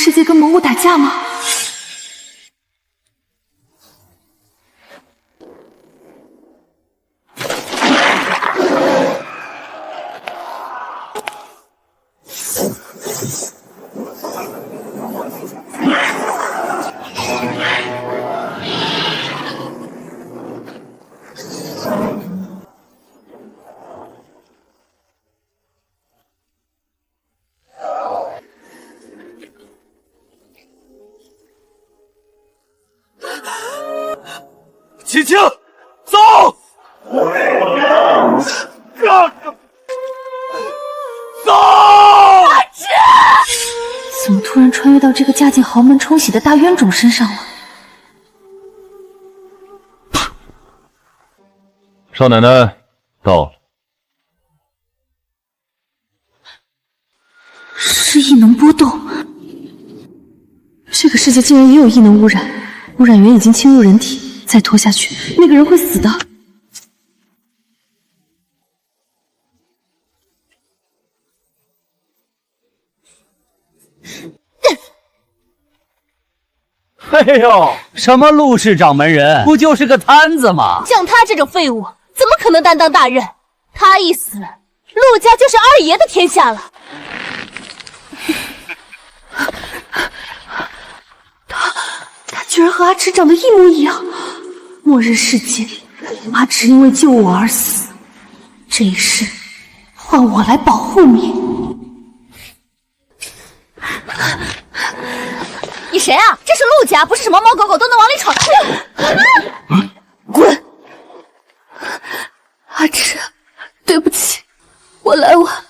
世界跟魔物打架吗？齐青，走！走！阿芷，怎么突然穿越到这个嫁进豪门冲喜的大冤种身上了？少奶奶到了。是异能波动，这个世界竟然也有异能污染，污染源已经侵入人体，再拖下去，那个人会死的。哎呦，什么陆氏掌门人，不就是个摊子吗？像他这种废物，怎么可能担当大任？他一死，陆家就是二爷的天下了。他居然和阿芷长得一模一样。末日世界，阿芷因为救我而死，这一世换我来保护你。你谁啊？这是陆家，不是什么猫狗狗都能往里闯。滚！阿芷，对不起，我来晚了。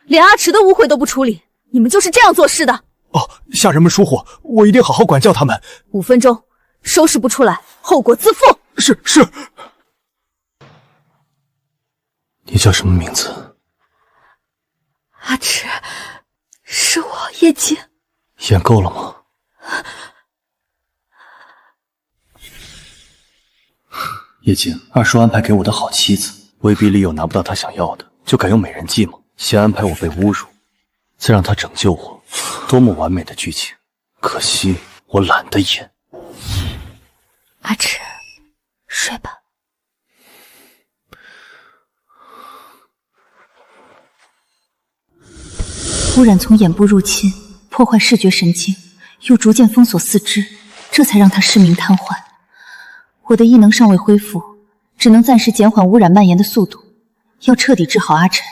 连阿芷的误会都不处理，你们就是这样做事的？哦，下人们疏忽，我一定好好管教他们。5分钟，收拾不出来，后果自负。是。你叫什么名字？阿芷，是我叶静。演够了吗？叶静，二叔安排给我的好妻子，威逼利诱拿不到他想要的，就敢用美人计吗？先安排我被侮辱，再让他拯救我，多么完美的剧情！可惜我懒得演。阿芷，睡吧。污染从眼部入侵，破坏视觉神经，又逐渐封锁四肢，这才让他失明瘫痪。我的异能尚未恢复，只能暂时减缓污染蔓延的速度。要彻底治好阿晨，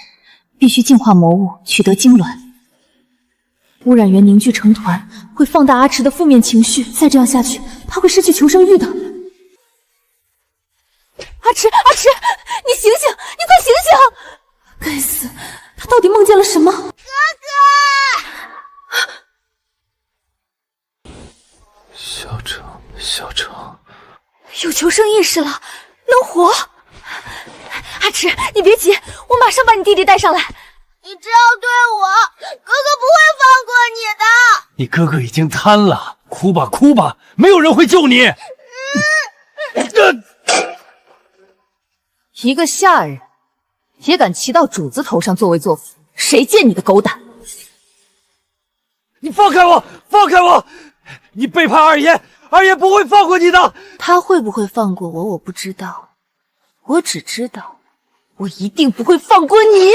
必须净化魔物，取得精卵。污染源凝聚成团，会放大阿池的负面情绪，再这样下去，他会失去求生欲的。阿池，你醒醒，你快醒醒！该死，他到底梦见了什么？哥哥！小程，有求生意识了，能活。阿池，你别急，我马上把你弟弟带上来。你这样对我，哥哥不会放过你的。你哥哥已经瘫了，哭吧，没有人会救你。一个下人也敢骑到主子头上作威作福，谁见你的狗胆？你放开我！你背叛二爷，二爷不会放过你的。他会不会放过我，我不知道，我只知道，我一定不会放过你。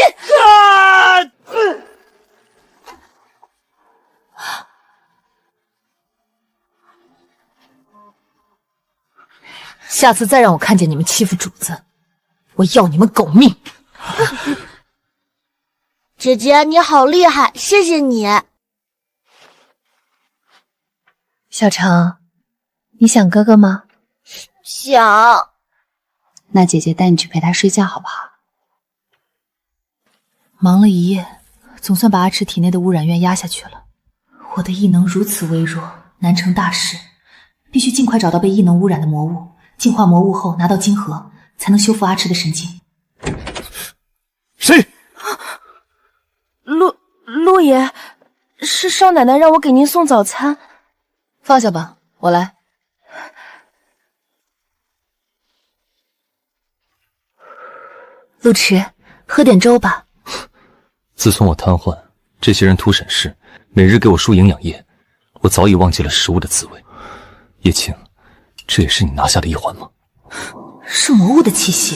下次再让我看见你们欺负主子，我要你们狗命！姐姐，你好厉害，谢谢你。小程，你想哥哥吗？想。那姐姐带你去陪他睡觉好不好？忙了一夜，总算把阿池体内的污染源压下去了。我的异能如此微弱，难成大事，必须尽快找到被异能污染的魔物，净化魔物后拿到晶核，才能修复阿池的神经。谁？陆爷，是少奶奶让我给您送早餐。放下吧，我来。陆池，喝点粥吧，自从我瘫痪，这些人图审视，每日给我输营养液，我早已忘记了食物的滋味。叶青，这也是你拿下的一环吗？是魔物的气息。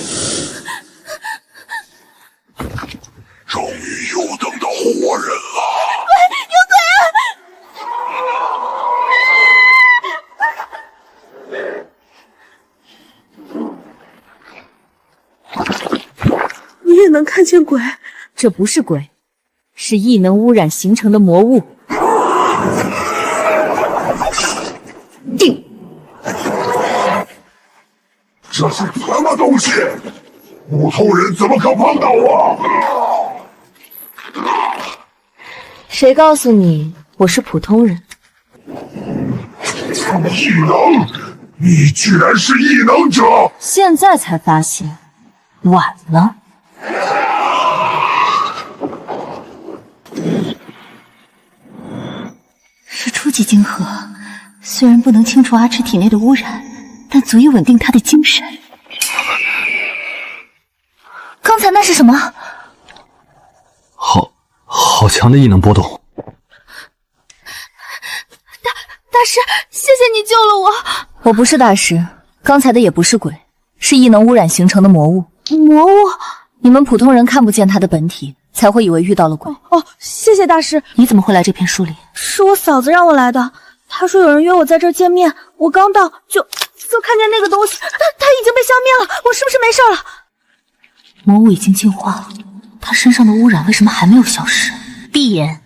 终于又等到活人了！你也能看见鬼？这不是鬼，是异能污染形成的魔物。这是什么东西？普通人怎么可碰到我？谁告诉你我是普通人？异能？你居然是异能者！现在才发现，晚了。是初级晶核，虽然不能清除阿赤体内的污染，但足以稳定他的精神。刚才那是什么？好强的异能波动！大师，谢谢你救了我。我不是大师，刚才的也不是鬼，是异能污染形成的魔物。魔物？你们普通人看不见它的本体，才会以为遇到了鬼。谢谢大师。你怎么会来这片树林？是我嫂子让我来的。她说有人约我在这儿见面，我刚到就看见那个东西，它已经被消灭了。我是不是没事了？魔物已经进化了，它身上的污染为什么还没有消失？闭眼。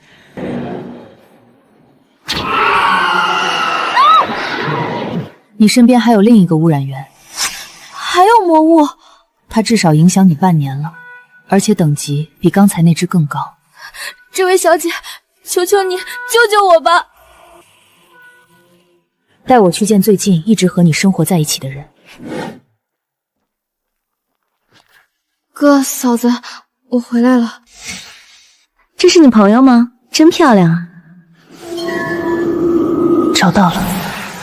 你身边还有另一个污染源，还有魔物，它至少影响你半年了，而且等级比刚才那只更高。这位小姐，求求你救救我吧！带我去见最近一直和你生活在一起的人。哥，嫂子，我回来了。这是你朋友吗？真漂亮啊！找到了，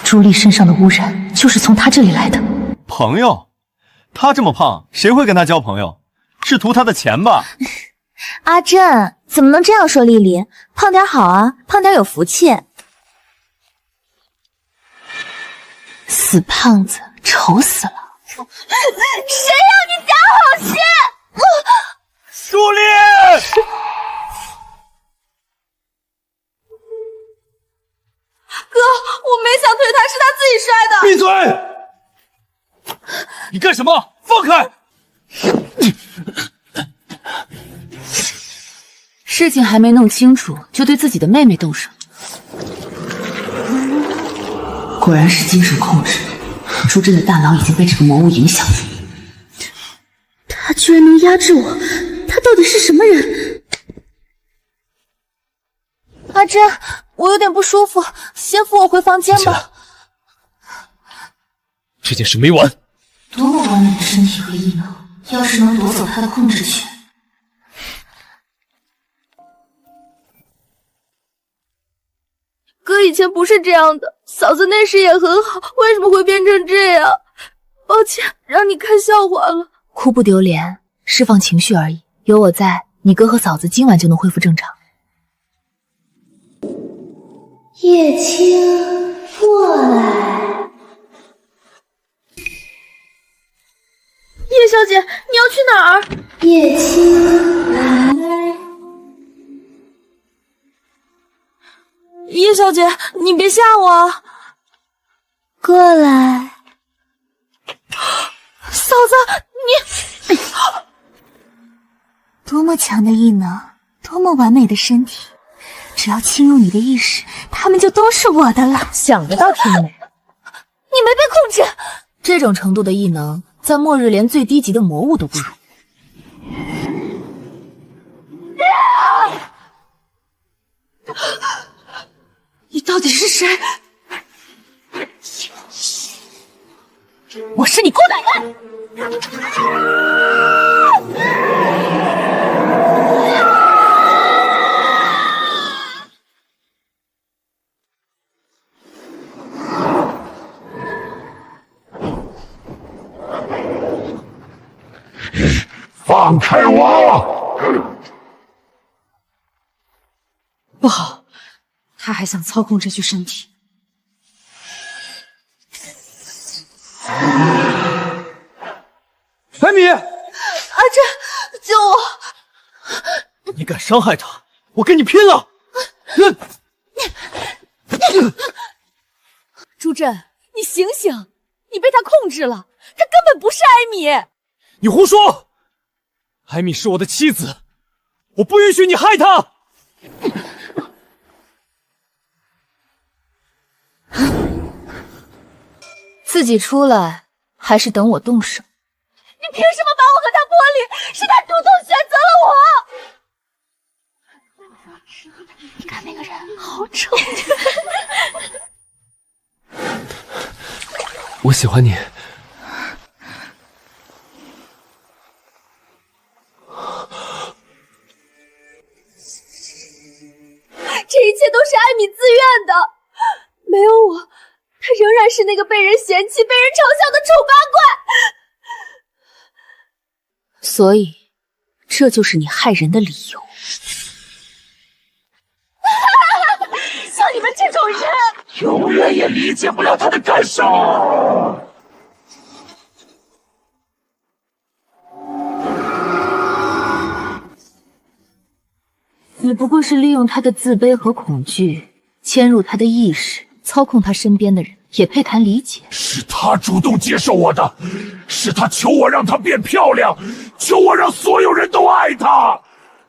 朱莉身上的污染就是从她这里来的。朋友？他这么胖，谁会跟他交朋友？是图他的钱吧？阿珍，怎么能这样说丽丽？胖点好啊，胖点有福气。死胖子，丑死了！谁让你假好心？朱莉！哥，我没想推他，是他自己摔的。闭嘴！你干什么？放开！事情还没弄清楚，就对自己的妹妹动手，果然是精神控制。朱桢的大脑已经被这个魔物影响了。他居然能压制我，他到底是什么人？阿珍，我有点不舒服，先扶我回房间吧。这件事没完。多么完美的身体和异能，要是能夺走他的控制权。哥以前不是这样的，嫂子那时也很好，为什么会变成这样？抱歉，让你看笑话了。哭不丢脸，释放情绪而已。有我在，你哥和嫂子今晚就能恢复正常。叶青，过来。叶小姐，你要去哪儿？叶青，来。叶小姐，你别吓我。过来。嫂子，你多么强的异能，多么完美的身体，只要侵入你的意识，他们就都是我的了。想得到，天美！你没被控制。这种程度的异能，在末日连最低级的魔物都不如。你到底是谁？我是你姑奶奶！放开我！还想操控这具身体。艾米，阿珍，救我！你敢伤害他，我跟你拼了！朱震，你醒醒，你被他控制了，他根本不是艾米。你胡说！艾米是我的妻子，我不允许你害她。自己出来，还是等我动手？你凭什么把我和他剥离？是他主动选择了我。你看那个人好丑。我喜欢你。这一切都是艾米自愿的，没有我，他仍然是那个被人嫌弃、被人嘲笑的丑八怪。所以，这就是你害人的理由。像你们这种人，永远也理解不了他的感受。你不过是利用他的自卑和恐惧，迁入他的意识，操控他身边的人，也配谈理解？是他主动接受我的，是他求我让她变漂亮，求我让所有人都爱她。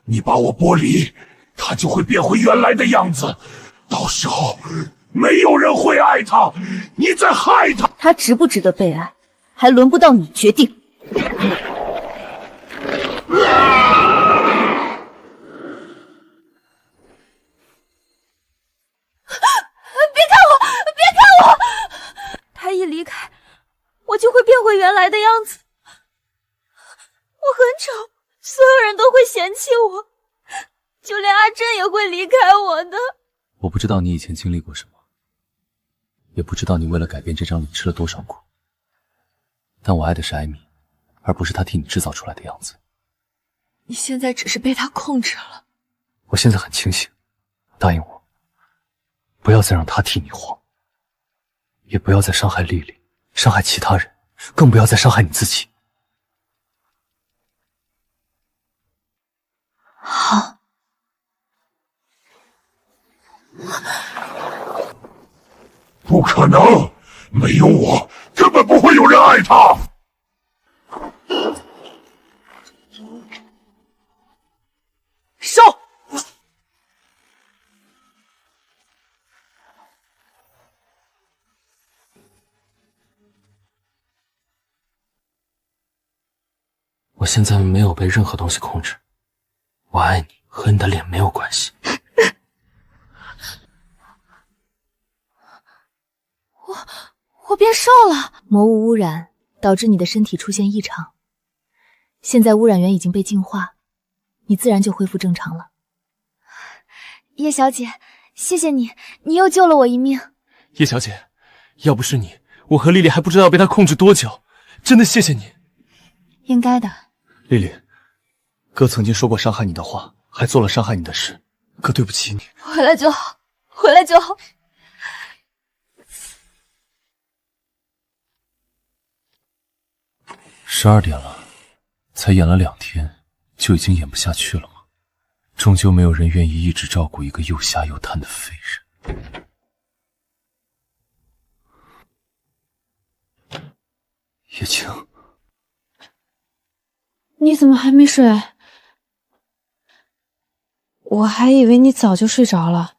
你把我剥离，她就会变回原来的样子，到时候没有人会爱她，你在害她。他值不值得被爱，还轮不到你决定。他一离开，我就会变回原来的样子。我很丑，所有人都会嫌弃我，就连阿珍也会离开我的。我不知道你以前经历过什么，也不知道你为了改变这张脸吃了多少苦，但我爱的是艾米，而不是她替你制造出来的样子。你现在只是被他控制了。我现在很清醒，答应我，不要再让她替你慌，也不要再伤害丽丽，伤害其他人，更不要再伤害你自己。好。不可能，没有我，根本不会有人爱她。烧！我现在没有被任何东西控制，我爱你，和你的脸没有关系。我变瘦了。魔物污染导致你的身体出现异常，现在污染源已经被净化，你自然就恢复正常了。叶小姐，谢谢你，你又救了我一命。叶小姐，要不是你，我和丽丽还不知道被他控制多久，真的谢谢你。应该的。丽丽，哥曾经说过伤害你的话，还做了伤害你的事，哥对不起你。回来就好，回来就好。12点了，才演了2天，就已经演不下去了吗？终究没有人愿意一直照顾一个又瞎又贪的废人。叶青，你怎么还没睡？我还以为你早就睡着了。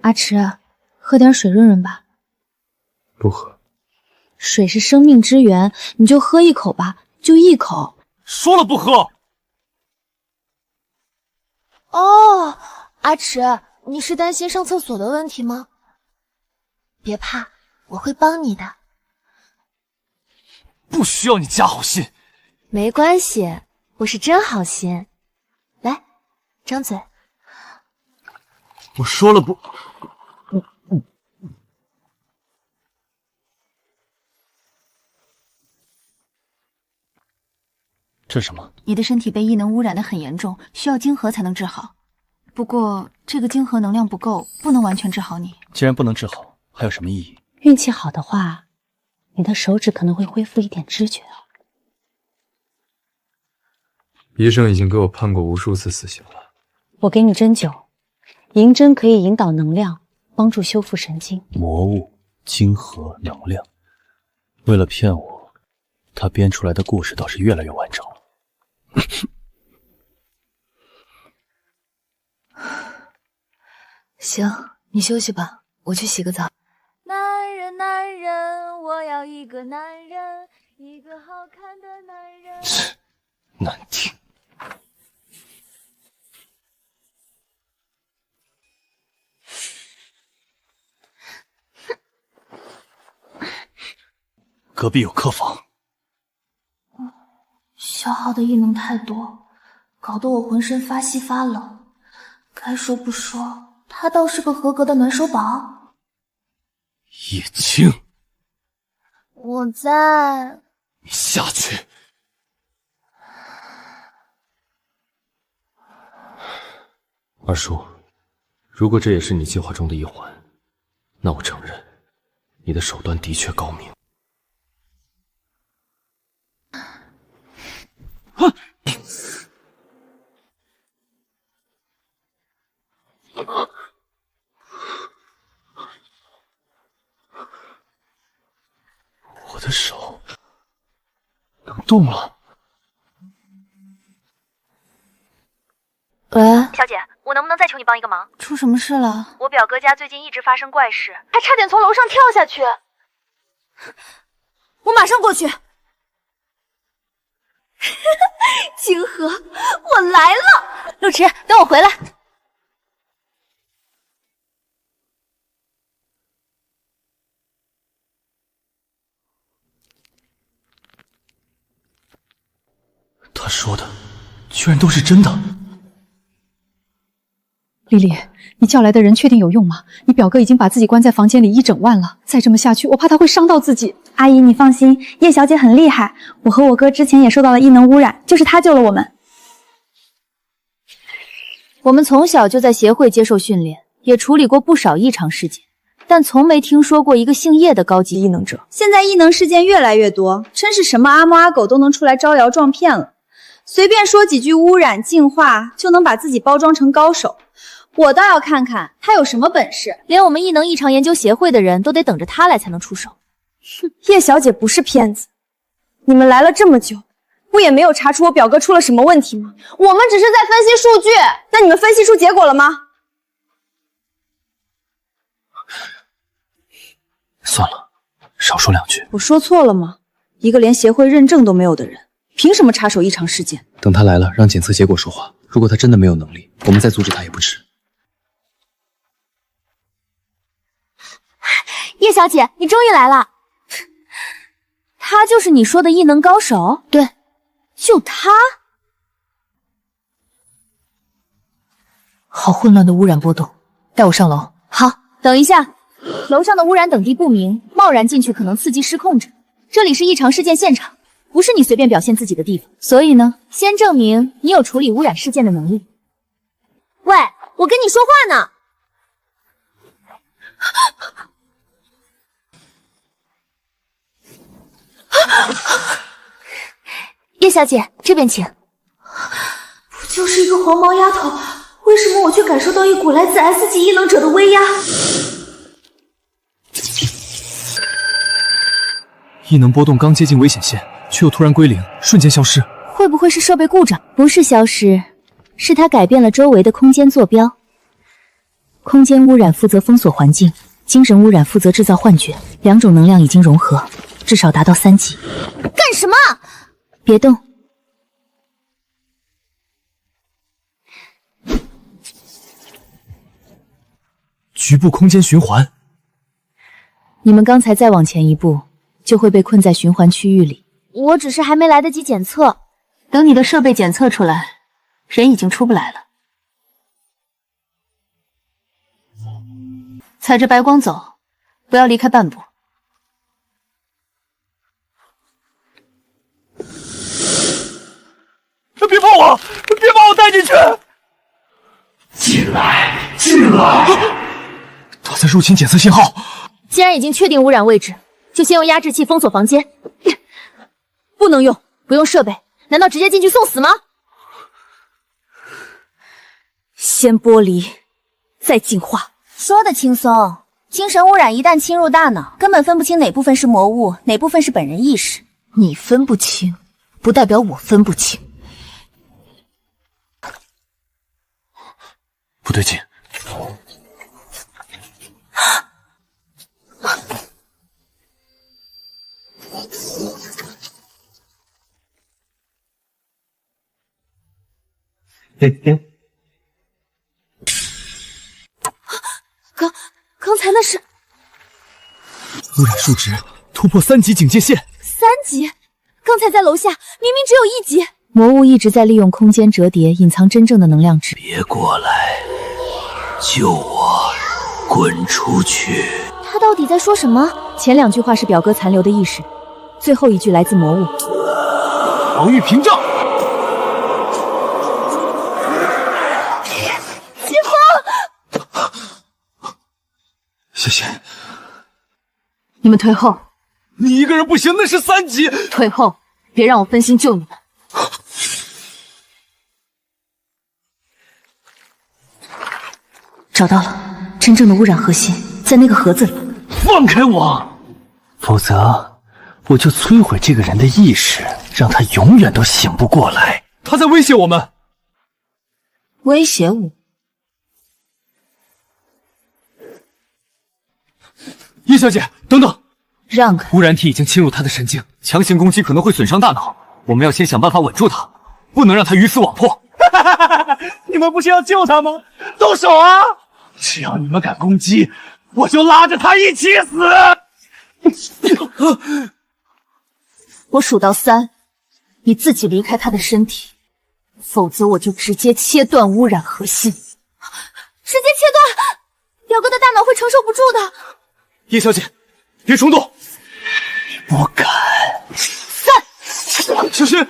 阿池，喝点水润润吧。不喝。水是生命之源，你就喝一口吧，就一口。说了不喝。哦，阿池，你是担心上厕所的问题吗？别怕，我会帮你的。不需要你加好心。没关系，我是真好心。来，张嘴。我说了不。这是什么？你的身体被异能污染得很严重，需要晶核才能治好。不过这个晶核能量不够，不能完全治好你。既然不能治好，还有什么意义？运气好的话，你的手指可能会恢复一点知觉啊。医生已经给我判过无数次死刑了。我给你针灸，银针可以引导能量，帮助修复神经。魔物、晶核、能量，为了骗我，他编出来的故事倒是越来越完整了。行，你休息吧，我去洗个澡。男人，男人，我要一个男人，一个好看的男人。难听。隔壁有客房。消耗的异能太多，搞得我浑身发细发冷。该说不说，他倒是个合格的暖手宝。叶青，我在。你下去。二叔，如果这也是你计划中的一环，那我承认，你的手段的确高明。我的手能动了。喂，小姐，我能不能再求你帮一个忙？出什么事了？我表哥家最近一直发生怪事，还差点从楼上跳下去。我马上过去。晶核，我来了！陆迟，等我回来。他说的居然都是真的。丽丽，你叫来的人确定有用吗？你表哥已经把自己关在房间里1整晚了，再这么下去，我怕他会伤到自己。阿姨，你放心，叶小姐很厉害，我和我哥之前也受到了异能污染，就是她救了我们。我们从小就在协会接受训练，也处理过不少异常事件，但从没听说过一个姓叶的高级异能者。现在异能事件越来越多，真是什么阿猫阿狗都能出来招摇撞骗了。随便说几句污染、净化，就能把自己包装成高手。我倒要看看他有什么本事。连我们异能异常研究协会的人都得等着他来才能出手。哼，叶小姐不是骗子，你们来了这么久，不也没有查出我表哥出了什么问题吗？我们只是在分析数据，那你们分析出结果了吗？算了，少说2句。我说错了吗？一个连协会认证都没有的人，凭什么插手异常事件？等他来了，让检测结果说话。如果他真的没有能力，我们再阻止他也不迟。叶小姐，你终于来了。他就是你说的异能高手？对，就他。好混乱的污染波动，带我上楼。好，等一下，楼上的污染等地不明，贸然进去可能伺机失控着。这里是异常事件现场，不是你随便表现自己的地方。所以呢，先证明你有处理污染事件的能力。喂，我跟你说话呢。叶小姐，这边请。不就是一个黄毛丫头，为什么我却感受到一股来自 S 级异能者的威压？异能波动刚接近危险线，却又突然归零，瞬间消失。会不会是设备故障？不是消失，是它改变了周围的空间坐标。空间污染负责封锁环境，精神污染负责制造幻觉，两种能量已经融合，至少达到3级。干什么？别动。局部空间循环。你们刚才再往前一步，就会被困在循环区域里。我只是还没来得及检测，等你的设备检测出来，人已经出不来了。踩着白光走，不要离开半步。别碰我！别把我带进去！进来，进来！他在入侵检测信号。既然已经确定污染位置，就先用压制器封锁房间。不能用，不用设备，难道直接进去送死吗？先剥离，再净化。说的轻松，精神污染一旦侵入大脑，根本分不清哪部分是魔物，哪部分是本人意识。你分不清，不代表我分不清。不对劲。嘿嘿。刚才那是污染数值突破3级警戒线。3级？刚才在楼下明明只有1级。魔物一直在利用空间折叠隐藏真正的能量值。别过来，救我！滚出去！他到底在说什么？前2句话是表哥残留的意识，最后1句来自魔物。防御屏障。姐夫，谢谢。你们退后。你一个人不行，那是3级。退后，别让我分心救你们。找到了，真正的污染核心在那个盒子里。放开我！否则我就摧毁这个人的意识，让他永远都醒不过来。他在威胁我们。威胁我？叶小姐，等等！让开！污染体已经侵入他的神经，强行攻击可能会损伤大脑。我们要先想办法稳住他，不能让他鱼死网破。你们不是要救他吗？动手啊！只要你们敢攻击，我就拉着他一起死。我数到3，你自己离开他的身体，否则我就直接切断污染核心。直接切断，表哥的大脑会承受不住的。叶小姐，别冲动。不敢。3，小心！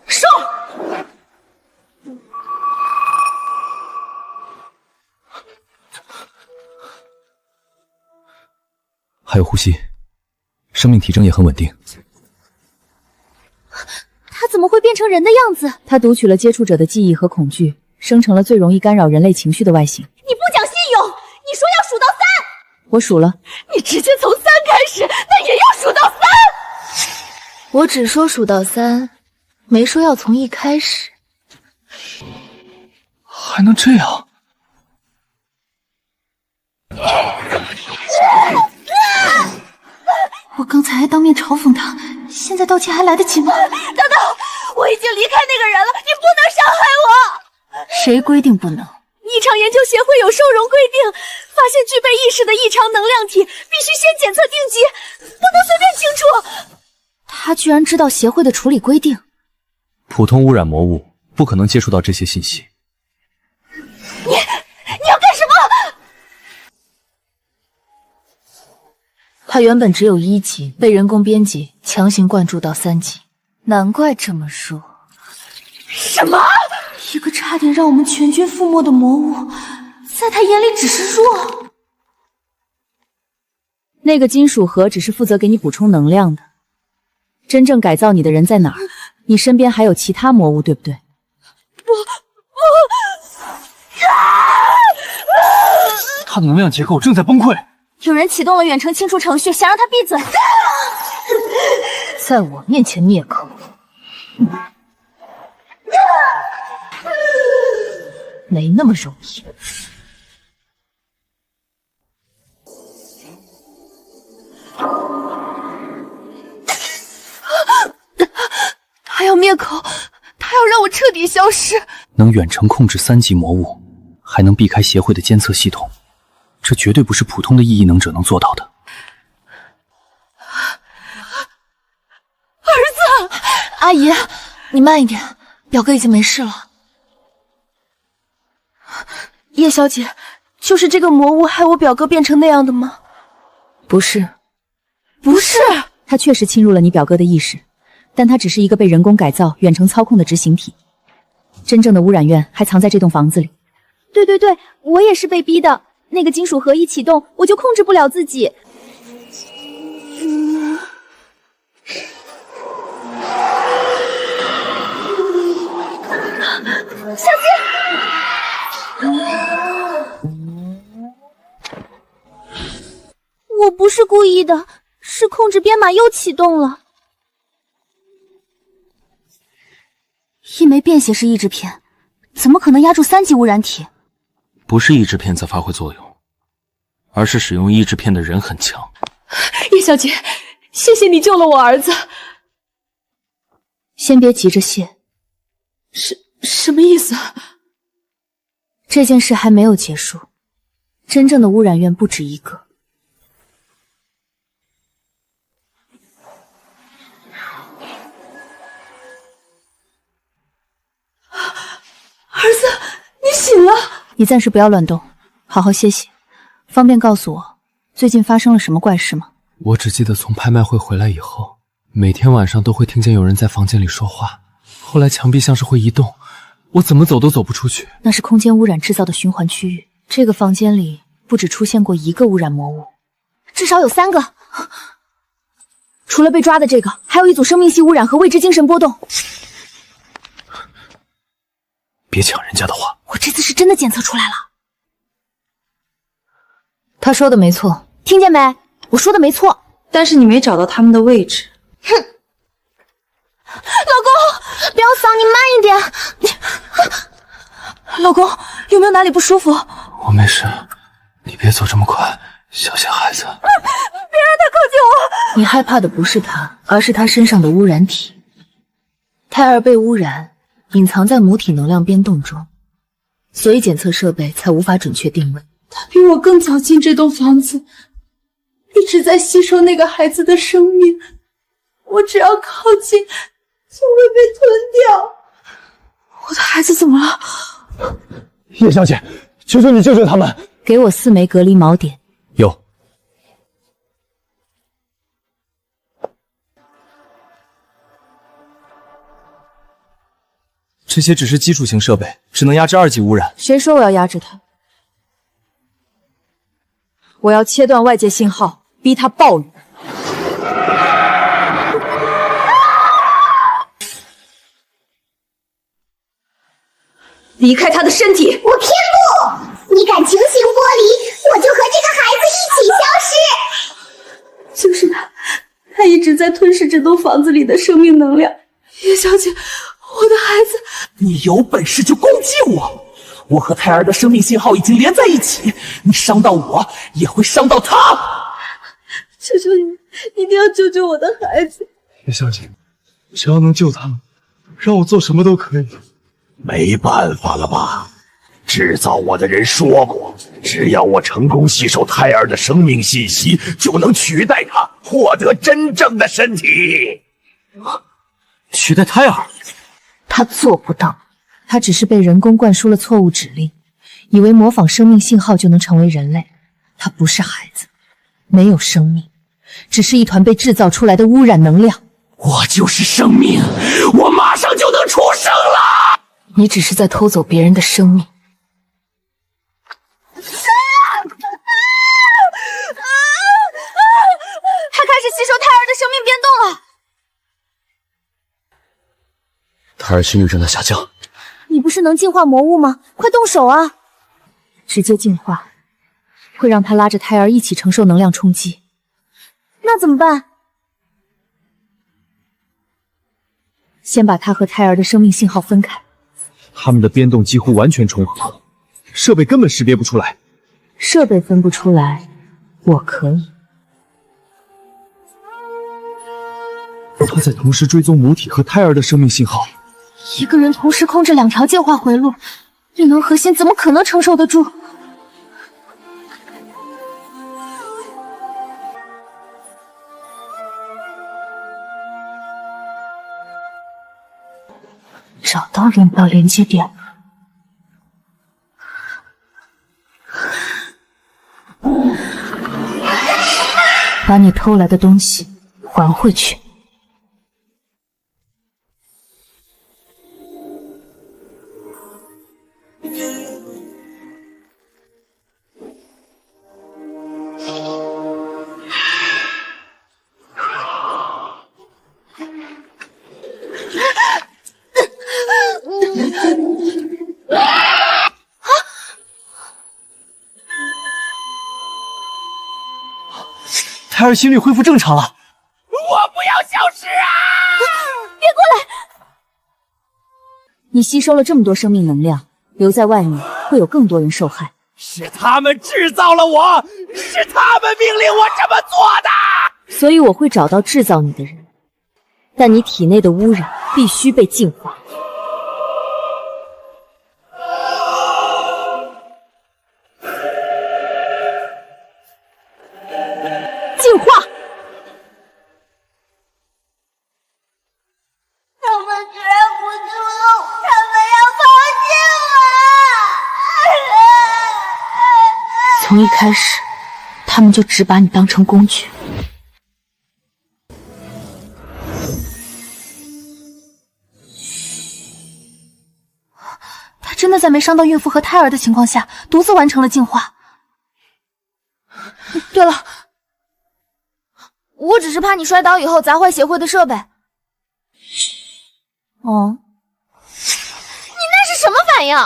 上！还有呼吸，生命体征也很稳定。他怎么会变成人的样子？他读取了接触者的记忆和恐惧，生成了最容易干扰人类情绪的外形。你不讲信用！你说要数到3，我数了。你直接从3开始，那也要数到3。我只说数到3，没说要从1开始。还能这样？我刚才还当面嘲讽他，现在道歉还来得及吗？等等，我已经离开那个人了，你不能伤害我！谁规定不能？异常研究协会有收容规定，发现具备意识的异常能量体，必须先检测定级，不能随便清除。他居然知道协会的处理规定。普通污染魔物不可能接触到这些信息。你要干什么？他原本只有1级，被人工编辑强行灌注到3级，难怪这么弱。什么？一个差点让我们全军覆没的魔物，在他眼里只是弱。那个金属盒只是负责给你补充能量的，真正改造你的人在哪儿？你身边还有其他魔物，对不对？他的能量结构正在崩溃。有人启动了远程清除程序，想让他闭嘴。在我面前灭口，没那么容易。他要灭口，他要让我彻底消失。能远程控制3级魔物，还能避开协会的监测系统，这绝对不是普通的异能者能做到的。儿子，阿姨，你慢一点，表哥已经没事了。叶小姐，就是这个魔物害我表哥变成那样的吗？不是，不是，他确实侵入了你表哥的意识，但他只是一个被人工改造、远程操控的执行体。真正的污染源还藏在这栋房子里。对，我也是被逼的。那个金属盒一启动，我就控制不了自己。小心！我不是故意的，是控制编码又启动了。一枚便携式抑制片，怎么可能压住3级污染体？不是抑制片在发挥作用，而是使用抑制片的人很强。叶小姐，谢谢你救了我儿子。先别急着谢。什么意思？这件事还没有结束，真正的污染源不止一个。儿子，你醒了。你暂时不要乱动，好好歇息。方便告诉我最近发生了什么怪事吗？我只记得从拍卖会回来以后，每天晚上都会听见有人在房间里说话，后来墙壁像是会移动，我怎么走都走不出去。那是空间污染制造的循环区域，这个房间里不止出现过一个污染魔物，至少有3个。除了被抓的这个，还有一组生命系污染和未知精神波动。别抢人家的话，我这次是真的检测出来了。他说的没错，听见没？我说的没错。但是你没找到他们的位置。哼！老公，不要扫，你慢一点。老公，有没有哪里不舒服？我没事，你别走这么快，小心孩子。别让他靠近我！你害怕的不是他，而是他身上的污染体。胎儿被污染，隐藏在母体能量变动中，所以检测设备才无法准确定位。他比我更早进这栋房子，一直在吸收那个孩子的生命。我只要靠近，就会被吞掉。我的孩子怎么了？叶小姐，求求你救救他们！给我4枚隔离锚点。有。这些只是基础型设备，只能压制2级污染。谁说我要压制他？我要切断外界信号，逼他暴雨。离开他的身体！我偏不！你敢强行剥离，我就和这个孩子一起消失！就是他一直在吞噬这栋房子里的生命能量。叶小姐，我的孩子，你有本事就攻击我！我和胎儿的生命信号已经连在一起，你伤到我，也会伤到他。求求你，一定要救救我的孩子！叶小姐，只要能救他们，让我做什么都可以。没办法了吧？制造我的人说过，只要我成功吸收胎儿的生命信息，就能取代他，获得真正的身体。取代胎儿？他做不到。他只是被人工灌输了错误指令，以为模仿生命信号就能成为人类。他不是孩子，没有生命，只是一团被制造出来的污染能量。我就是生命，我马上就能出生了。你只是在偷走别人的生命。他开始吸收胎儿的生命变动了。胎儿心率正在下降。你不是能净化魔物吗？快动手啊！直接净化会让他拉着胎儿一起承受能量冲击。那怎么办？先把他和胎儿的生命信号分开。他们的编动几乎完全重合，设备根本识别不出来。设备分不出来，我可以。他在同时追踪母体和胎儿的生命信号。一个人同时控制2条进化回路，异能核心怎么可能承受得住？找到领导连接点了。把你偷来的东西还回去。胎儿心率恢复正常了。我不要消失啊！别过来！你吸收了这么多生命能量，留在外面会有更多人受害。是他们制造了我，是他们命令我这么做的。所以我会找到制造你的人，但你体内的污染必须被净化。净化！他们居然不主动，他们要抛弃我！从一开始，他们就只把你当成工具。他真的在没伤到孕妇和胎儿的情况下，独自完成了净化。对了，我只是怕你摔倒以后砸坏协会的设备。哦，你那是什么反应？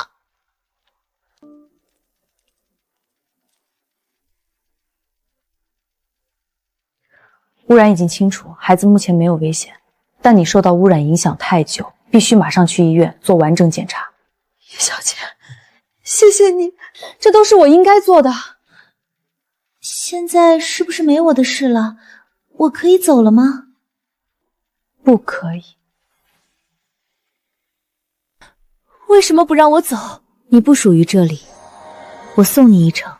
污染已经清除，孩子目前没有危险，但你受到污染影响太久，必须马上去医院做完整检查。叶小姐，谢谢你，这都是我应该做的。现在是不是没我的事了？我可以走了吗？不可以。为什么不让我走？你不属于这里，我送你一程。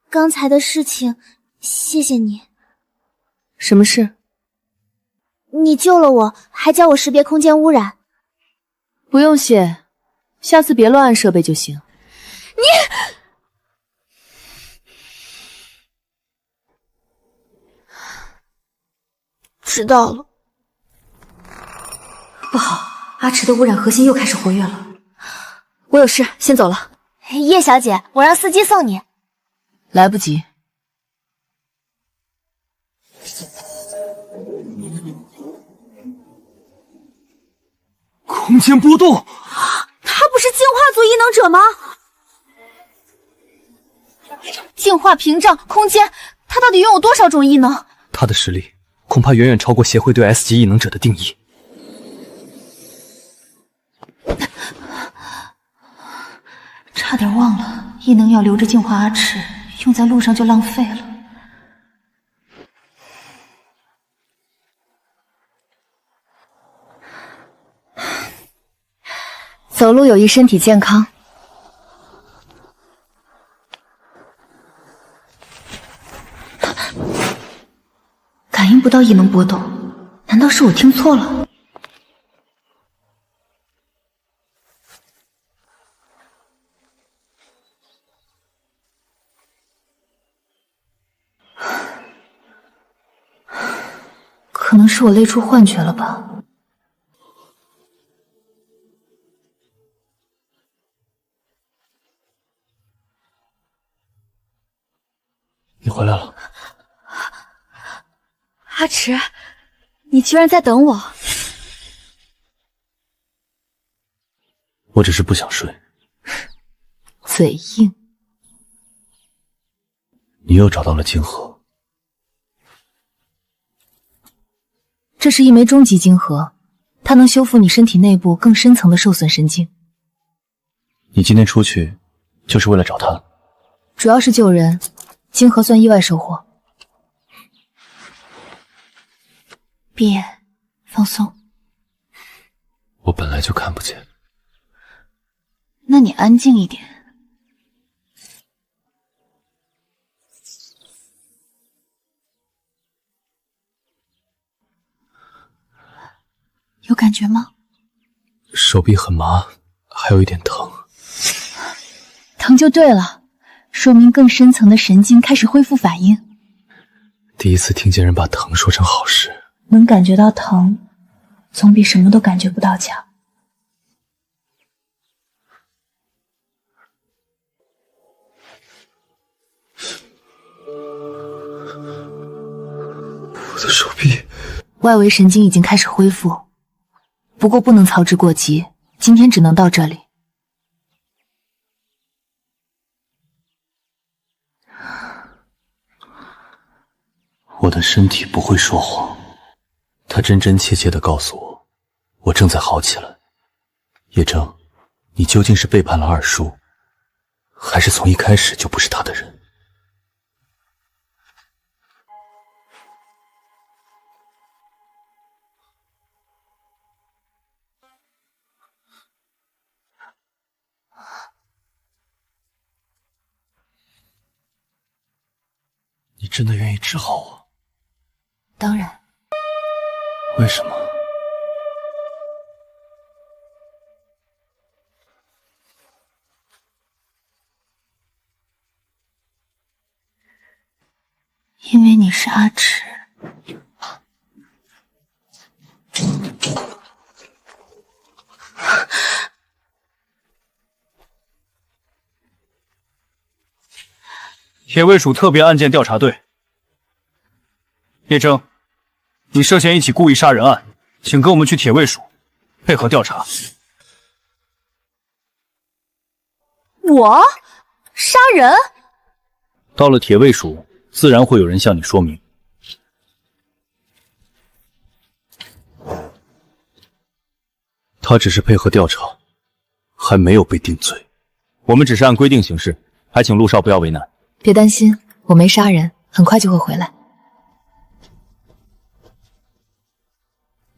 刚才的事情，谢谢你。什么事？你救了我，还教我识别空间污染。不用谢，下次别乱按设备就行。你知道了。不好，阿池的污染核心又开始活跃了。我有事，先走了。叶小姐，我让司机送你。来不及。空间波动，他不是净化组异能者吗？净化屏障空间，他到底拥有多少种异能？他的实力恐怕远远超过协会对 S 级异能者的定义。差点忘了，异能要留着净化阿池，用在路上就浪费了。走路有益身体健康。感应不到异能波动，难道是我听错了？可能是我累出幻觉了吧。你回来了。阿池，你居然在等我。我只是不想睡。嘴硬。你又找到了晶核。这是一枚终极晶核，它能修复你身体内部更深层的受损神经。你今天出去就是为了找他？主要是救人，晶核算意外收获。别放松。我本来就看不见。那你安静一点。有感觉吗？手臂很麻，还有一点疼。疼就对了，说明更深层的神经开始恢复反应。第一次听见人把疼说成好事。能感觉到疼，总比什么都感觉不到强。我的手臂，外围神经已经开始恢复，不过不能操之过急，今天只能到这里。我的身体不会说谎，他真真切切地告诉我，我正在好起来。叶正，你究竟是背叛了二叔，还是从一开始就不是他的人？你真的愿意治好我？当然。为什么？因为你是阿迟。铁卫署特别案件调查队，叶征，你涉嫌一起故意杀人案，请跟我们去铁卫署配合调查。我杀人？到了铁卫署，自然会有人向你说明。他只是配合调查，还没有被定罪。我们只是按规定行事，还请陆少不要为难。别担心，我没杀人，很快就会回来。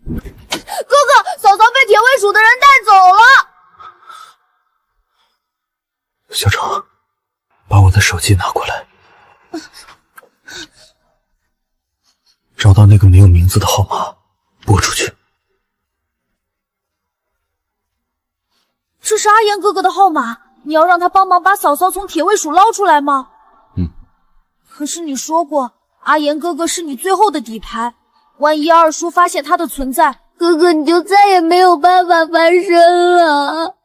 哥哥，嫂嫂被铁卫署的人带走了。小程，把我的手机拿过来，找到那个没有名字的号码，拨出去。这是阿言哥哥的号码，你要让他帮忙把嫂嫂从铁卫署捞出来吗？可是你说过，阿言哥哥是你最后的底牌，万一二叔发现他的存在，哥哥你就再也没有办法翻身了。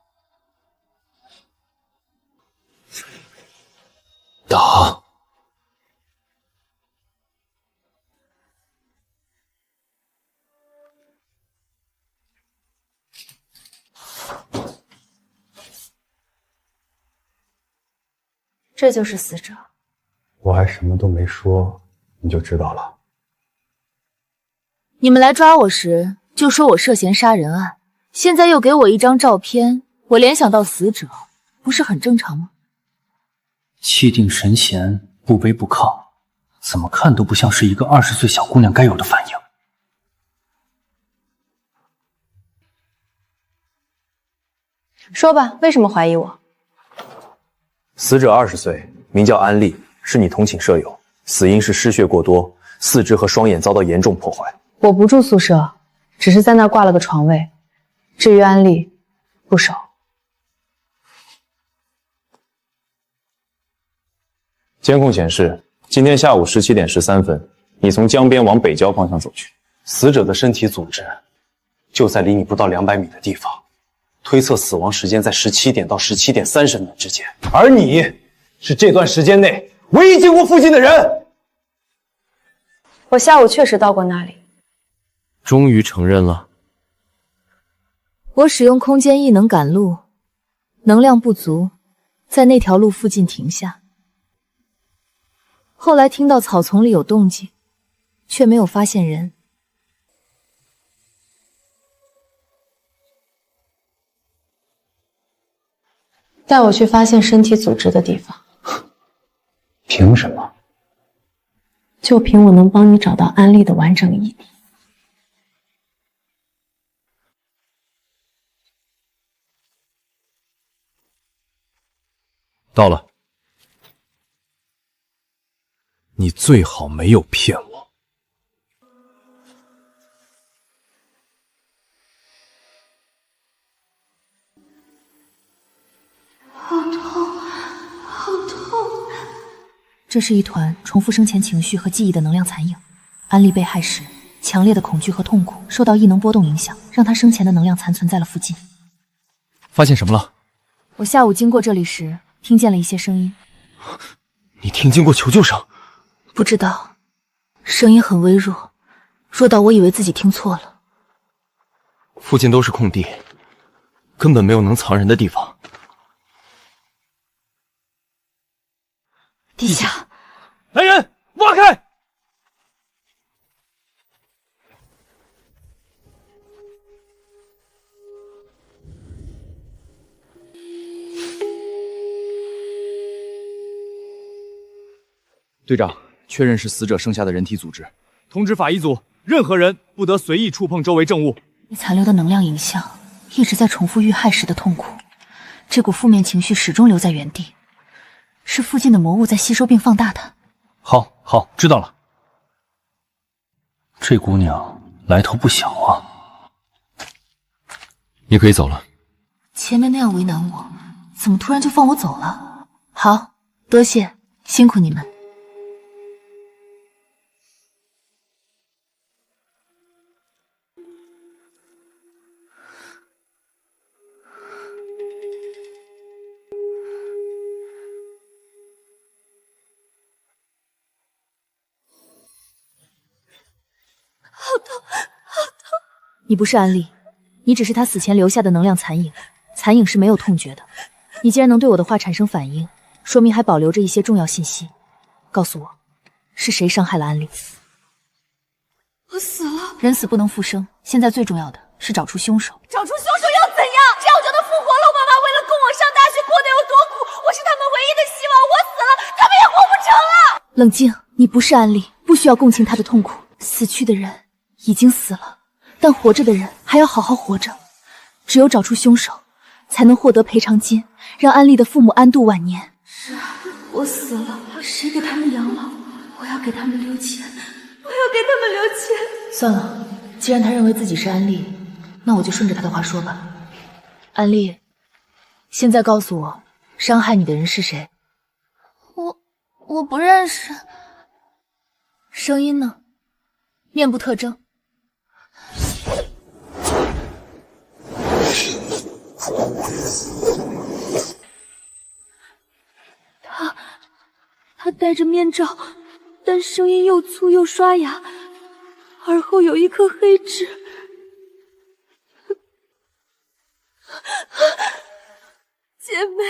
打！这就是死者。我还什么都没说，你就知道了。你们来抓我时就说我涉嫌杀人案，现在又给我一张照片，我联想到死者，不是很正常吗？气定神闲，不卑不亢，怎么看都不像是一个20岁小姑娘该有的反应。说吧，为什么怀疑我？死者20岁，名叫安丽，是你同寝舍友，死因是失血过多，四肢和双眼遭到严重破坏。我不住宿舍，只是在那儿挂了个床位。至于安丽，不熟。监控显示，今天下午17点13分，你从江边往北郊方向走去，死者的身体组织就在离你不到200米的地方，推测死亡时间在17点到17点30分之间，而你是这段时间内唯一经过附近的人。我下午确实到过那里。终于承认了。我使用空间异能赶路，能量不足，在那条路附近停下。后来听到草丛里有动静，却没有发现人。带我去发现身体组织的地方。凭什么？就凭我能帮你找到安利的完整遗体。到了。你最好没有骗我。这是一团重复生前情绪和记忆的能量残影。安利被害时，强烈的恐惧和痛苦受到异能波动影响，让他生前的能量残存在了附近。发现什么了？我下午经过这里时，听见了一些声音。你听见过求救声？不知道，声音很微弱，弱到我以为自己听错了。附近都是空地，根本没有能藏人的地方。地下，来人，挖开！队长，确认是死者剩下的人体组织。通知法医组，任何人不得随意触碰周围证物。被残留的能量影像一直在重复遇害时的痛苦，这股负面情绪始终留在原地。是附近的魔物在吸收并放大它。好，知道了。这姑娘来头不小啊。你可以走了。前面那样为难我，怎么突然就放我走了？好，多谢，辛苦你们。好痛，好痛！你不是安利，你只是他死前留下的能量残影，残影是没有痛觉的。你既然能对我的话产生反应，说明还保留着一些重要信息。告诉我，是谁伤害了安利？我死了，人死不能复生，现在最重要的是找出凶手。找出凶手要怎样？这样我就能复活了。我妈妈为了供我上大学过得有多苦，我是他们唯一的希望。我死了，他们也活不成了。冷静，你不是安利，不需要共情他的痛苦。死去的人已经死了，但活着的人还要好好活着。只有找出凶手，才能获得赔偿金，让安利的父母安度晚年。是啊，我死了，谁给他们养老？我要给他们留钱，我要给他们留钱。算了，既然他认为自己是安利，那我就顺着他的话说吧。安利，现在告诉我，伤害你的人是谁？我不认识。声音呢？面部特征？他戴着面罩，但声音又粗又刷哑，耳后有一颗黑痣。姐妹，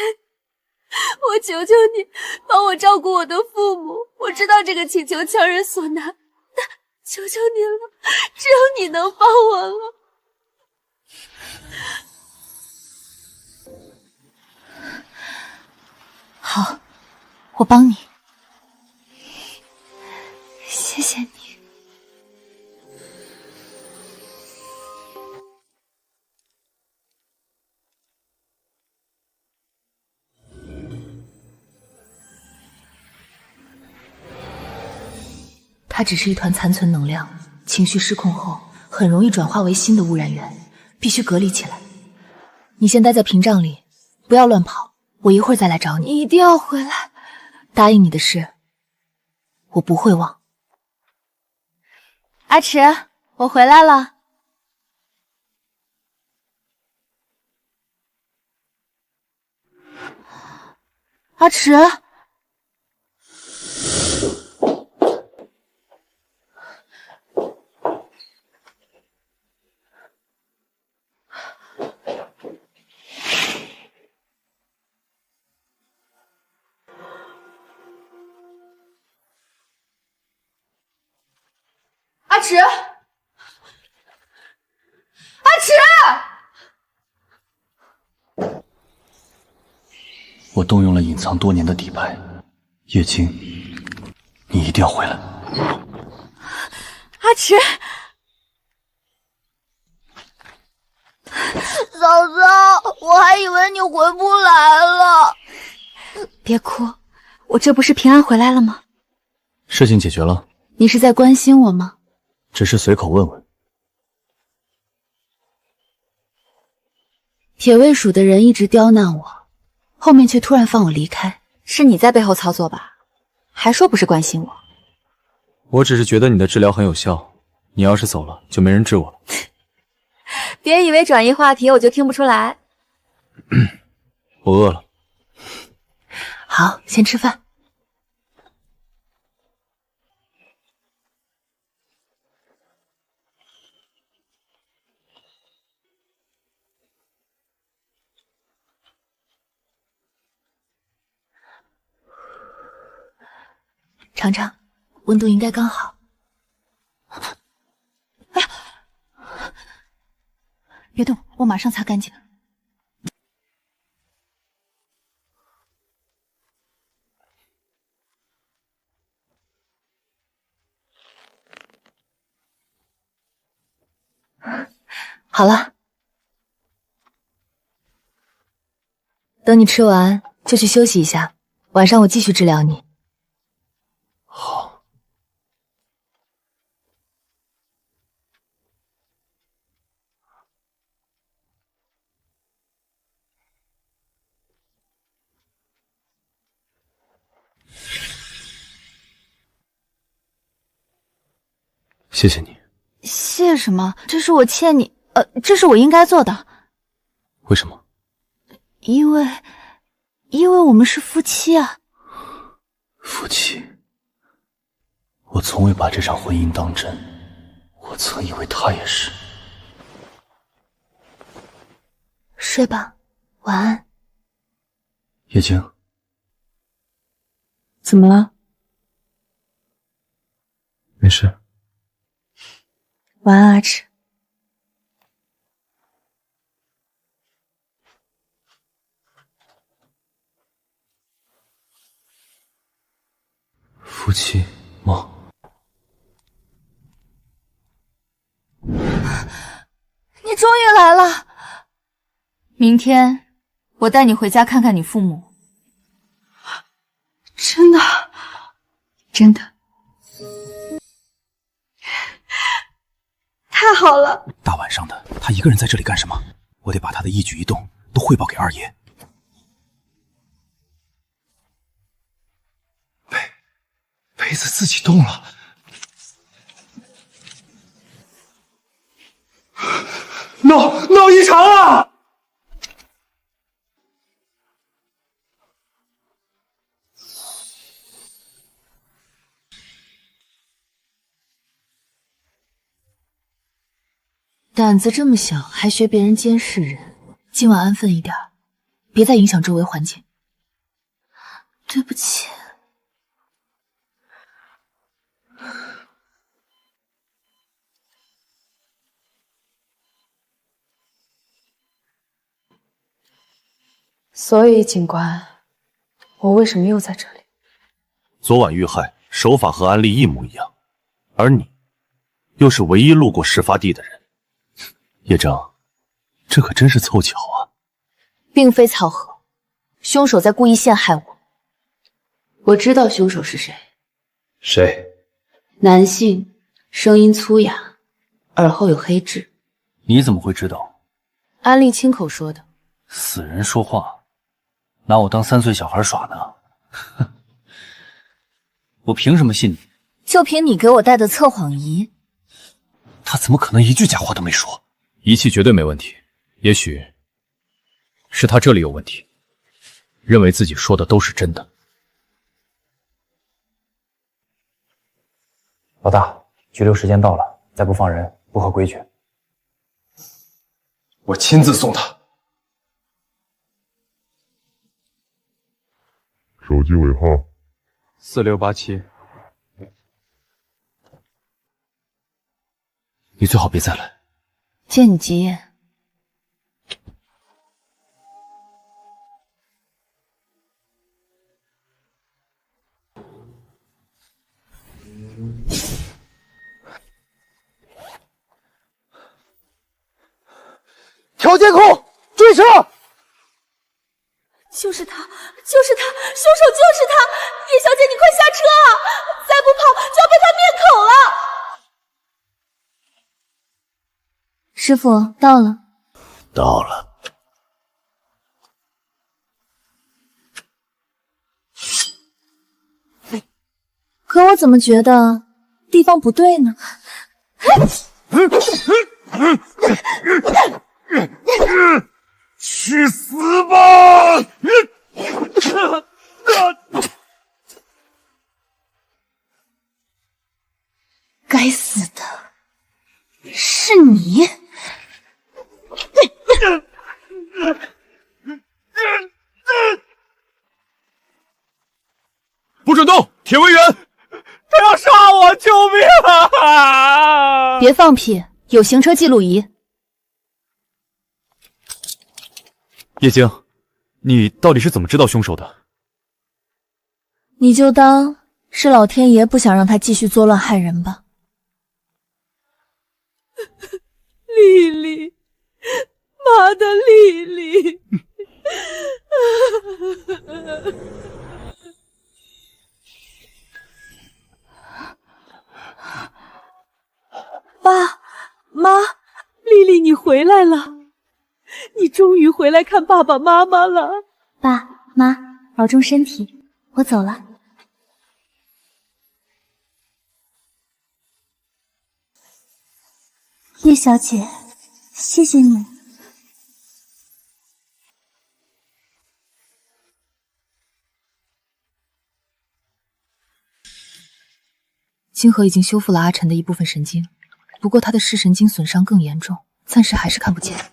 我求求你，帮我照顾我的父母。我知道这个请求强人所难，但求求你了，只有你能帮我了。好，我帮你。谢谢你。它只是一团残存能量，情绪失控后很容易转化为新的污染源，必须隔离起来。你先待在屏障里，不要乱跑，我一会儿再来找你。你一定要回来。答应你的事，我不会忘。阿池，我回来了。阿池，阿池，阿池！我动用了隐藏多年的底牌，叶青，你一定要回来。阿池，嫂嫂，我还以为你回不来了。别哭，我这不是平安回来了吗？事情解决了。你是在关心我吗？只是随口问问。铁卫署的人一直刁难我，后面却突然放我离开，是你在背后操作吧？还说不是关心我。我只是觉得你的治疗很有效，你要是走了，就没人治我了。别以为转移话题我就听不出来。我饿了。好，先吃饭。尝尝，温度应该刚好。哎呀，别动，我马上擦干净。好了，等你吃完就去休息一下，晚上我继续治疗你。好。谢谢你。谢什么？这是我欠你，这是我应该做的。为什么？因为我们是夫妻啊。夫妻，我从未把这场婚姻当真，我曾以为他也是。睡吧，晚安。叶静，怎么了？没事。晚安，阿赤。夫妻梦。你终于来了。明天我带你回家看看你父母。真的？真的。太好了！大晚上的，他一个人在这里干什么？我得把他的一举一动都汇报给二爷。杯子自己动了，脑异常啊！胆子这么小，还学别人监视人，今晚安分一点，别再影响周围环境。对不起。所以，警官，我为什么又在这里？昨晚遇害手法和安利一模一样，而你又是唯一路过事发地的人。叶正，这可真是凑巧啊！并非巧合，凶手在故意陷害我。我知道凶手是谁。谁？男性，声音粗哑，耳后有黑痣。你怎么会知道？安利亲口说的。死人说话，拿我当3岁小孩耍呢？我凭什么信你？就凭你给我带的测谎仪。他怎么可能一句假话都没说？仪器绝对没问题，也许是他这里有问题，认为自己说的都是真的。老大，拘留时间到了，再不放人不合规矩。我亲自送他。手机尾号4687。你最好别再来。借你吉言。调监控，追车！就是他，就是他，凶手就是他！叶小姐，你快下车啊！再不跑就要被他灭口了！师傅，到了。到了。可我怎么觉得地方不对呢？去死吧！该死的是你！不准动！铁围员，他要杀我！救命啊！别放屁！有行车记录仪。叶京，你到底是怎么知道凶手的？你就当是老天爷不想让他继续作乱害人吧。丽丽，妈的丽丽！爸妈，丽丽，你回来了，你终于回来看爸爸妈妈了。爸妈，保重身体，我走了。叶小姐，谢谢你。清河已经修复了阿晨的一部分神经，不过他的视神经损伤更严重，暂时还是看不见。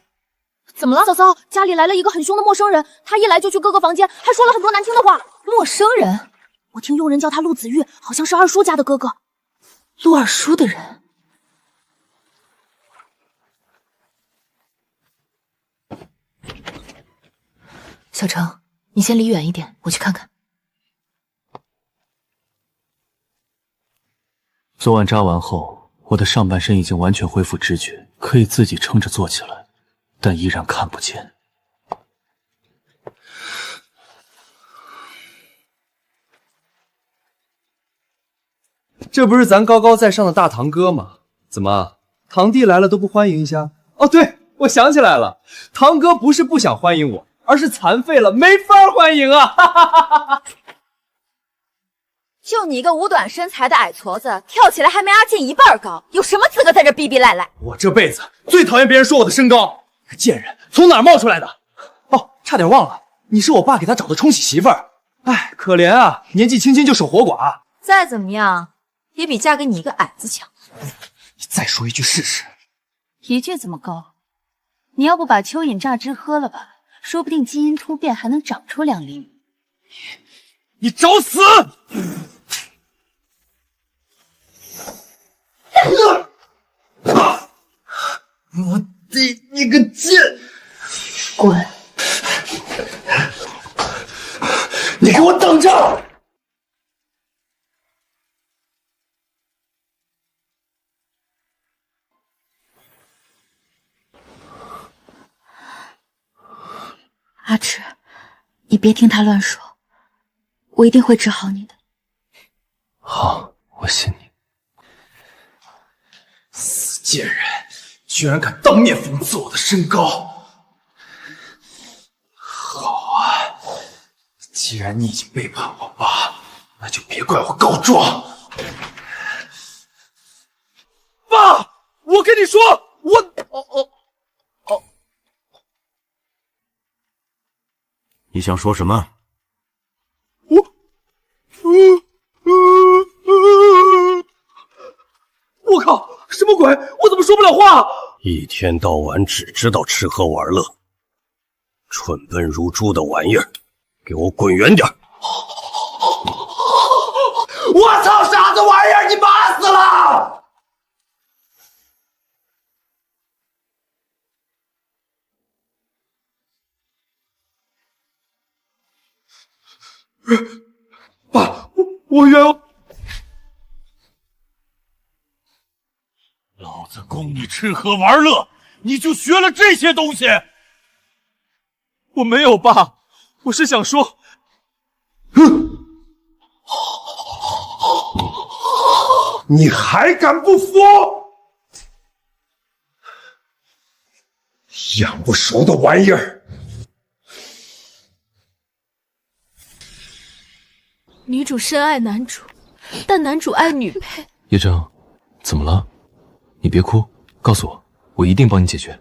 怎么了，嫂嫂？家里来了一个很凶的陌生人，他一来就去哥哥房间，还说了很多难听的话。陌生人？我听佣人叫他陆子玉，好像是二叔家的哥哥。陆二叔的人？小程，你先离远一点，我去看看。昨晚扎完后，我的上半身已经完全恢复知觉，可以自己撑着坐起来，但依然看不见。这不是咱高高在上的大堂哥吗？怎么，堂弟来了都不欢迎一下？哦，对，我想起来了，堂哥不是不想欢迎我，而是残废了，没法欢迎啊！哈哈哈哈！就你一个五短身材的矮矬子，跳起来还没阿健一半高，有什么资格在这逼逼赖赖？我这辈子最讨厌别人说我的身高，贱人从哪儿冒出来的？哦，差点忘了，你是我爸给他找的冲喜媳妇儿。哎，可怜啊，年纪轻轻就守活寡。再怎么样，也比嫁给你一个矮子强。你再说一句试试。一句怎么够？你要不把蚯蚓榨汁喝了吧，说不定基因突变还能长出2厘米。你找死！我弟，你个贱！滚！你给我等着！阿池，你别听他乱说，我一定会治好你的。好，我信你。死贱人，居然敢当面讽刺我的身高！好啊，既然你已经背叛我爸，那就别怪我告状。爸，我跟你说，你想说什么？我靠，什么鬼？我怎么说不了话？一天到晚只知道吃喝玩乐，蠢笨如猪的玩意儿，给我滚远点！我操，傻子玩意儿，你妈死了！爸，我冤枉。老子供你吃喝玩乐，你就学了这些东西？我没有爸，我是想说，你还敢不服？养不熟的玩意儿！女主深爱男主，但男主爱女配。叶正，怎么了？你别哭，告诉我，我一定帮你解决。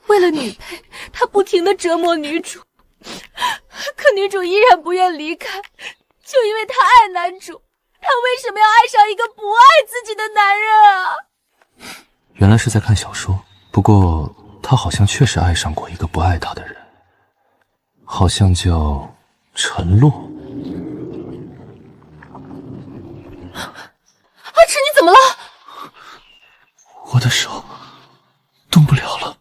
为了女配，他不停地折磨女主，可女主依然不愿离开，就因为他爱男主。他为什么要爱上一个不爱自己的男人啊？原来是在看小说，不过他好像确实爱上过一个不爱他的人，好像叫陈洛。阿迟，你怎么了？我的手动不了了。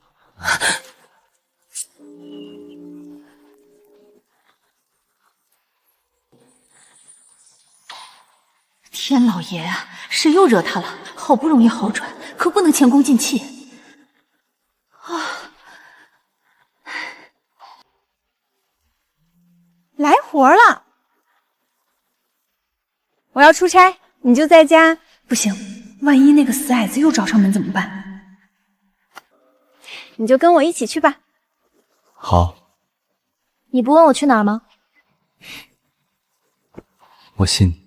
天老爷啊，谁又惹他了？好不容易好转，可不能前功尽弃啊！来活了！我要出差，你就在家。不行，万一那个死矮子又找上门怎么办？你就跟我一起去吧。好。你不问我去哪儿吗？我信。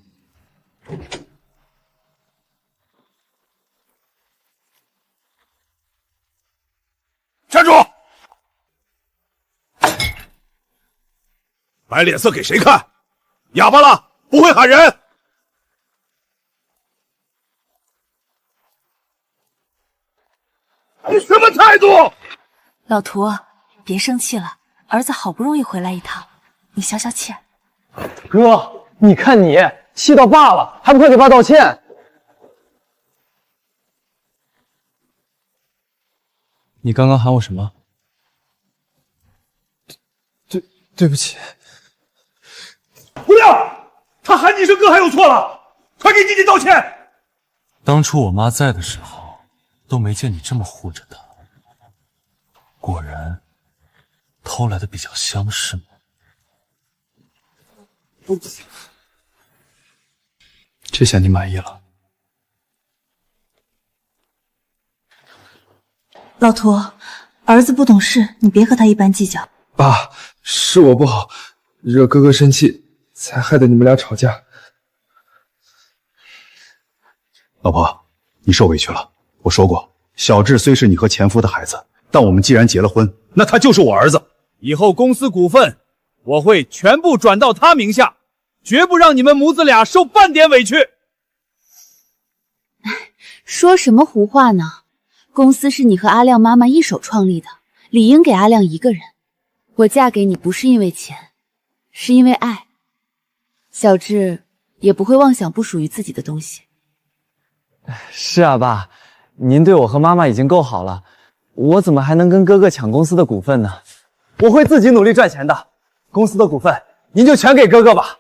站住！摆脸色给谁看？哑巴了，不会喊人。你什么态度？老涂，别生气了，儿子好不容易回来一趟，你消消气。哥，你看你气到爸了，还不快给爸道歉？你刚刚喊我什么？对不起。不亮，他喊你一声哥还有错了，快给弟弟道歉。当初我妈在的时候，都没见你这么护着她。果然，偷来的比较香是吗？这下你满意了？老涂，儿子不懂事，你别和他一般计较。爸，是我不好，惹哥哥生气，才害得你们俩吵架。老婆，你受委屈了。我说过，小智虽是你和前夫的孩子，但我们既然结了婚，那他就是我儿子。以后公司股份我会全部转到他名下，绝不让你们母子俩受半点委屈。说什么胡话呢？公司是你和阿亮妈妈一手创立的，理应给阿亮一个人。我嫁给你不是因为钱，是因为爱。小智也不会妄想不属于自己的东西。是啊，爸，您对我和妈妈已经够好了，我怎么还能跟哥哥抢公司的股份呢？我会自己努力赚钱的，公司的股份您就全给哥哥吧。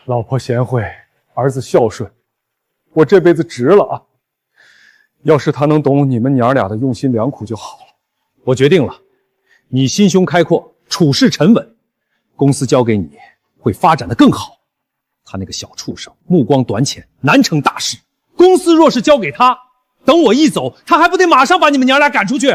老婆贤惠，儿子孝顺，我这辈子值了啊！要是他能懂你们娘俩的用心良苦就好了。我决定了，你心胸开阔，处事沉稳，公司交给你会发展的更好。他那个小畜生目光短浅，难成大事。公司若是交给他，等我一走，他还不得马上把你们娘俩赶出去？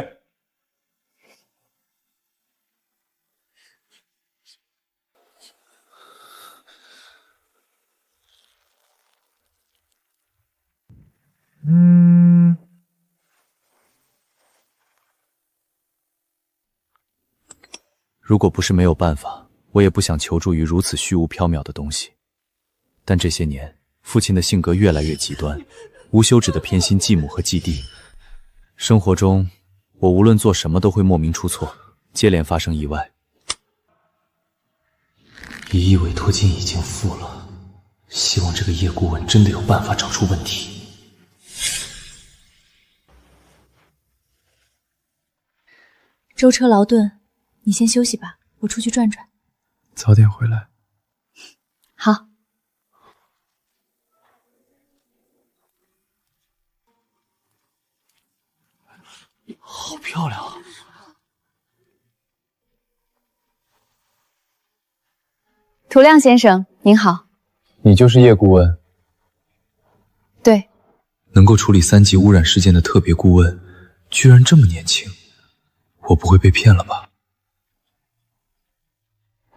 如果不是没有办法，我也不想求助于如此虚无缥缈的东西。但这些年，父亲的性格越来越极端，无休止的偏心继母和继弟。生活中，我无论做什么都会莫名出错，接连发生意外。1亿委托金已经付了，希望这个叶顾问真的有办法找出问题。舟车劳顿，你先休息吧，我出去转转。早点回来。好。好漂亮啊！涂亮先生，您好。你就是叶顾问？对。能够处理3级污染事件的特别顾问，居然这么年轻，我不会被骗了吧？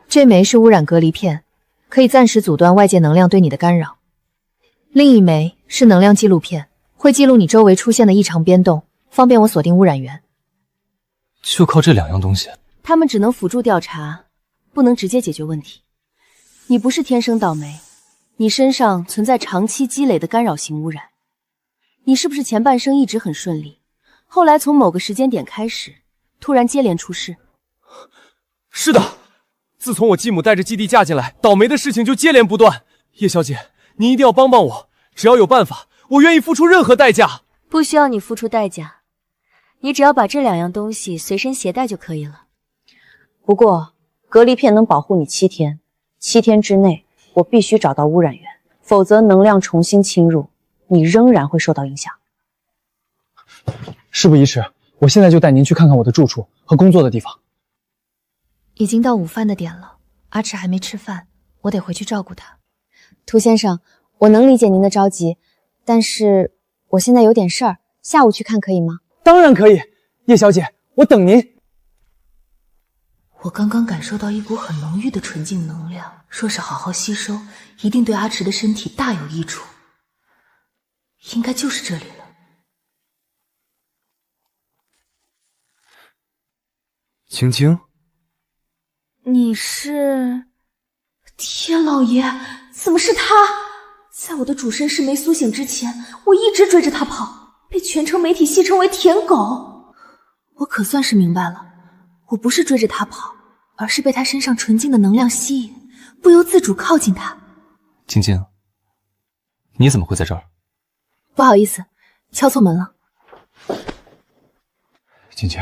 这枚是污染隔离片，可以暂时阻断外界能量对你的干扰。另一枚是能量记录片，会记录你周围出现的异常变动，方便我锁定污染源。就靠这2样东西？他们只能辅助调查，不能直接解决问题。你不是天生倒霉，你身上存在长期积累的干扰性污染。你是不是前半生一直很顺利，后来从某个时间点开始，突然接连出事？是的，自从我继母带着基地嫁进来，倒霉的事情就接连不断。叶小姐，您一定要帮帮我，只要有办法，我愿意付出任何代价。不需要你付出代价，你只要把这2样东西随身携带就可以了。不过，隔离片能保护你7天，7天之内我必须找到污染源，否则能量重新侵入，你仍然会受到影响。事不宜迟，我现在就带您去看看我的住处和工作的地方。已经到午饭的点了，阿迟还没吃饭，我得回去照顾他。涂先生，我能理解您的着急，但是我现在有点事儿，下午去看可以吗？当然可以，叶小姐，我等您。我刚刚感受到一股很浓郁的纯净能量，若是好好吸收，一定对阿迟的身体大有益处。应该就是这里了。青青，你是？天老爷，怎么是他？在我的主身世没苏醒之前，我一直追着他跑，被全城媒体戏称为舔狗。我可算是明白了，我不是追着他跑，而是被他身上纯净的能量吸引，不由自主靠近他。青青，你怎么会在这儿？不好意思，敲错门了。青青，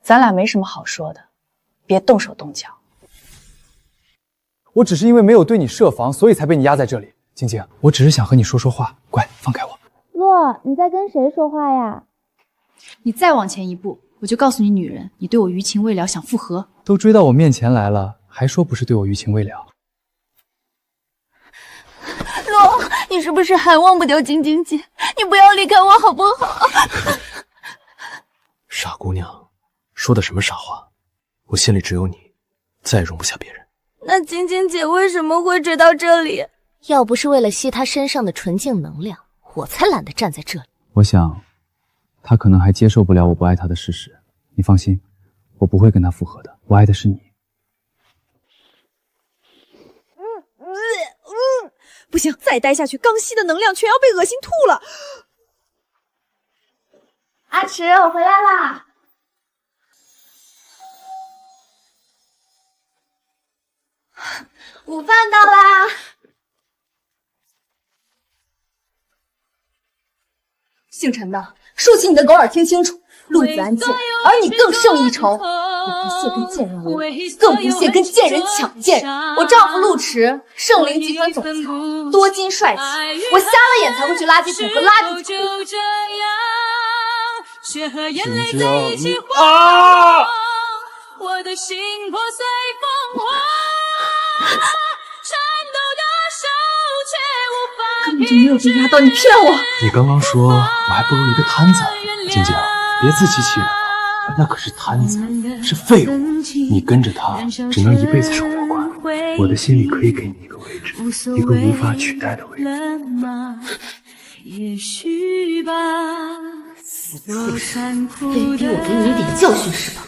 咱俩没什么好说的，别动手动脚。我只是因为没有对你设防，所以才被你压在这里。青青，我只是想和你说说话，乖，放开我。洛，你在跟谁说话呀？你再往前一步，我就告诉你女人，你对我余情未了，想复合。都追到我面前来了，还说不是对我余情未了？洛，你是不是还忘不掉晶晶姐？你不要离开我好不好？傻姑娘，说的什么傻话？我心里只有你，再也容不下别人。那晶晶姐为什么会追到这里？要不是为了吸她身上的纯净能量，我才懒得站在这里。我想，她可能还接受不了我不爱她的事实。你放心，我不会跟她复合的，我爱的是你。不行，再待下去，刚吸的能量全要被恶心吐了。阿迟，我回来啦。午饭到啦。姓陈的，竖起你的狗耳，听清楚，路子安贱，而你更胜一筹。你不屑跟贱人为伍，更不屑跟贱人抢贱人。我丈夫陆迟，圣灵集团总裁，多金帅气，我瞎了眼才会去垃圾桶和垃圾场。雪和眼泪在一起晃，我的心破碎风化，颤抖的手却无法根本就没有被压到，你骗我！你刚刚说我还不如一个摊子，晶晶，别自欺欺人了，那可是摊子，是废物，你跟着他只能一辈子受我管。我的心里可以给你一个位置，一个无法取代的位置。也许吧。死畜生，非逼我给你一点教训是吧？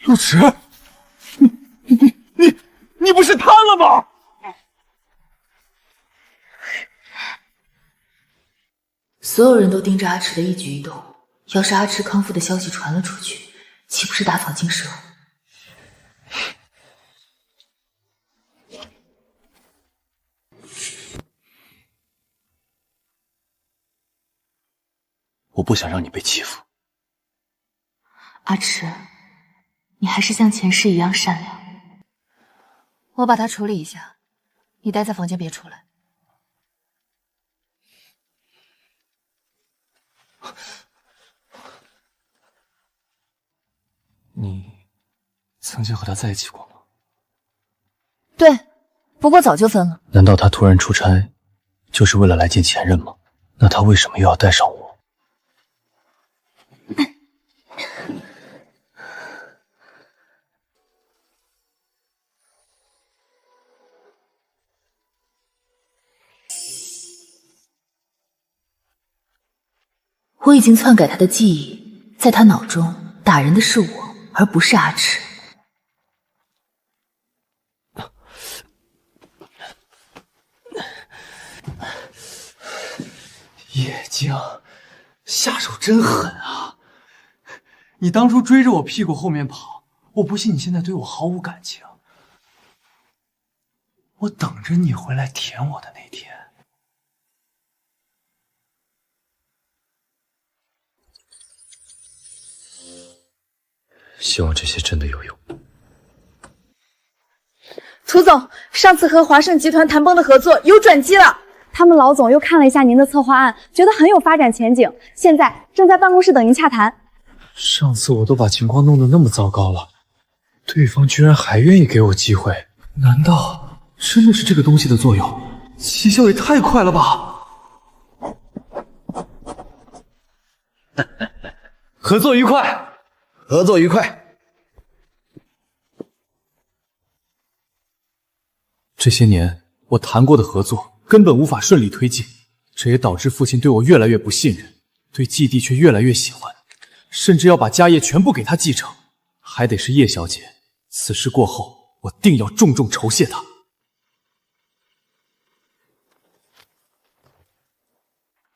陆迟，你不是瘫了吗？所有人都盯着阿迟的一举一动，要是阿迟康复的消息传了出去，岂不是打草惊蛇？我不想让你被欺负。阿迟，你还是像前世一样善良。我把他处理一下，你待在房间别出来。你曾经和他在一起过吗？对，不过早就分了。难道他突然出差，就是为了来见前任吗？那他为什么又要带上我？我已经篡改他的记忆，在他脑中打人的是我，而不是阿赤。叶静，下手真狠啊！你当初追着我屁股后面跑，我不信你现在对我毫无感情。我等着你回来舔我的那天。希望这些真的有用。涂总，上次和华盛集团谈崩的合作有转机了。他们老总又看了一下您的策划案，觉得很有发展前景，现在正在办公室等您洽谈。上次我都把情况弄得那么糟糕了，对方居然还愿意给我机会，难道真的是这个东西的作用？起效也太快了吧！合作愉快，合作愉快。这些年我谈过的合作根本无法顺利推进，这也导致父亲对我越来越不信任，对季帝却越来越喜欢，甚至要把家业全部给他继承，还得是叶小姐。此事过后，我定要重重酬谢她。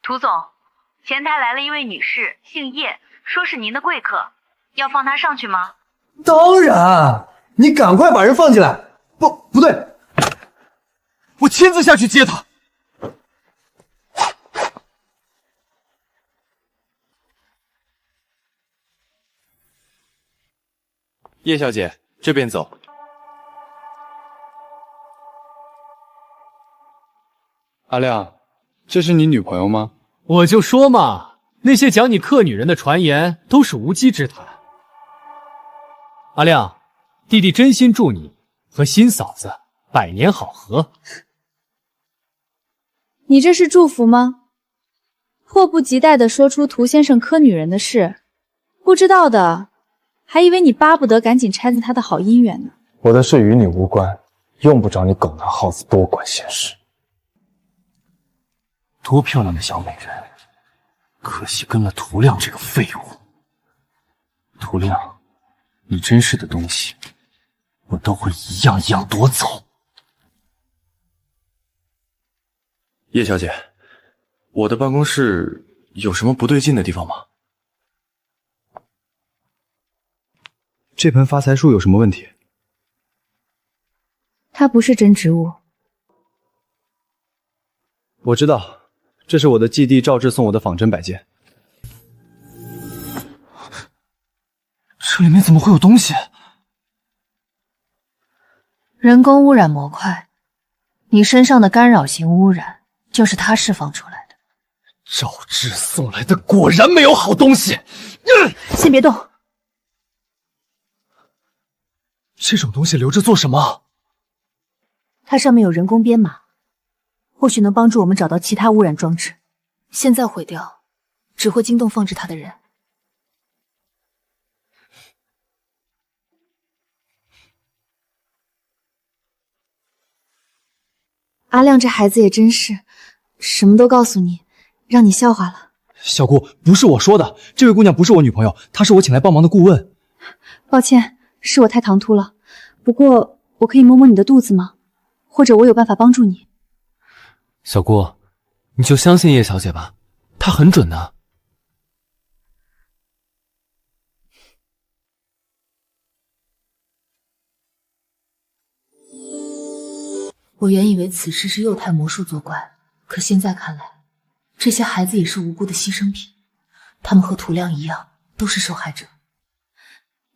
涂总，前台来了一位女士，姓叶，说是您的贵客，要放她上去吗？当然，你赶快把人放进来。不对，我亲自下去接她。叶小姐，这边走。阿亮，这是你女朋友吗？我就说嘛，那些讲你克女人的传言都是无稽之谈。阿亮，弟弟真心祝你和新嫂子百年好合。你这是祝福吗？迫不及待地说出涂先生磕女人的事，不知道的还以为你巴不得赶紧拆散他的好姻缘呢。我的事与你无关，用不着你狗拿耗子多管闲事。多漂亮的小美人，可惜跟了涂亮这个废物。涂亮，你珍视的东西，我都会一样一样夺走。叶小姐，我的办公室有什么不对劲的地方吗？这盆发财树有什么问题？它不是真植物。我知道，这是我的继弟赵志送我的仿真摆件。这里面怎么会有东西？人工污染模块，你身上的干扰型污染就是他释放出来的。赵志送来的果然没有好东西。先别动。这种东西留着做什么？它上面有人工编码，或许能帮助我们找到其他污染装置。现在毁掉，只会惊动放置它的人。阿亮这孩子也真是，什么都告诉你，让你笑话了。小姑，不是我说的，这位姑娘不是我女朋友，她是我请来帮忙的顾问。抱歉，是我太唐突了。不过我可以摸摸你的肚子吗？或者我有办法帮助你？小姑，你就相信叶小姐吧，她很准的。我原以为此事是幼态魔术作怪，可现在看来，这些孩子也是无辜的牺牲品，他们和涂亮一样，都是受害者。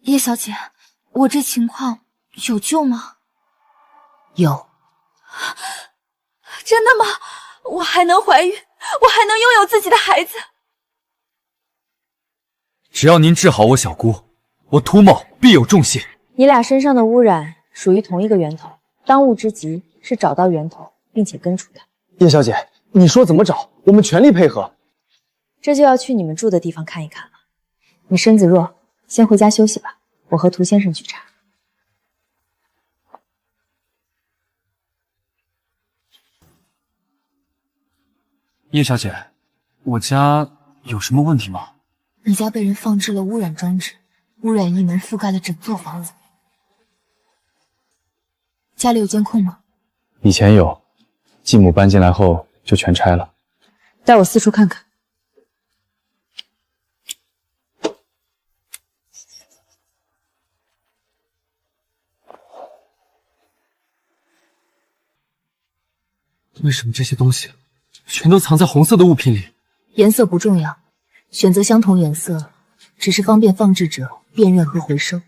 叶小姐，我这情况有救吗？有。真的吗？我还能怀孕，我还能拥有自己的孩子。只要您治好我小姑，我涂某必有重谢。你俩身上的污染属于同一个源头，当务之急是找到源头，并且根除它。叶小姐，你说怎么找，我们全力配合。这就要去你们住的地方看一看了。你身子弱，先回家休息吧，我和涂先生去查。叶小姐，我家有什么问题吗？你家被人放置了污染装置，污染异能覆盖了整座房子。家里有监控吗？以前有，继母搬进来后就全拆了。带我四处看看。为什么这些东西全都藏在红色的物品里？颜色不重要，选择相同颜色只是方便放置者辨认和回收。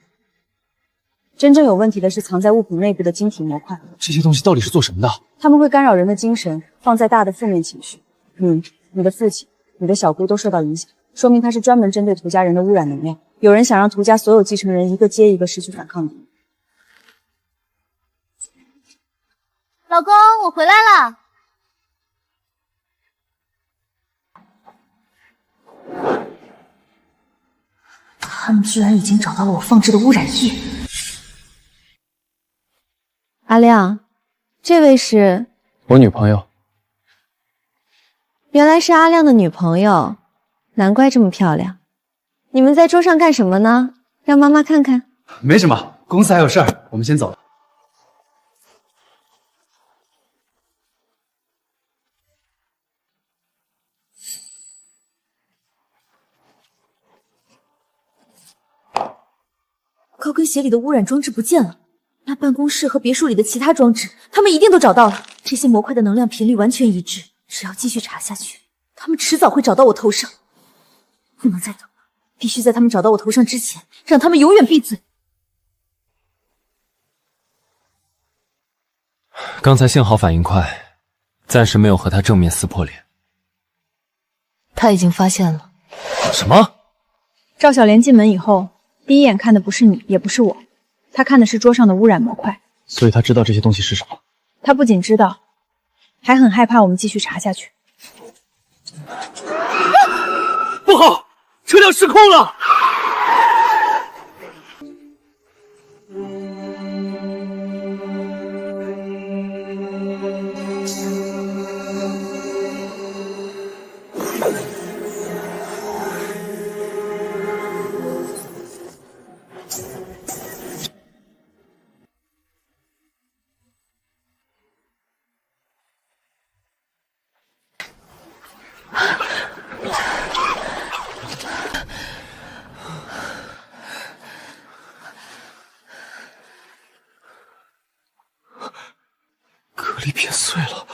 真正有问题的是藏在物品内部的晶体模块。这些东西到底是做什么的？它们会干扰人的精神，放在大的负面情绪。你的父亲、你的小姑都受到影响，说明它是专门针对涂家人的污染能量。有人想让涂家所有继承人一个接一个失去反抗能力。老公，我回来了。他们居然已经找到了我放置的污染液。阿亮，这位是我女朋友。原来是阿亮的女朋友，难怪这么漂亮。你们在桌上干什么呢？让妈妈看看。没什么，公司还有事儿，我们先走了。高跟鞋里的污染装置不见了，那办公室和别墅里的其他装置，他们一定都找到了。这些模块的能量频率完全一致，只要继续查下去，他们迟早会找到我头上。不能再等了，必须在他们找到我头上之前，让他们永远闭嘴。刚才幸好反应快，暂时没有和他正面撕破脸。他已经发现了。什么？赵小莲进门以后，第一眼看的不是你，也不是我，他看的是桌上的污染模块。所以他知道这些东西是什么。他不仅知道，还很害怕我们继续查下去。不好，车辆失控了！隔离片碎了，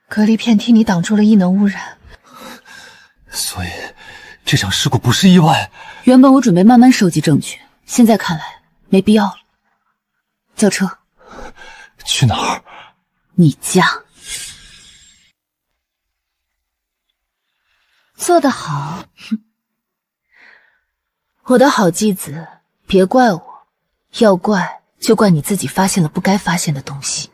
隔离片替你挡住了异能污染，所以这场事故不是意外。原本我准备慢慢收集证据，现在看来没必要了。叫车。去哪儿？你家。做得好，我的好继子，别怪我，要怪就怪你自己发现了不该发现的东西。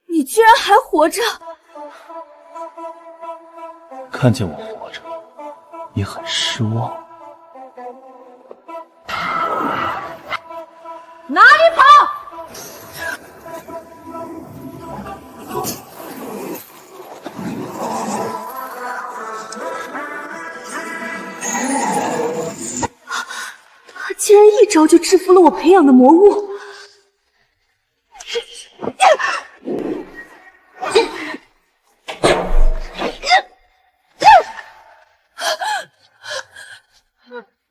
你居然还活着！看见我活着，你很失望。哪里跑！他竟然一招就制服了我培养的魔物！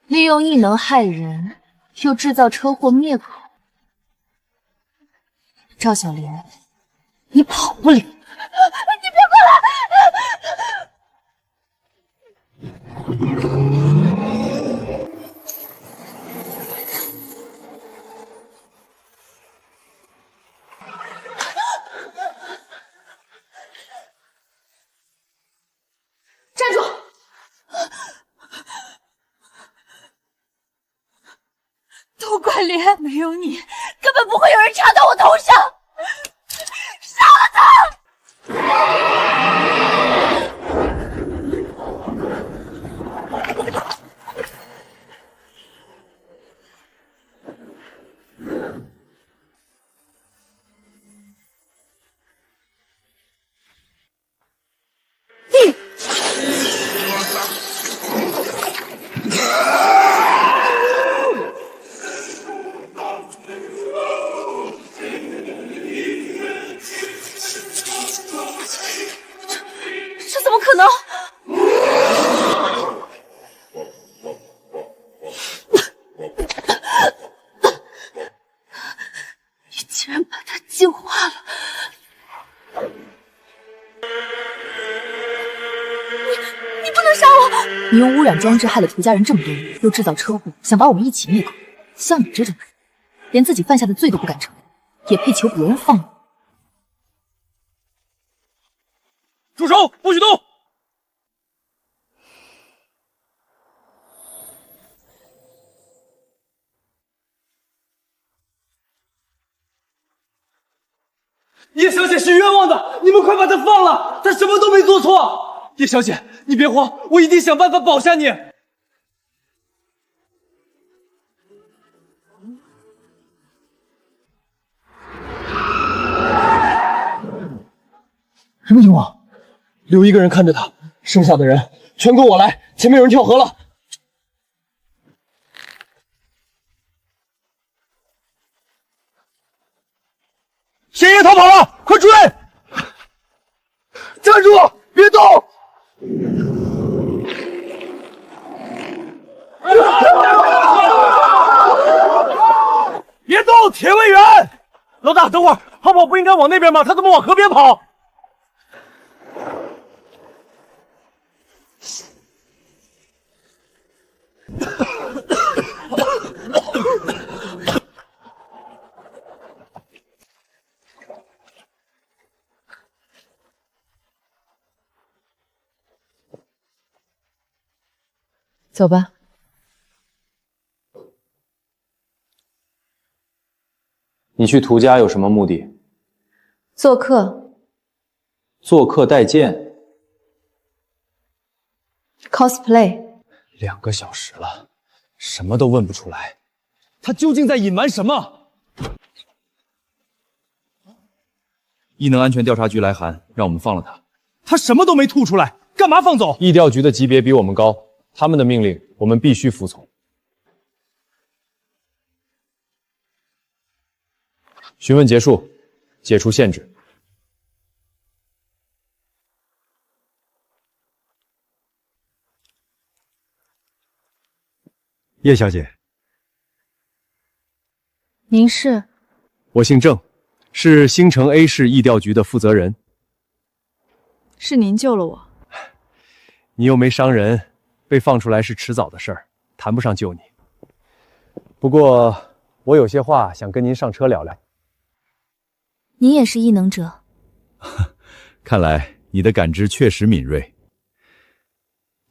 利用异能害人，又制造车祸灭口。赵小莲，你跑不了！你别过来！站住！怪猎，没有你，根本不会有人插到我头上。杀了他！这怎么可能？你竟然把它净化了！你不能杀我！你用污染装置害了涂家人这么多人，又制造车祸，想把我们一起灭口。像你这种人，连自己犯下的罪都不敢承认，也配求别人放你？住手！不许动！叶小姐是冤枉的，你们快把她放了，她什么都没做错。叶小姐，你别慌，我一定想办法保下你。什么情况？留一个人看着他，剩下的人全跟我来。前面有人跳河了。谁也逃跑了，快追！站住，别动！别动，铁卫员！老大，等会儿，跑跑不应该往那边吗？他怎么往河边跑？走吧。你去涂家有什么目的？做客。做客待见。cosplay。2个小时了，什么都问不出来，他究竟在隐瞒什么？异能安全调查局来函，让我们放了他。他什么都没吐出来，干嘛放走？疫调局的级别比我们高，他们的命令我们必须服从。询问结束，解除限制。叶小姐，您是？我姓郑，是星城 A 市疫调局的负责人。是您救了我。你又没伤人，被放出来是迟早的事儿，谈不上救你。不过我有些话想跟您上车聊聊。您也是异能者？看来你的感知确实敏锐。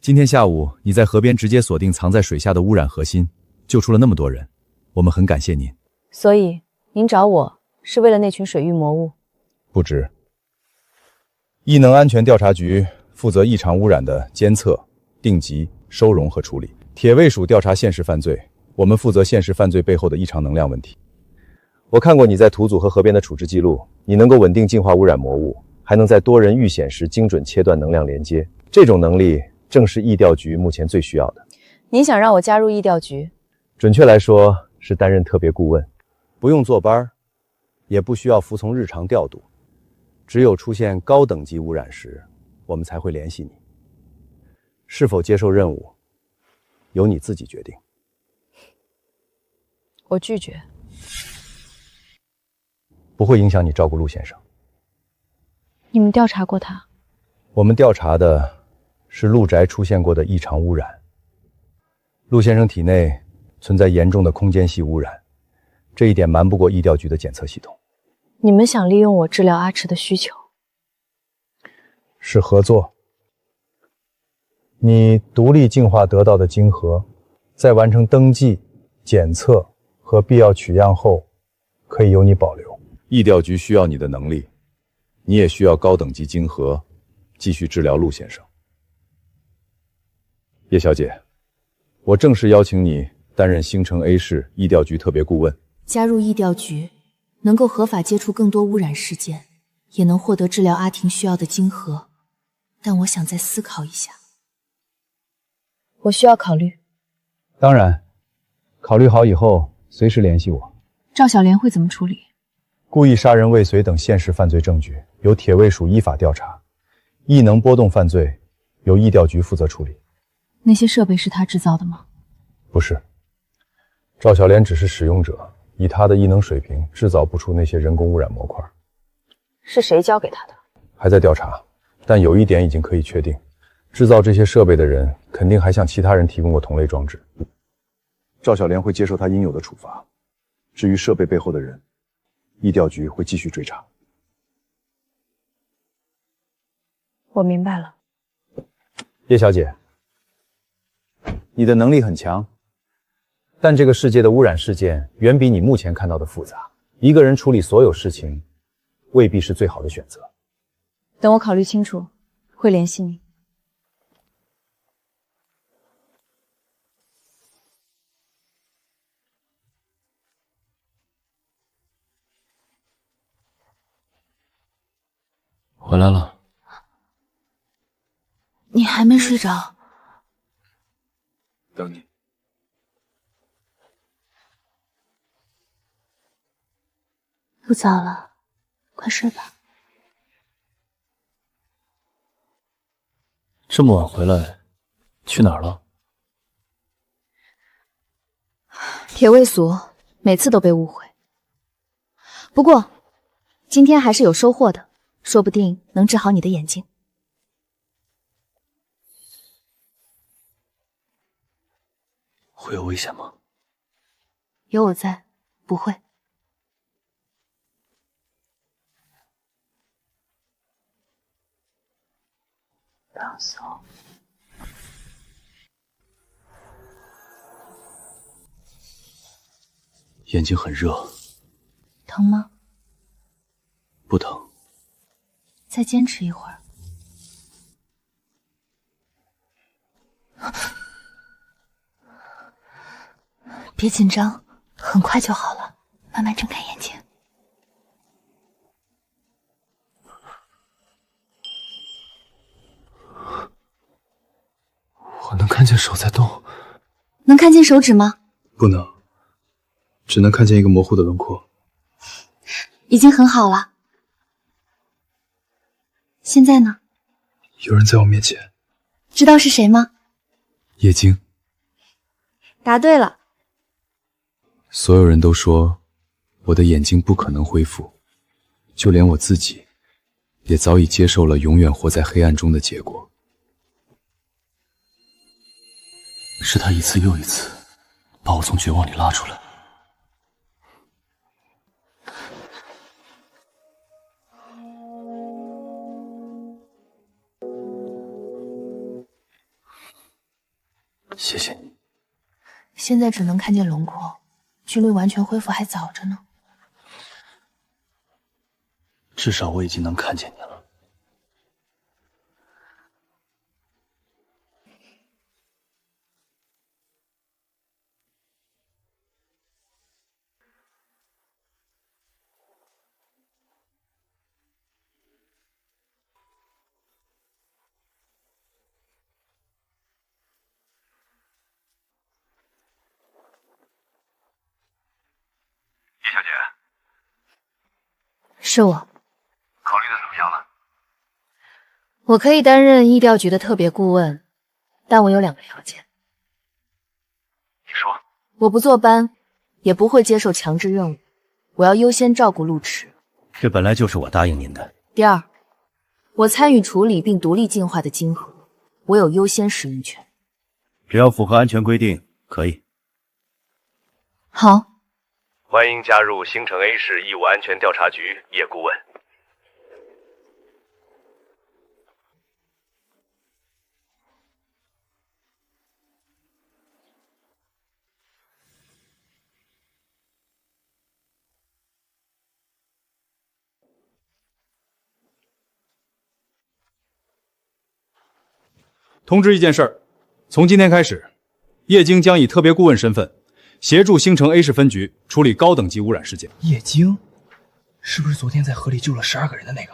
今天下午你在河边直接锁定藏在水下的污染核心，救出了那么多人，我们很感谢您。所以您找我是为了那群水域魔物？不止。异能安全调查局负责异常污染的监测、定级、收容和处理，铁卫署调查现实犯罪，我们负责现实犯罪背后的异常能量问题。我看过你在图组和河边的处置记录，你能够稳定净化污染魔物，还能在多人遇险时精准切断能量连接，这种能力正是疫调局目前最需要的。您想让我加入疫调局？准确来说是担任特别顾问，不用坐班，也不需要服从日常调度，只有出现高等级污染时，我们才会联系你。是否接受任务，由你自己决定。我拒绝。不会影响你照顾陆先生。你们调查过他？我们调查的是陆宅出现过的异常污染。陆先生体内存在严重的空间系污染，这一点瞒不过疫调局的检测系统。你们想利用我治疗阿池的需求？是合作。你独立净化得到的晶核，在完成登记、检测和必要取样后可以由你保留。疫调局需要你的能力，你也需要高等级晶核继续治疗陆先生。叶小姐，我正式邀请你担任星城 A 市疫调局特别顾问。加入疫调局，能够合法接触更多污染事件，也能获得治疗阿婷需要的晶核。但我想再思考一下。我需要考虑。当然，考虑好以后随时联系我。赵小莲会怎么处理？故意杀人未遂等现实犯罪证据由铁卫署依法调查，异能波动犯罪由疫调局负责处理。那些设备是他制造的吗？不是，赵小莲只是使用者，以他的异能水平制造不出那些人工污染模块。是谁交给他的？还在调查，但有一点已经可以确定，制造这些设备的人肯定还向其他人提供过同类装置。赵小莲会接受他应有的处罚，至于设备背后的人，疫调局会继续追查。我明白了。叶小姐，你的能力很强，但这个世界的污染事件远比你目前看到的复杂，一个人处理所有事情未必是最好的选择。等我考虑清楚，会联系你。回来了。你还没睡着？等你。不早了，快睡吧。这么晚回来，去哪儿了？铁卫所每次都被误会，不过今天还是有收获的，说不定能治好你的眼睛。会有危险吗？有我在，不会。放松。眼睛很热，疼吗？不疼。再坚持一会儿。别紧张，很快就好了，慢慢睁开眼睛。我能看见手在动。能看见手指吗？不能，只能看见一个模糊的轮廓。已经很好了。现在呢？有人在我面前。知道是谁吗？叶京。答对了。所有人都说我的眼睛不可能恢复，就连我自己也早已接受了永远活在黑暗中的结果。是他一次又一次把我从绝望里拉出来。谢谢你。现在只能看见轮廓，距离完全恢复还早着呢。至少我已经能看见你了。叶小姐，是我。考虑的怎么样了？我可以担任疫调局的特别顾问，但我有2个条件。你说。我不坐班，也不会接受强制任务，我要优先照顾陆池。这本来就是我答应您的。第2，我参与处理并独立净化的晶核，我有优先使用权。只要符合安全规定，可以。好。欢迎加入星城 A 市义务安全调查局，叶顾问。通知一件事儿，从今天开始，叶京将以特别顾问身份，协助星城 A 市分局处理高等级污染事件。叶京，是不是昨天在河里救了12个人的那个？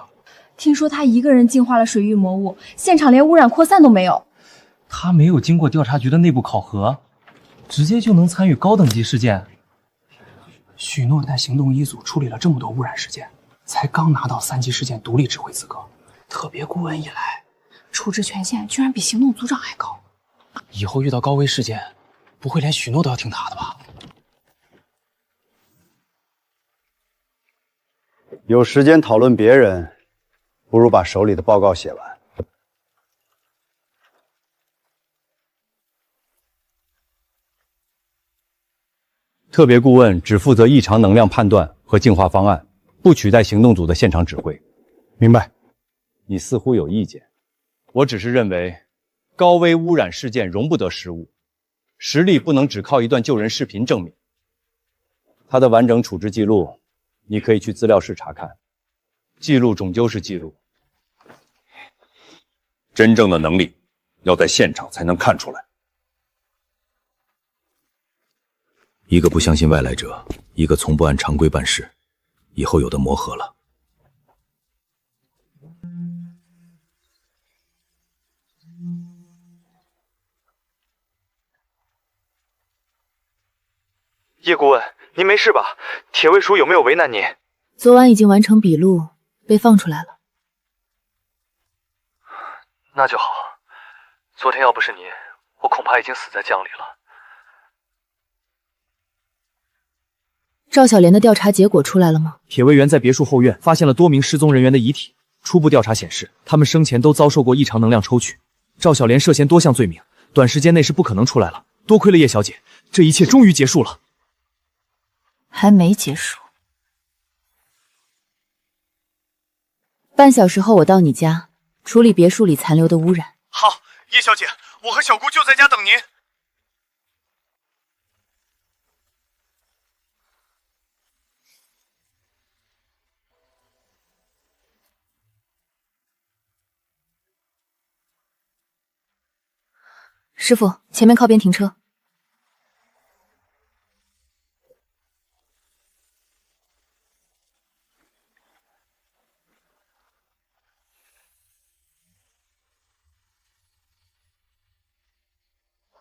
听说他一个人净化了水域魔物，现场连污染扩散都没有。他没有经过调查局的内部考核，直接就能参与高等级事件。许诺带行动一组处理了这么多污染事件，才刚拿到3级事件独立指挥资格，特别顾问一来，处置权限居然比行动组长还高。以后遇到高危事件，不会连许诺都要听他的吧？有时间讨论别人，不如把手里的报告写完。特别顾问只负责异常能量判断和净化方案，不取代行动组的现场指挥。明白。你似乎有意见，我只是认为，高危污染事件容不得失误，实力不能只靠一段救人视频证明。他的完整处置记录，你可以去资料室查看。记录终究是记录，真正的能力要在现场才能看出来。一个不相信外来者，一个从不按常规办事，以后有的磨合了。叶顾问，您没事吧？铁卫署有没有为难您？昨晚已经完成笔录，被放出来了。那就好。昨天要不是您，我恐怕已经死在江里了。赵小莲的调查结果出来了吗？铁卫员在别墅后院发现了多名失踪人员的遗体，初步调查显示，他们生前都遭受过异常能量抽取。赵小莲涉嫌多项罪名，短时间内是不可能出来了。多亏了叶小姐，这一切终于结束了。还没结束。半小时后我到你家，处理别墅里残留的污染。好，叶小姐，我和小姑就在家等您。师傅，前面靠边停车。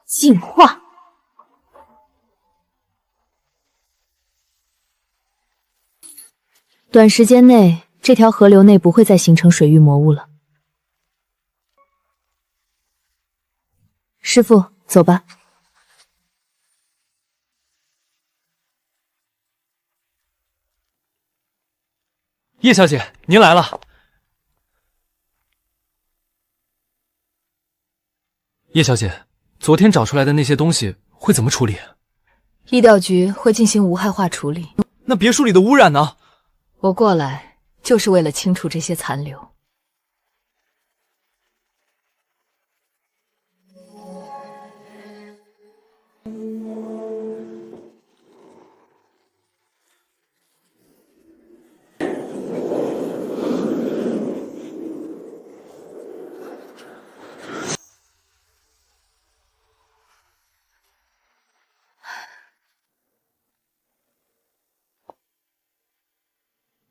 净化。短时间内，这条河流内不会再形成水域魔物了。师傅，走吧。叶小姐，您来了。叶小姐，昨天找出来的那些东西会怎么处理？疫调局会进行无害化处理。那别墅里的污染呢？我过来就是为了清除这些残留。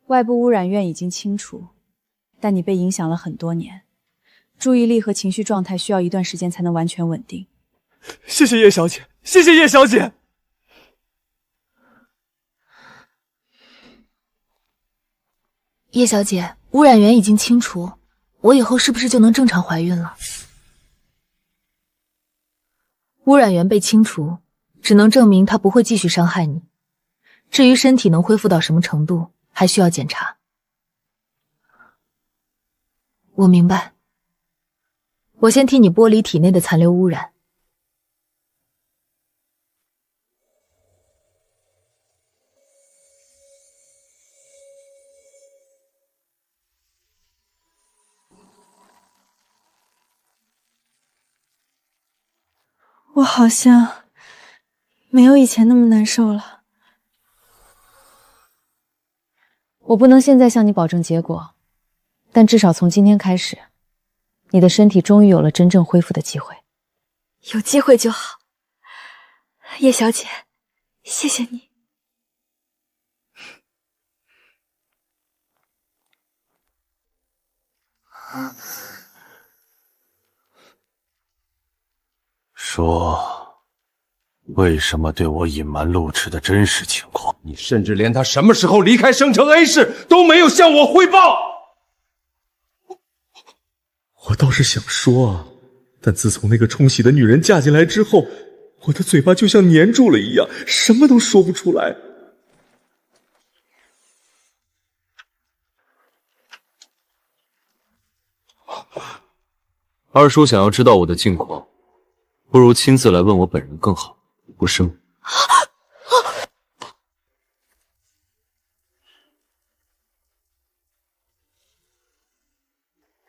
外部污染源已经清除，但你被影响了很多年，注意力和情绪状态需要一段时间才能完全稳定。谢谢叶小姐，谢谢叶小姐。叶小姐，污染源已经清除，我以后是不是就能正常怀孕了？污染源被清除，只能证明它不会继续伤害你。至于身体能恢复到什么程度，还需要检查。我明白，我先替你剥离体内的残留污染。我好像没有以前那么难受了。我不能现在向你保证结果，但至少从今天开始，你的身体终于有了真正恢复的机会。有机会就好。叶小姐，谢谢你。说，为什么对我隐瞒陆池的真实情况？你甚至连他什么时候离开圣城 A 市都没有向我汇报。我倒是想说啊，但自从那个冲喜的女人嫁进来之后，我的嘴巴就像粘住了一样，什么都说不出来。二叔想要知道我的近况，不如亲自来问我本人更好，不是吗？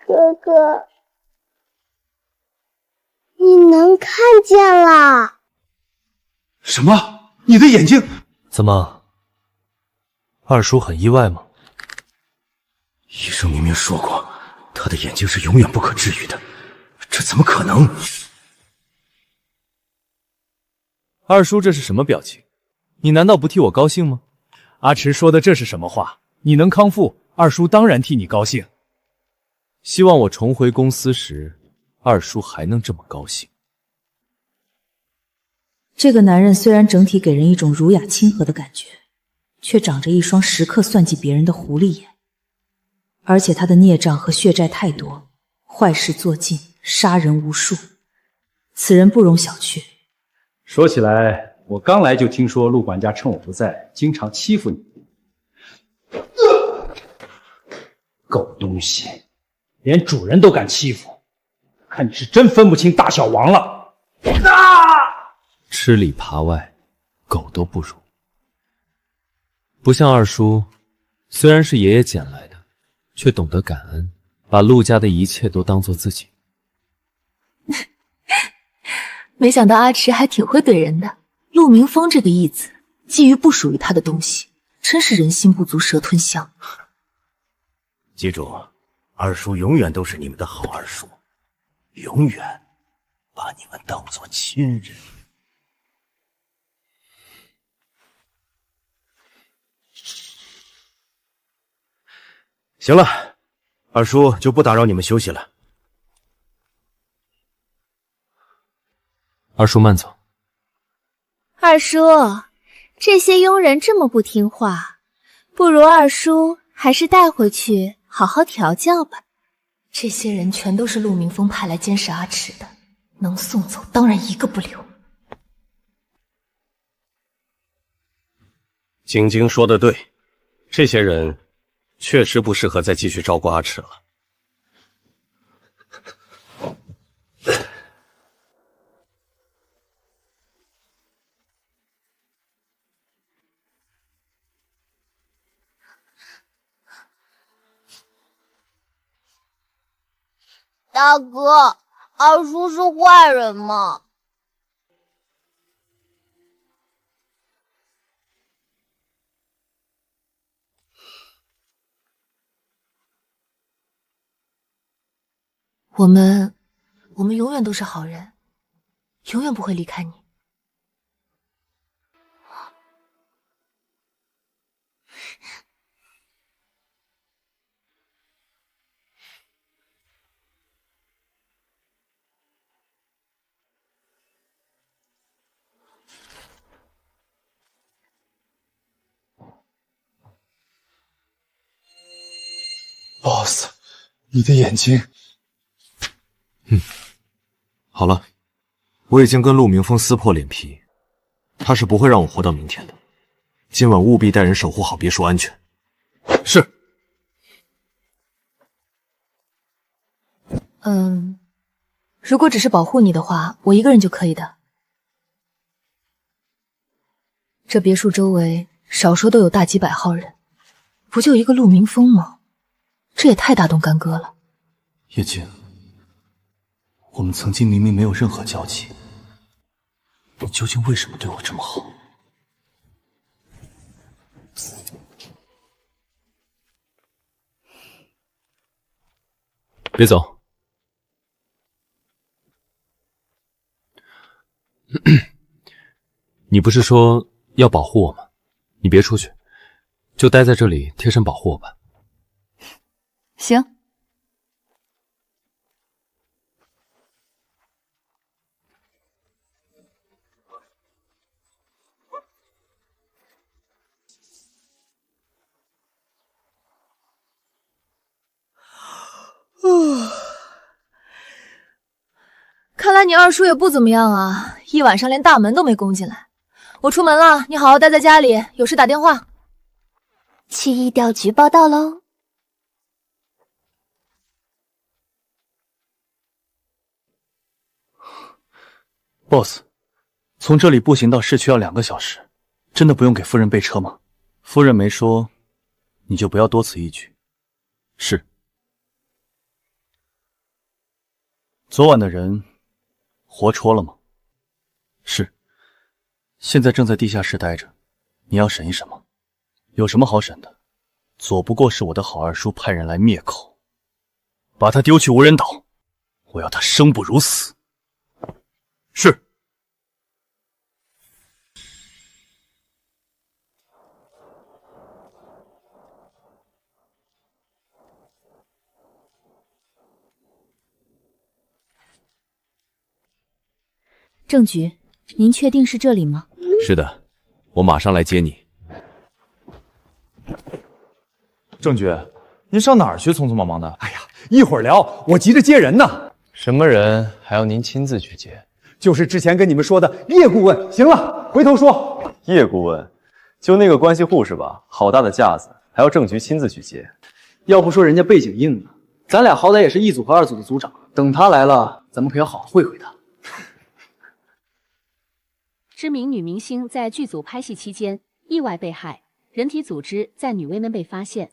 哥哥，你能看见了？什么？你的眼睛？怎么？二叔很意外吗？医生明明说过，他的眼睛是永远不可治愈的，这怎么可能？二叔这是什么表情？你难道不替我高兴吗？阿池说的这是什么话？你能康复，二叔当然替你高兴。希望我重回公司时，二叔还能这么高兴。这个男人虽然整体给人一种儒雅亲和的感觉，却长着一双时刻算计别人的狐狸眼，而且他的孽障和血债太多，坏事做尽，杀人无数，此人不容小觑。说起来，我刚来就听说陆管家趁我不在，经常欺负你。狗东西，连主人都敢欺负，看你是真分不清大小王了。吃里扒外，狗都不如。不像二叔，虽然是爷爷捡来的，却懂得感恩，把陆家的一切都当做自己。没想到阿池还挺会怼人的。陆明峰这个义子，觊觎不属于他的东西，真是人心不足蛇吞象。记住，二叔永远都是你们的好二叔，永远把你们当作亲人。行了，二叔就不打扰你们休息了。二叔慢走。二叔，这些佣人这么不听话，不如二叔还是带回去好好调教吧。这些人全都是陆明峰派来监视阿池的，能送走当然一个不留。晶晶说的对，这些人确实不适合再继续照顾阿池了。大哥，二叔是坏人吗？我们永远都是好人，永远不会离开你。boss， 你的眼睛。好了，我已经跟陆明峰撕破脸皮，他是不会让我活到明天的。今晚务必带人守护好别墅安全。是。如果只是保护你的话，我一个人就可以的。这别墅周围少说都有大几百号人，不就一个陆明峰吗？这也太大动干戈了。叶静，我们曾经明明没有任何交集，你究竟为什么对我这么好？别走，你不是说要保护我吗？你别出去，就待在这里贴身保护我吧。行。看来你二叔也不怎么样啊，一晚上连大门都没攻进来。我出门了，你好好待在家里，有事打电话。去疫调局报到喽。boss， 从这里步行到市区要2个小时，真的不用给夫人备车吗？夫人没说，你就不要多此一举。是。昨晚的人活戳了吗？是。现在正在地下室待着，你要审一审吗？有什么好审的？左不过是我的好二叔派人来灭口，把他丢去无人岛，我要他生不如死。是。郑局，您确定是这里吗？是的，我马上来接你。郑局，您上哪儿去？匆匆忙忙的。哎呀，一会儿聊，我急着接人呢。什么人还要您亲自去接？就是之前跟你们说的叶顾问。行了，回头说。叶顾问，就那个关系户是吧？好大的架子，还要郑局亲自去接。要不说人家背景硬呢，咱俩好歹也是1组和2组的组长，等他来了，咱们可要好好会会他。知名女明星在剧组拍戏期间意外被害，人体组织在女卫们被发现。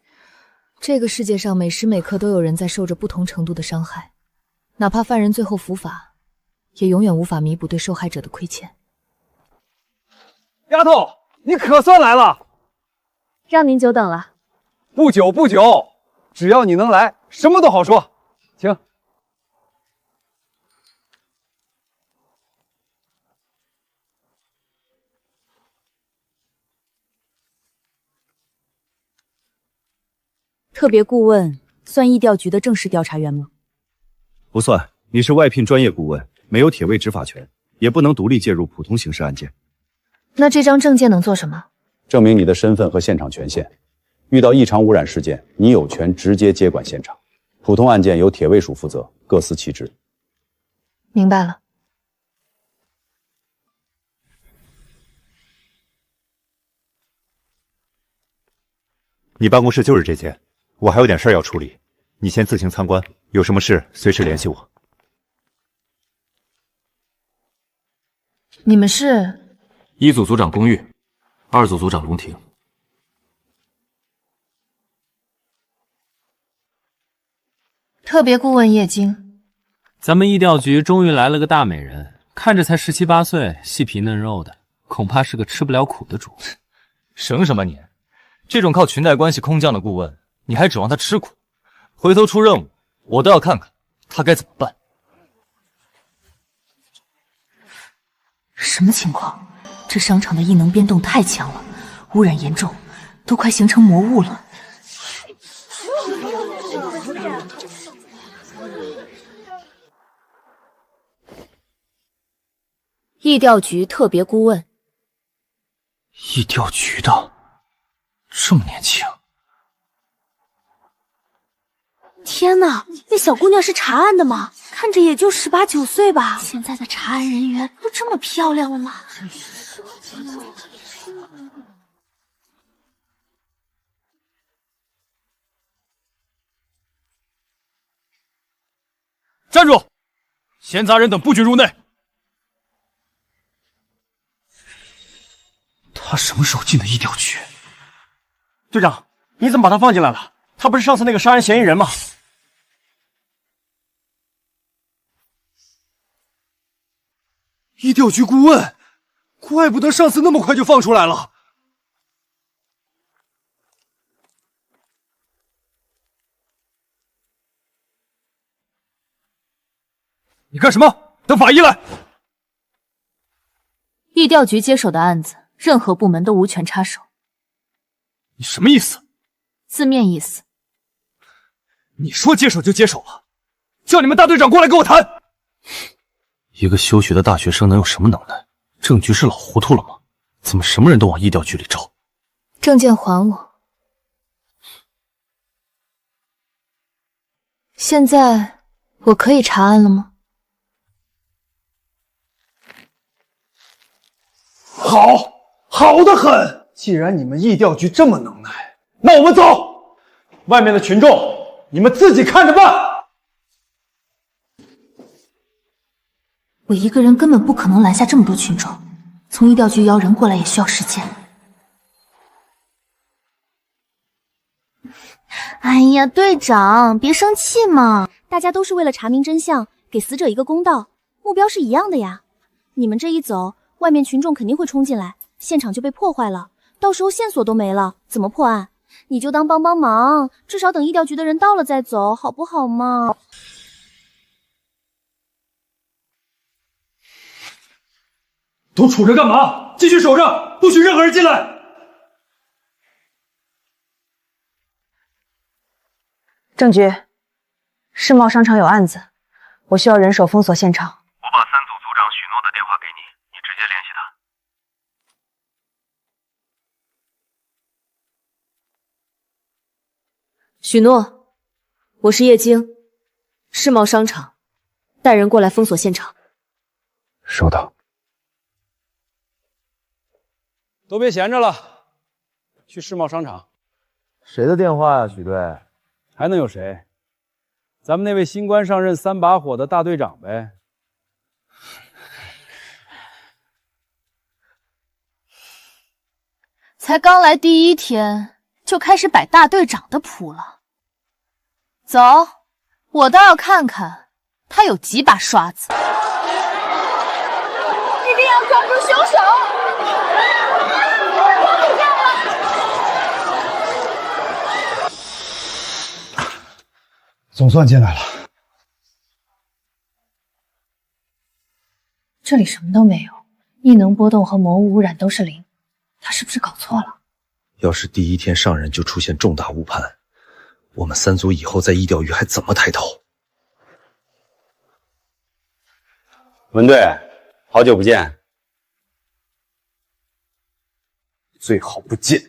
这个世界上每时每刻都有人在受着不同程度的伤害，哪怕犯人最后伏法，也永远无法弥补对受害者的亏欠。丫头，你可算来了！让您久等了。不久，只要你能来，什么都好说。请。特别顾问算疫调局的正式调查员吗？不算，你是外聘专业顾问，没有铁卫执法权，也不能独立介入普通刑事案件。那这张证件能做什么？证明你的身份和现场权限。遇到异常污染事件，你有权直接接管现场。普通案件由铁卫署负责，各司其职。明白了。你办公室就是这间，我还有点事要处理，你先自行参观，有什么事随时联系我。你们是？1组组长龚玉，2组组长龙庭。特别顾问叶京。咱们疫调局终于来了个大美人，看着才17、18岁，细皮嫩肉的，恐怕是个吃不了苦的主。省什么你？这种靠裙带关系空降的顾问，你还指望他吃苦？回头出任务，我都要看看他该怎么办。什么情况？这商场的异能变动太强了，污染严重，都快形成魔物了。疫调局特别顾问。疫调局的，这么年轻。天哪，那小姑娘是查案的吗？看着也就18、19岁吧。现在的查案人员都这么漂亮了吗？站住！闲杂人等不准入内。他什么时候进的疫调局？队长，你怎么把他放进来了？他不是上次那个杀人嫌疑人吗？疫调局顾问，怪不得上次那么快就放出来了。你干什么？等法医来。疫调局接手的案子，任何部门都无权插手。你什么意思？字面意思。你说接手就接手了，叫你们大队长过来跟我谈。一个休学的大学生能有什么能耐？政局是老糊涂了吗？怎么什么人都往疫调局里招？证件还我。现在我可以查案了吗？好的很。既然你们疫调局这么能耐，那我们走。外面的群众，你们自己看着办。我一个人根本不可能拦下这么多群众，从疫调局摇人过来也需要时间。哎呀，队长，别生气嘛，大家都是为了查明真相，给死者一个公道，目标是一样的呀。你们这一走，外面群众肯定会冲进来，现场就被破坏了，到时候线索都没了，怎么破案？你就当帮忙，至少等疫调局的人到了再走，好不好嘛？都杵着干嘛？继续守着，不许任何人进来！郑局，世贸商场有案子，我需要人手封锁现场。我把3组组长许诺的电话给你，你直接联系他。许诺，我是叶京，世贸商场，带人过来封锁现场。收到。都别闲着了，去世贸商场。谁的电话呀，许队？还能有谁？咱们那位新官上任3把火的大队长呗。才刚来第1天，就开始摆大队长的谱了。走，我倒要看看他有几把刷子。一定要抓住凶手！总算进来了。这里什么都没有，异能波动和魔物污染都是0，他是不是搞错了？要是第1天上任就出现重大误判，我们3组以后在疫调局还怎么抬头？文队，好久不见。最好不见。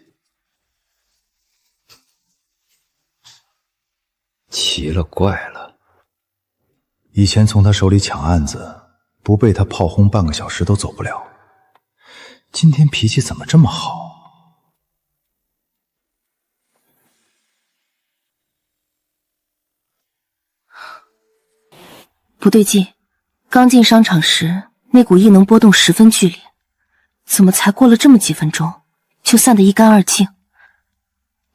奇了怪了，以前从他手里抢案子，不被他炮轰半个小时都走不了。今天脾气怎么这么好？不对劲，刚进商场时那股异能波动十分剧烈，怎么才过了这么几分钟，就散得一干二净，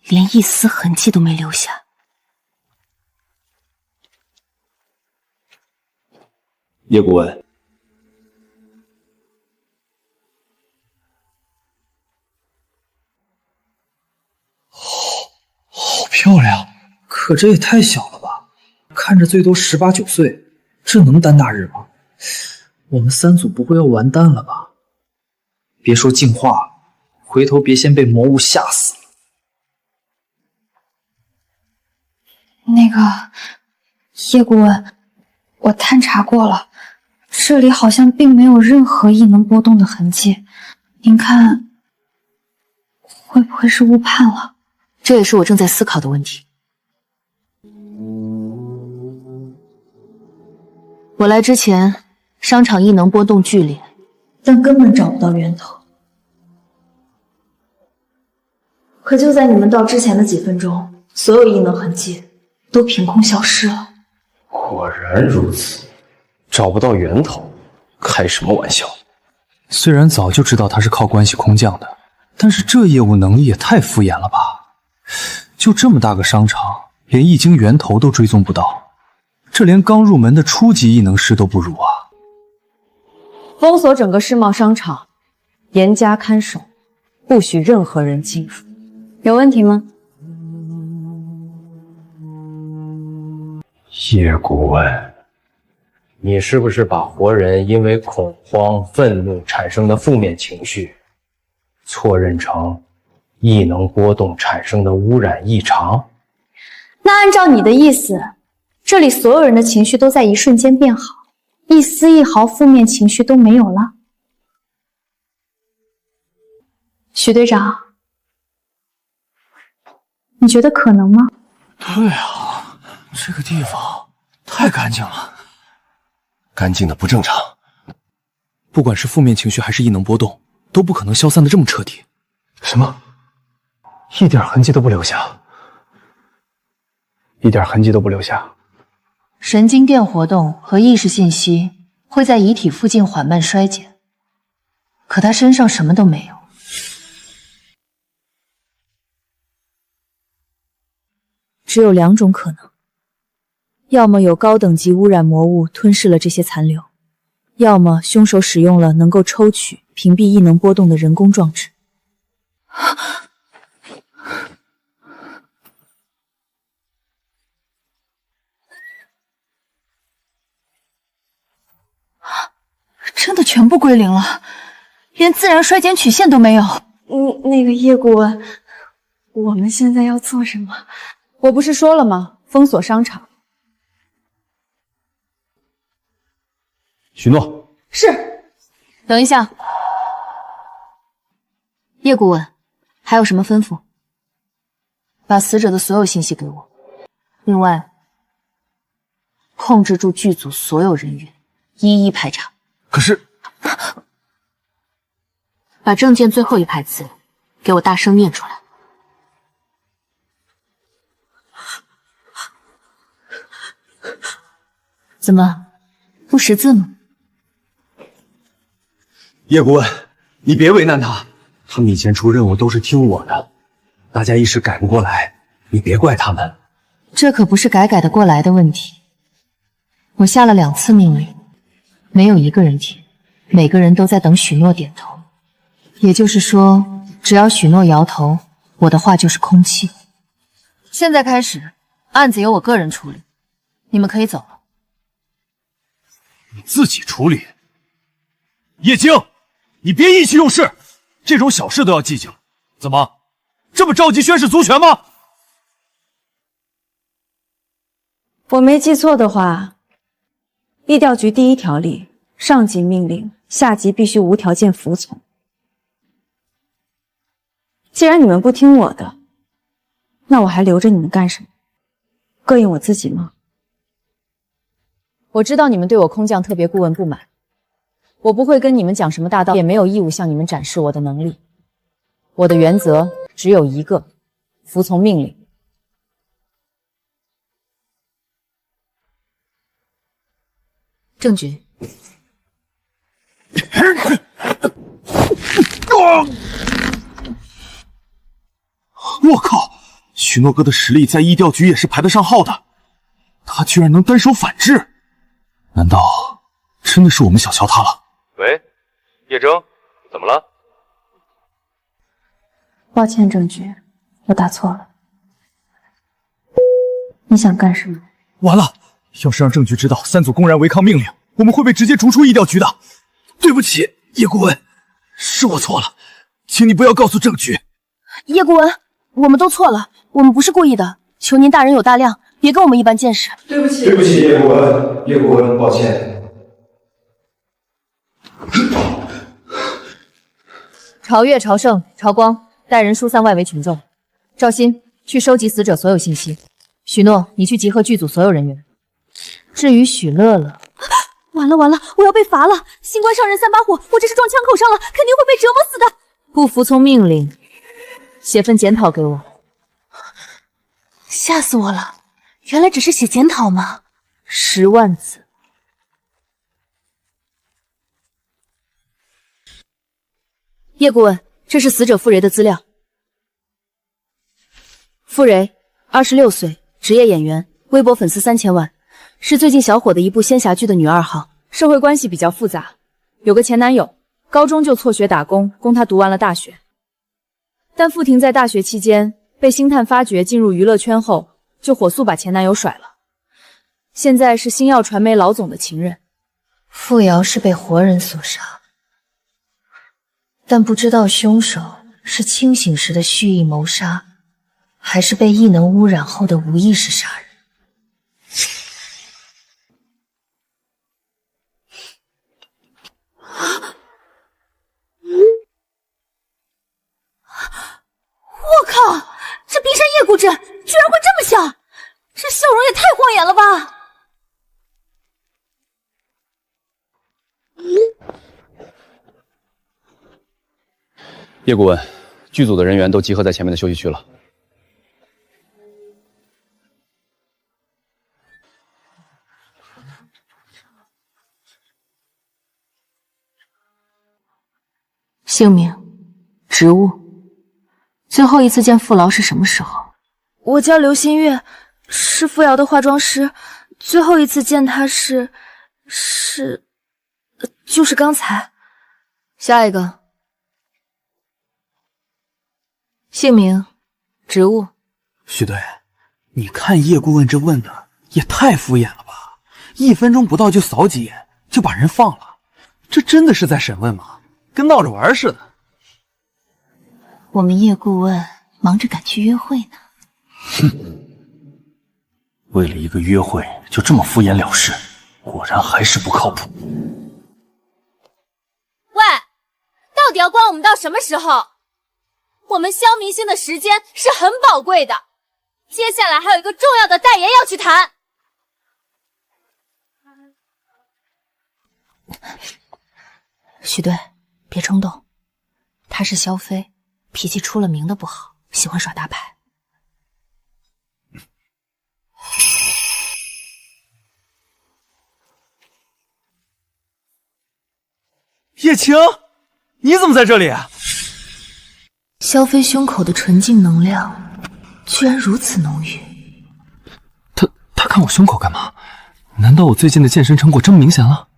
连一丝痕迹都没留下。叶顾问，好漂亮，可这也太小了吧，看着最多18、19岁，这能担大日吗？我们3组不会要完蛋了吧？别说净化，回头别先被魔物吓死了。那个叶顾问，我探查过了，这里好像并没有任何异能波动的痕迹，您看会不会是误判了？这也是我正在思考的问题。我来之前，商场异能波动剧烈，但根本找不到源头。可就在你们到之前的几分钟，所有异能痕迹都凭空消失了。果然如此，找不到源头，开什么玩笑？虽然早就知道他是靠关系空降的，但是这业务能力也太敷衍了吧！就这么大个商场，连易经源头都追踪不到，这连刚入门的初级异能师都不如啊！封锁整个世贸商场，严加看守，不许任何人进入。有问题吗？叶顾问，你是不是把活人因为恐慌、愤怒产生的负面情绪，错认成异能波动产生的污染异常？那按照你的意思，这里所有人的情绪都在一瞬间变好，一丝一毫负面情绪都没有了。许队长，你觉得可能吗？对啊，这个地方太干净了，干净的不正常。不管是负面情绪还是异能波动，都不可能消散的这么彻底。什么？一点痕迹都不留下？一点痕迹都不留下？神经电活动和意识信息会在遗体附近缓慢衰减，可他身上什么都没有。只有2种可能，要么有高等级污染魔物吞噬了这些残留，要么凶手使用了能够抽取、屏蔽异能波动的人工装置。真的全部归零了，连自然衰减曲线都没有。那个叶顾问，我们现在要做什么？我不是说了吗？封锁商场。许诺。是。等一下，叶顾问，还有什么吩咐？把死者的所有信息给我。另外，控制住剧组所有人员，一一排查。可是，把证件最后一排字给我大声念出来。怎么，不识字吗？叶顾问，你别为难他，他们以前出任务都是听我的，大家一时改不过来，你别怪他们。这可不是改得过来的问题。我下了2次命令，没有一个人听，每个人都在等许诺点头。也就是说，只要许诺摇头，我的话就是空气。现在开始，案子由我个人处理，你们可以走了。你自己处理。叶京，你别意气用事，这种小事都要计较，怎么这么着急宣誓族权吗？我没记错的话，疫调局第1条里，上级命令，下级必须无条件服从。既然你们不听我的，那我还留着你们干什么？膈应我自己吗？我知道你们对我空降特别顾问不满，我不会跟你们讲什么大道，也没有义务向你们展示我的能力。我的原则只有一个，服从命令。郑局，我靠！许诺哥的实力在疫调局也是排得上号的，他居然能单手反制，难道真的是我们小瞧他了？喂，叶征，怎么了？抱歉，郑局，我打错了。你想干什么？完了！要是让郑局知道3组公然违抗命令，我们会被直接逐出疫调局的。对不起，叶顾问，是我错了，请你不要告诉郑局。叶顾问，我们都错了，我们不是故意的，求您大人有大量，别跟我们一般见识。对不起，对不起，叶顾问，叶顾问，抱歉。朝月、朝圣、朝光带人疏散外围群众。赵鑫，去收集死者所有信息。许诺，你去集合剧组所有人员。至于许乐乐，完了完了，我要被罚了！新官上任3把火，我这是撞枪口上了，肯定会被折磨死的。不服从命令，写份检讨给我。吓死我了！原来只是写检讨吗？10万字。叶顾问，这是死者傅蕊的资料。傅蕊，26岁，职业演员，微博粉丝3000万，是最近小火的一部仙侠剧的女2号，社会关系比较复杂，有个前男友，高中就辍学打工，供她读完了大学。但傅婷在大学期间被星探发掘进入娱乐圈后，就火速把前男友甩了。现在是星耀传媒老总的情人，傅瑶是被活人所杀，但不知道凶手是清醒时的蓄意谋杀，还是被异能污染后的无意识杀人。我靠！这冰山叶骨阵居然会这么像，这笑容也太晃眼了吧！叶顾问，剧组的人员都集合在前面的休息区了。姓名、职务，最后一次见傅劳是什么时候？我叫刘新月，是傅瑶的化妆师。最后一次见她就是刚才。下一个。姓名、职务。徐队，你看叶顾问这问的也太敷衍了吧！1分钟不到就扫几眼就把人放了，这真的是在审问吗？跟闹着玩似的。我们叶顾问忙着赶去约会呢。哼，为了一个约会就这么敷衍了事，果然还是不靠谱。喂，到底要关我们到什么时候？我们萧明星的时间是很宝贵的，接下来还有一个重要的代言要去谈。许队，别冲动，他是萧飞，脾气出了名的不好，喜欢耍大牌。叶晴，你怎么在这里啊？萧飞胸口的纯净能量居然如此浓郁。他看我胸口干嘛？难道我最近的健身成果这么明显了？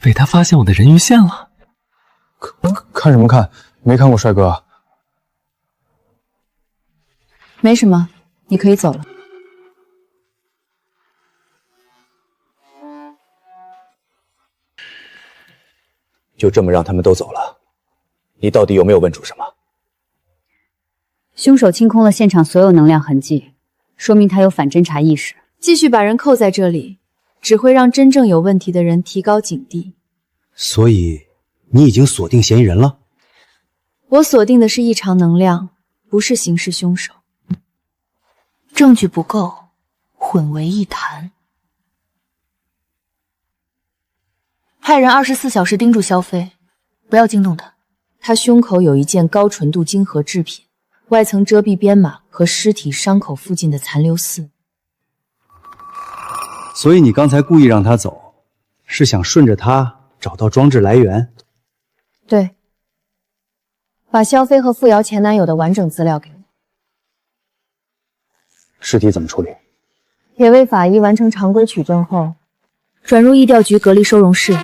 被他发现我的人鱼线了？看什么看？没看过帅哥啊？没什么，你可以走了。就这么让他们都走了？你到底有没有问出什么？凶手清空了现场所有能量痕迹，说明他有反侦查意识。继续把人扣在这里，只会让真正有问题的人提高警惕。所以你已经锁定嫌疑人了？我锁定的是异常能量，不是刑事凶手。证据不够，混为一谈。派人24小时盯住萧飞，不要惊动他。他胸口有一件高纯度晶核制品，外层遮蔽编码和尸体伤口附近的残留丝。所以你刚才故意让他走，是想顺着他找到装置来源？对，把萧飞和傅瑶前男友的完整资料给我。尸体怎么处理？铁卫法医完成常规取证后，转入疫调局隔离收容室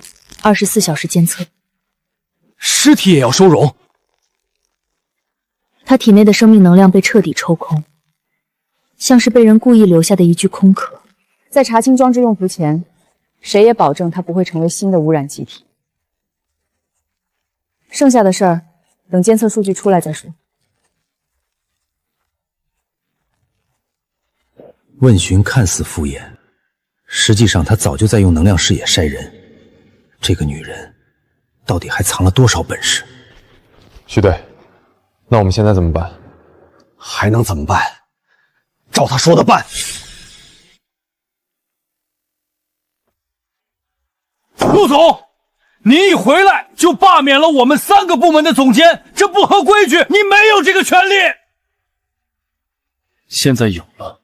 ，24小时监测。尸体也要收容？他体内的生命能量被彻底抽空，像是被人故意留下的一具空壳。在查清装置用途前，谁也保证它不会成为新的污染气体。剩下的事儿，等监测数据出来再说。问询看似敷衍，实际上她早就在用能量视野筛人。这个女人到底还藏了多少本事？徐队，那我们现在怎么办？还能怎么办？照他说的办。陆总，你一回来就罢免了我们3个部门的总监，这不合规矩，你没有这个权利。现在有了。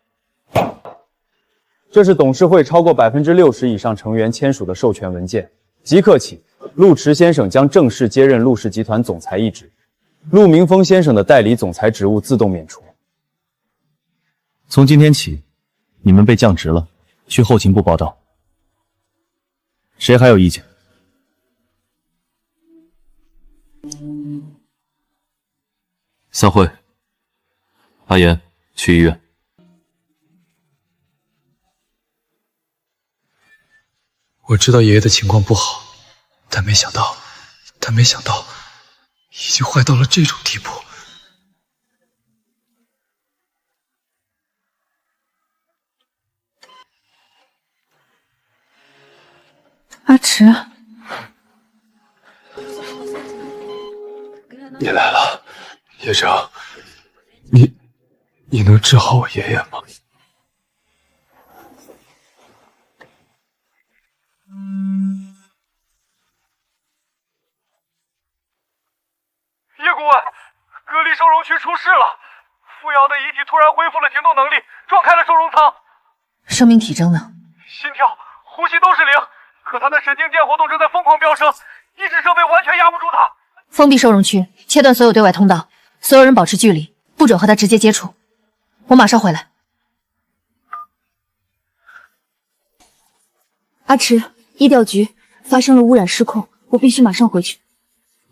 这是董事会超过60%以上成员签署的授权文件。即刻起，陆池先生将正式接任陆氏集团总裁一职，陆明峰先生的代理总裁职务自动免除。从今天起，你们被降职了，去后勤部报道。谁还有意见？散会。阿言，去医院。我知道爷爷的情况不好，但没想到已经坏到了这种地步。阿迟，你来了，叶长，你能治好我爷爷吗？叶顾问，隔离收容区出事了，傅瑶的遗体突然恢复了行动能力，撞开了收容舱。生命体征呢？心跳、呼吸都是0，可他的神经键活动正在疯狂飙升，抑制设备完全压不住他。封闭收容区，切断所有对外通道，所有人保持距离，不准和他直接接触。我马上回来。阿迟，医调局发生了污染失控，我必须马上回去。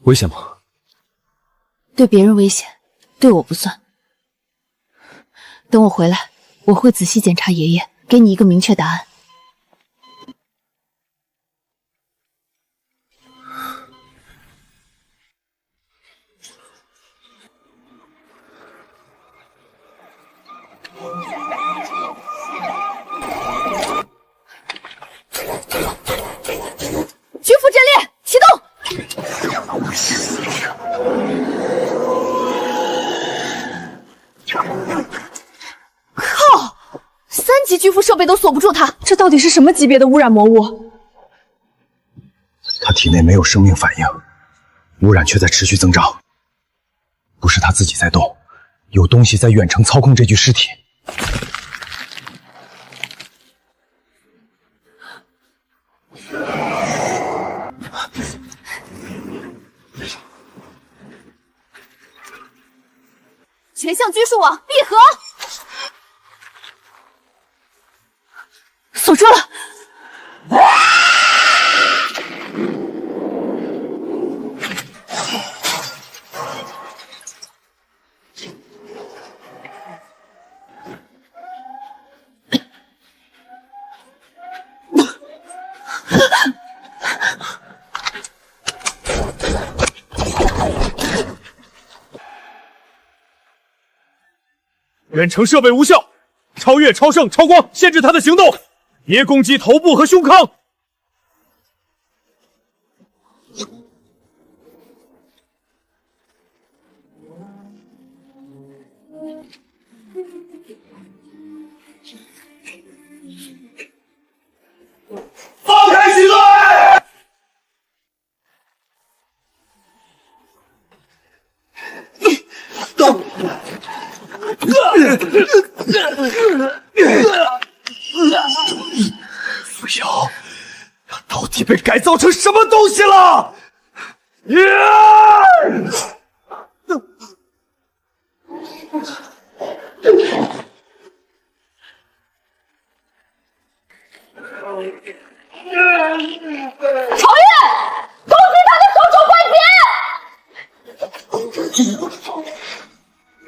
危险吗？对别人危险，对我不算。等我回来，我会仔细检查爷爷，给你一个明确答案。巨斧阵列启动！靠！3级巨斧设备都锁不住他，这到底是什么级别的污染魔物？他体内没有生命反应，污染却在持续增长。不是他自己在动，有东西在远程操控这具尸体。全向拘束网闭合，锁住了。远程设备无效，超越、超胜、超光，限制他的行动，别攻击头部和胸腔。放开许队！傅瑶，他到底被改造成什么东西了？超越，攻击他的手肘关节！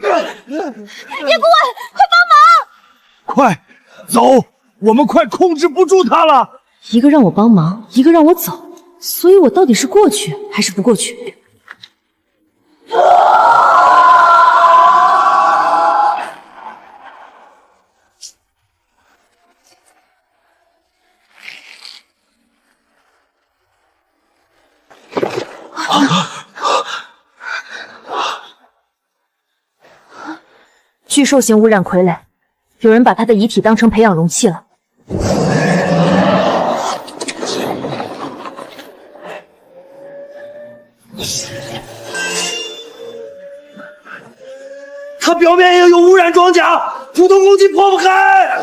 叶顾问，快帮忙！快走，我们快控制不住他了。一个让我帮忙，一个让我走，所以我到底是过去还是不过去？巨兽型污染傀儡，有人把他的遗体当成培养容器了。它表面也有污染装甲，普通攻击破不开。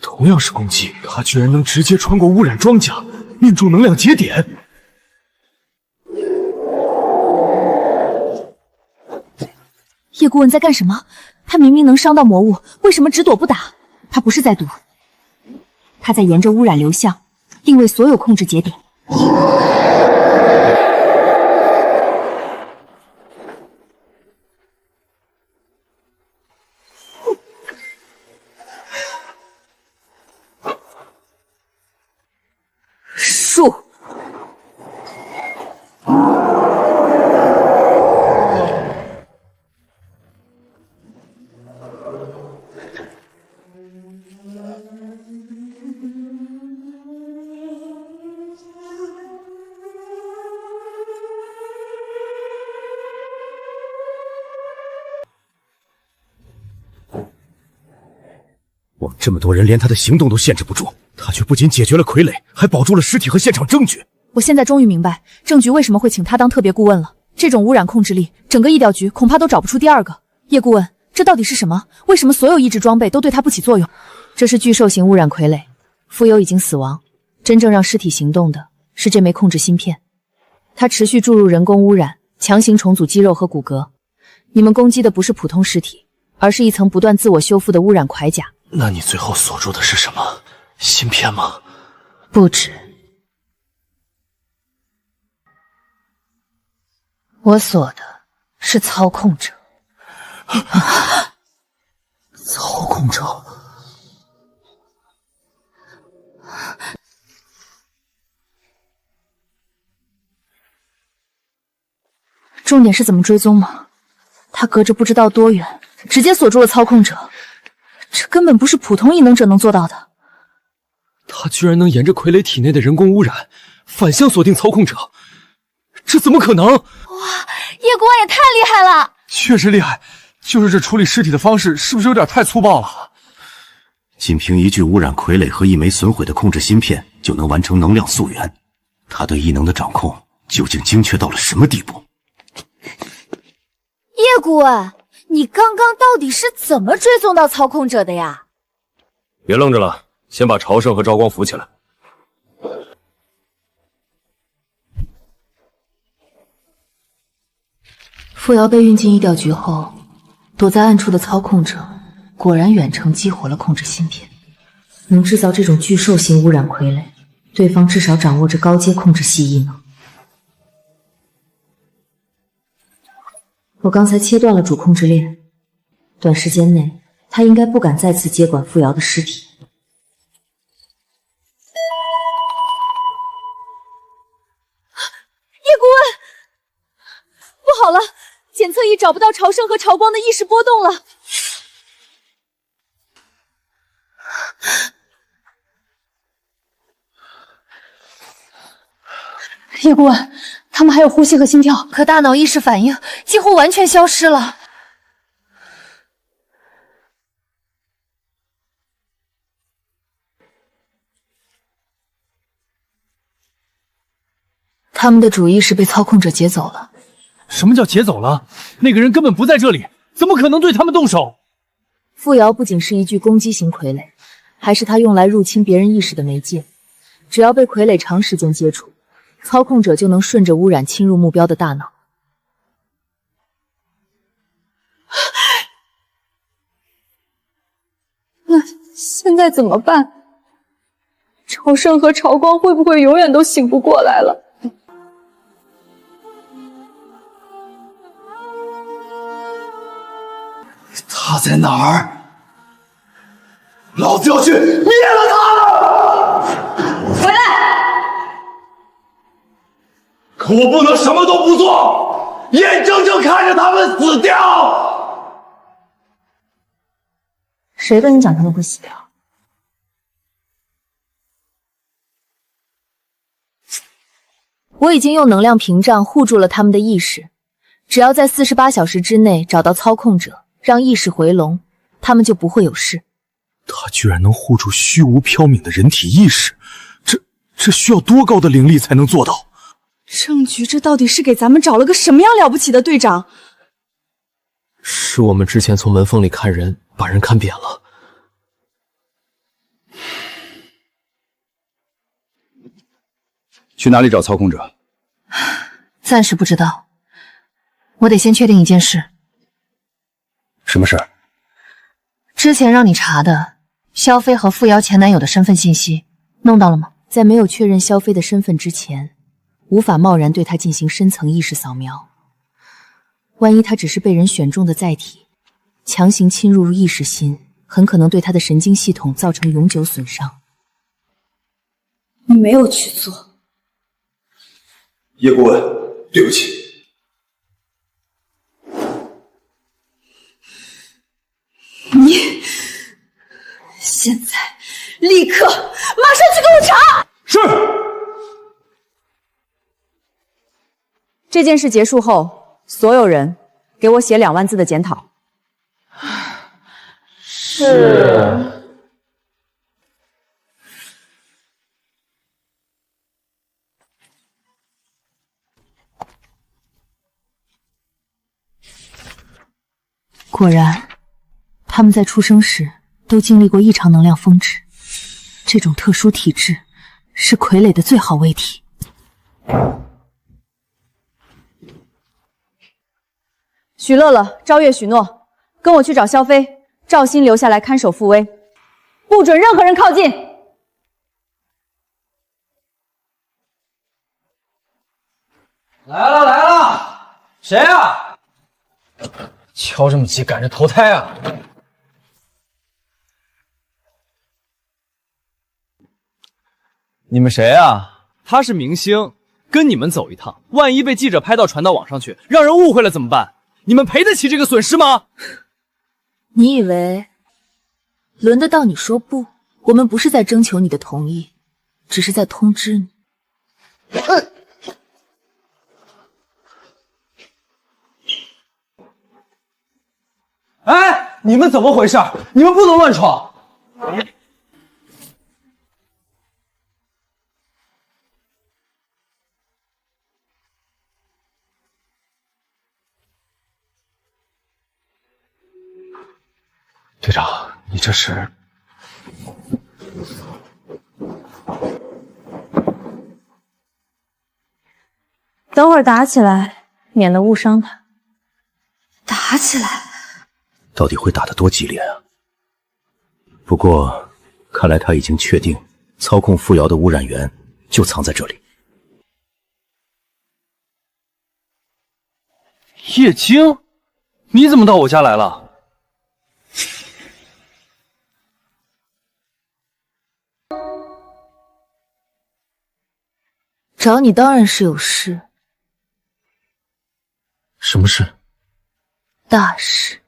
同样是攻击，他居然能直接穿过污染装甲，命中能量节点。叶顾问在干什么？他明明能伤到魔物，为什么只躲不打？他不是在赌，他在沿着污染流向定位所有控制节点。我们这么多人，连他的行动都限制不住，他却不仅解决了傀儡，还保住了尸体和现场证据。我现在终于明白郑局为什么会请他当特别顾问了。这种污染控制力，整个异调局恐怕都找不出第二个。叶顾问，这到底是什么？为什么所有抑制装备都对他不起作用？这是巨兽型污染傀儡，蜉蝣已经死亡，真正让尸体行动的是这枚控制芯片。它持续注入人工污染，强行重组肌肉和骨骼。你们攻击的不是普通尸体，而是一层不断自我修复的污染盔甲。那你最后锁住的是什么？芯片吗？不止。我锁的是操控者。操控者？重点是怎么追踪吗？他隔着不知道多远，直接锁住了操控者，这根本不是普通异能者能做到的。他居然能沿着傀儡体内的人工污染反向锁定操控者，这怎么可能？哇，叶顾问也太厉害了！确实厉害，就是这处理尸体的方式是不是有点太粗暴了？仅凭一具污染傀儡和一枚损毁的控制芯片就能完成能量溯源，他对异能的掌控究竟精确到了什么地步？叶顾问，你刚刚到底是怎么追踪到操控者的呀？别愣着了，先把朝圣和昭光扶起来。傅瑶被运进异调局后，躲在暗处的操控者果然远程激活了控制芯片，能制造这种巨兽型污染傀儡，对方至少掌握着高阶控制系异能。我刚才切断了主控制链，短时间内他应该不敢再次接管傅瑶的尸体。叶顾问，不好了，检测仪找不到朝圣和朝光的意识波动了。叶顾问，他们还有呼吸和心跳，可大脑意识反应几乎完全消失了。他们的主意识被操控者劫走了。什么叫劫走了？那个人根本不在这里，怎么可能对他们动手？傅瑶不仅是一具攻击型傀儡，还是他用来入侵别人意识的媒介。只要被傀儡长时间接触，操控者就能顺着污染侵入目标的大脑。那现在怎么办？朝圣和朝光会不会永远都醒不过来了？他在哪儿？老子要去灭了他！回来！可我不能什么都不做，眼睁睁看着他们死掉。谁跟你讲他们会死掉？我已经用能量屏障护住了他们的意识，只要在48小时之内找到操控者，让意识回笼，他们就不会有事。他居然能护住虚无缥缈的人体意识，这需要多高的灵力才能做到？郑局这到底是给咱们找了个什么样了不起的队长？是我们之前从门缝里看人，把人看扁了。去哪里找操控者？暂时不知道，我得先确定一件事。什么事儿？之前让你查的萧飞和傅瑶前男友的身份信息，弄到了吗？在没有确认萧飞的身份之前，无法贸然对他进行深层意识扫描。万一他只是被人选中的载体，强行侵入意识心，很可能对他的神经系统造成永久损伤。你没有去做。叶顾问，对不起。你现在立刻马上去给我查！是。这件事结束后，所有人给我写2万字的检讨。是。果然，他们在出生时都经历过异常能量峰值，这种特殊体质是傀儡的最好位体。许乐乐、昭月、许诺，跟我去找萧飞，赵鑫留下来看守傅威，不准任何人靠近。来了来了，谁啊？敲这么急，赶着投胎啊？你们谁啊？他是明星，跟你们走一趟，万一被记者拍到传到网上去，让人误会了怎么办？你们赔得起这个损失吗？你以为轮得到你说不？我们不是在征求你的同意，只是在通知你。哎，你们怎么回事？你们不能乱闯！队长，你这是？等会儿打起来，免得误伤他。打起来？到底会打得多激烈啊？不过，看来他已经确定操控傅瑶的污染源就藏在这里。叶青，你怎么到我家来了？找你当然是有事。什么事？大事。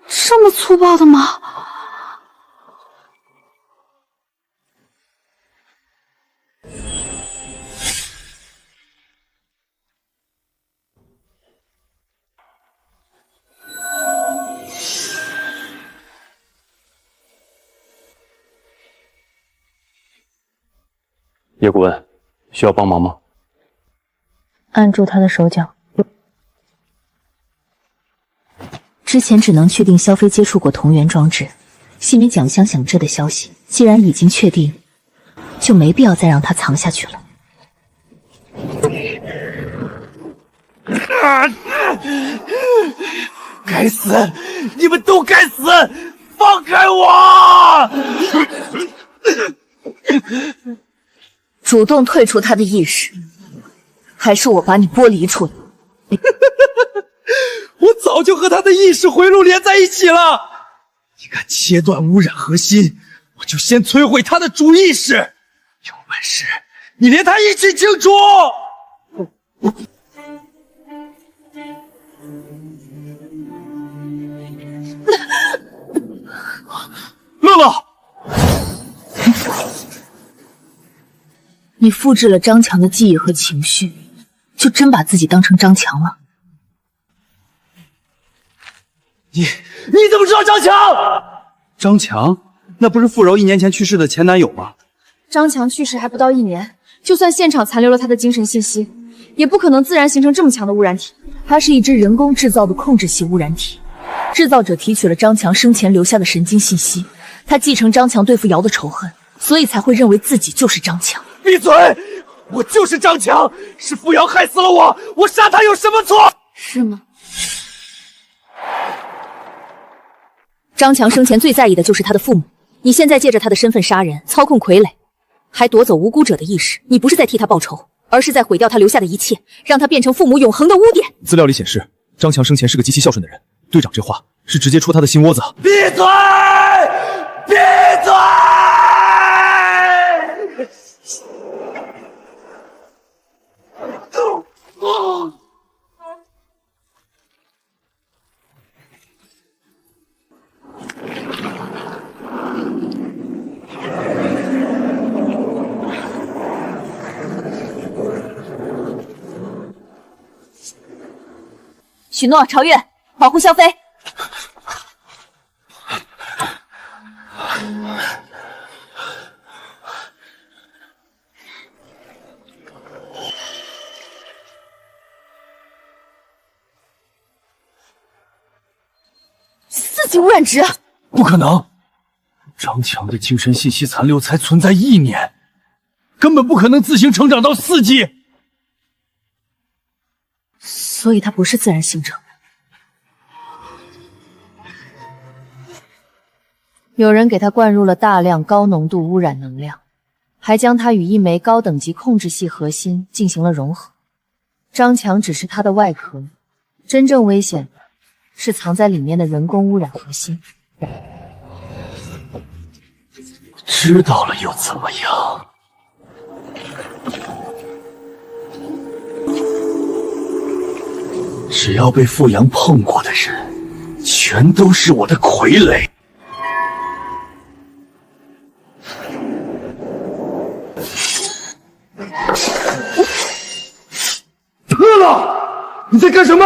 这么粗暴的吗？叶顾问，需要帮忙吗？按住他的手脚。之前只能确定萧飞接触过同源装置，心里蒋香响这的消息，既然已经确定，就没必要再让他藏下去了。该死！你们都该死！放开我！主动退出他的意识，还是我把你剥离出来？我早就和他的意识回路连在一起了。你敢切断污染核心，我就先摧毁他的主意识。有本事你连他一起清除！乐乐，你复制了张强的记忆和情绪，就真把自己当成张强了？你怎么知道张强？张强，那不是傅柔1年前去世的前男友吗？张强去世还不到1年，就算现场残留了他的精神信息，也不可能自然形成这么强的污染体。它是一只人工制造的控制系污染体，制造者提取了张强生前留下的神经信息，他继承张强对付瑶的仇恨，所以才会认为自己就是张强。闭嘴！我就是张强，是傅瑶害死了我，我杀他有什么错？是吗？张强生前最在意的就是他的父母，你现在借着他的身份杀人，操控傀儡，还夺走无辜者的意识，你不是在替他报仇，而是在毁掉他留下的一切，让他变成父母永恒的污点。资料里显示，张强生前是个极其孝顺的人，队长这话是直接戳他的心窝子。闭嘴！闭嘴！许诺、朝月，保护萧飞。己污染值。不可能，张强的精神信息残留才存在1年，根本不可能自行成长到4级。所以他不是自然形成。有人给他灌入了大量高浓度污染能量，还将它与一枚高等级控制系核心进行了融合。张强只是它的外壳，真正危险的是藏在里面的人工污染核心。知道了又怎么样？只要被傅阳碰过的人，全都是我的傀儡。饿了！你在干什么？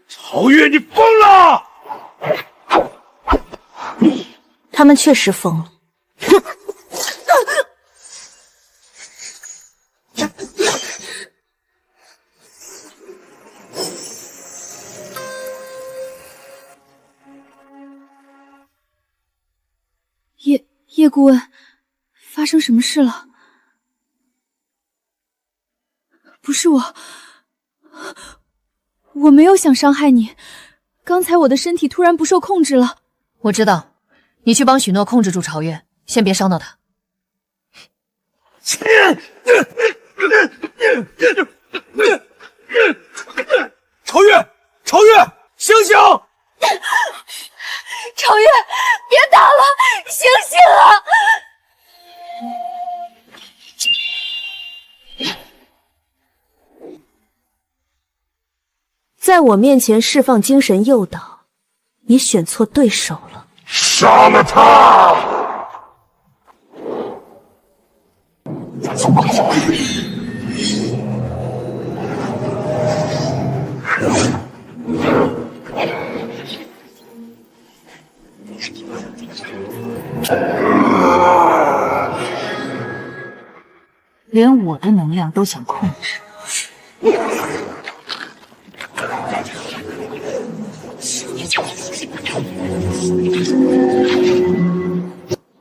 曹越，你疯了！他们确实疯了。叶顾问，发生什么事了？不是我没有想伤害你，刚才我的身体突然不受控制了。我知道，你去帮许诺控制住曹越，先别伤到他。曹越，曹越，醒醒！曹越，别打了，醒醒啊！在我面前释放精神诱导，你选错对手了。杀了他！连我的能量都想控制。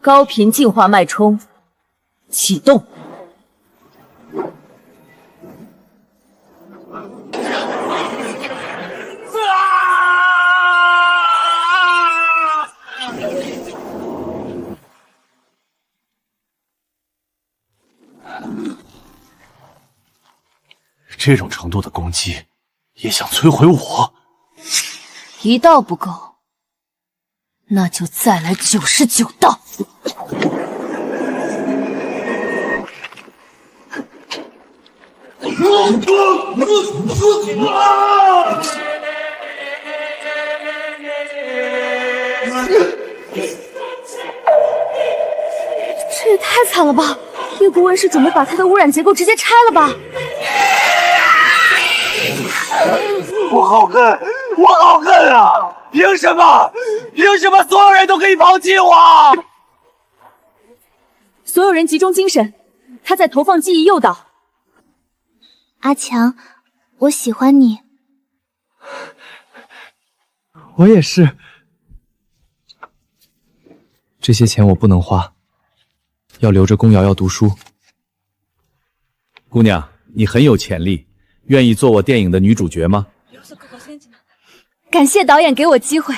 高频净化脉冲启动。这种程度的攻击，也想摧毁我？一道不够，那就再来99道。这也太惨了吧！叶顾问是准备把他的污染结构直接拆了吧？我好恨，我好恨啊！凭什么？凭什么所有人都可以抛弃我？所有人集中精神，他在投放记忆诱导。阿强，我喜欢你。我也是。这些钱我不能花，要留着宫瑶瑶读书。姑娘，你很有潜力，愿意做我电影的女主角吗？感谢导演给我机会。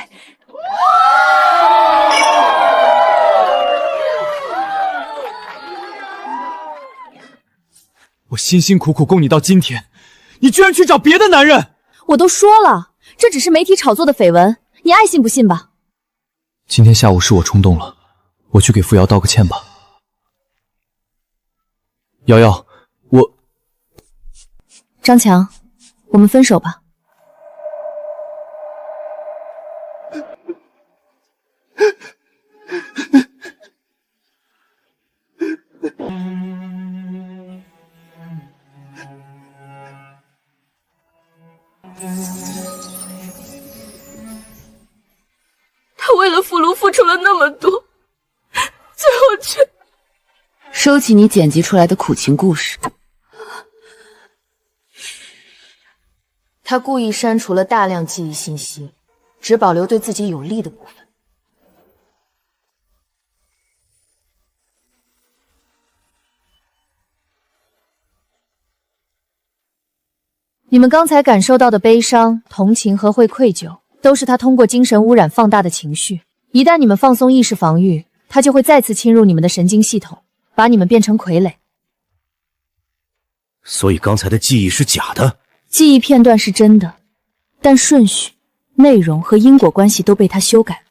我辛辛苦苦供你到今天，你居然去找别的男人！我都说了，这只是媒体炒作的绯闻，你爱信不信吧。今天下午是我冲动了，我去给傅瑶道个歉吧。瑶瑶，我……张强，我们分手吧。他为了傅卢付出了那么多，最后却……收起你剪辑出来的苦情故事。他故意删除了大量记忆信息，只保留对自己有利的部分。你们刚才感受到的悲伤、同情和会愧疚，都是他通过精神污染放大的情绪。一旦你们放松意识防御，他就会再次侵入你们的神经系统，把你们变成傀儡。所以刚才的记忆是假的？记忆片段是真的，但顺序、内容和因果关系都被他修改。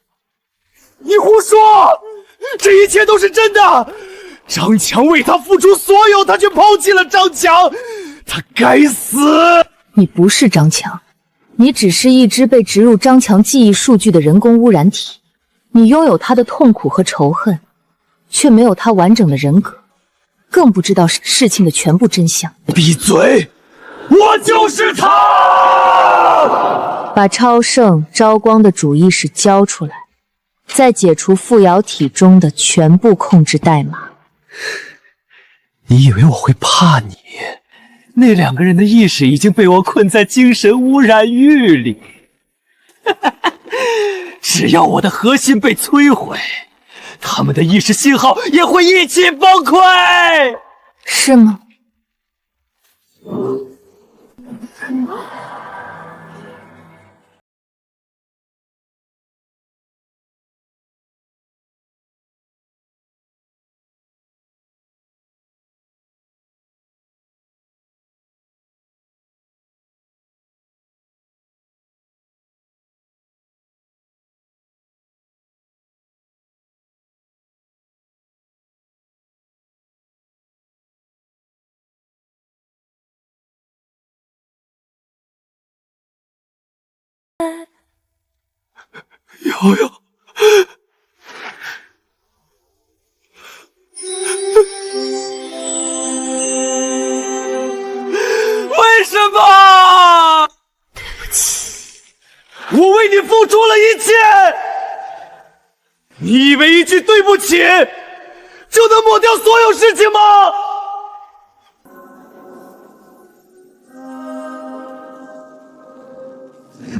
你胡说！这一切都是真的！张强为他付出所有，他却抛弃了张强，他该死！你不是张强，你只是一只被植入张强记忆数据的人工污染体。你拥有他的痛苦和仇恨，却没有他完整的人格，更不知道事情的全部真相。闭嘴！我就是他！把超圣昭光的主意识交出来，再解除傅瑶体中的全部控制代码。你以为我会怕你？那2个人的意识已经被我困在精神污染狱里。只要我的核心被摧毁，他们的意识信号也会一起崩溃。是吗？瑶瑶，为什么？对不起，我为你付出了一切。你以为一句对不起就能抹掉所有事情吗？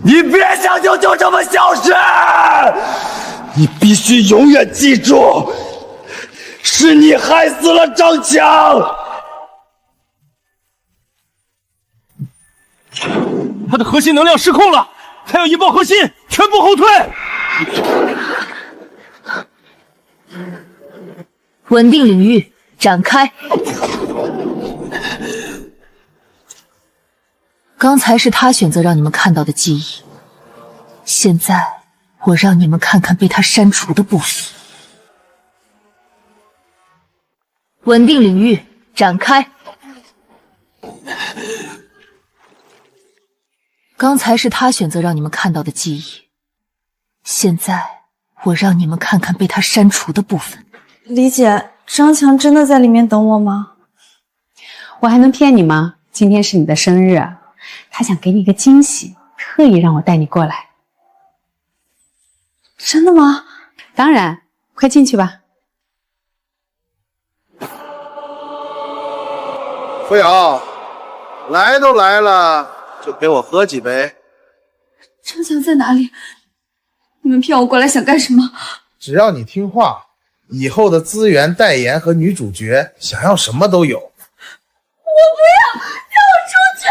你别想就这么消失！你必须永远记住，是你害死了张强。他的核心能量失控了，他要引爆核心，全部后退。稳定领域，展开。刚才是他选择让你们看到的记忆，现在我让你们看看被他删除的部分。稳定领域，展开。刚才是他选择让你们看到的记忆，现在我让你们看看被他删除的部分。李姐，张强真的在里面等我吗？我还能骗你吗？今天是你的生日，他想给你一个惊喜，特意让我带你过来。真的吗？当然，快进去吧。傅瑶，来都来了，就陪我喝几杯。张强在哪里？你们骗我过来想干什么？只要你听话，以后的资源、代言和女主角，想要什么都有。我不要，让我出去！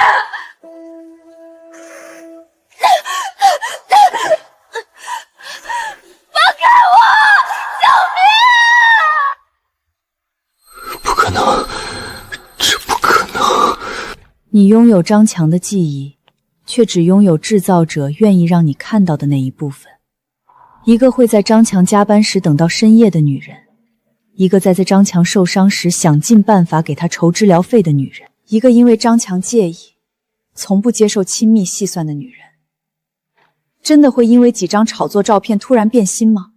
放开我！救命！不可能，这不可能！你拥有张强的记忆，却只拥有制造者愿意让你看到的那一部分。一个会在张强加班时等到深夜的女人，一个在张强受伤时想尽办法给他筹治疗费的女人，一个因为张强介意，从不接受亲密细算的女人。真的会因为几张炒作照片突然变心吗？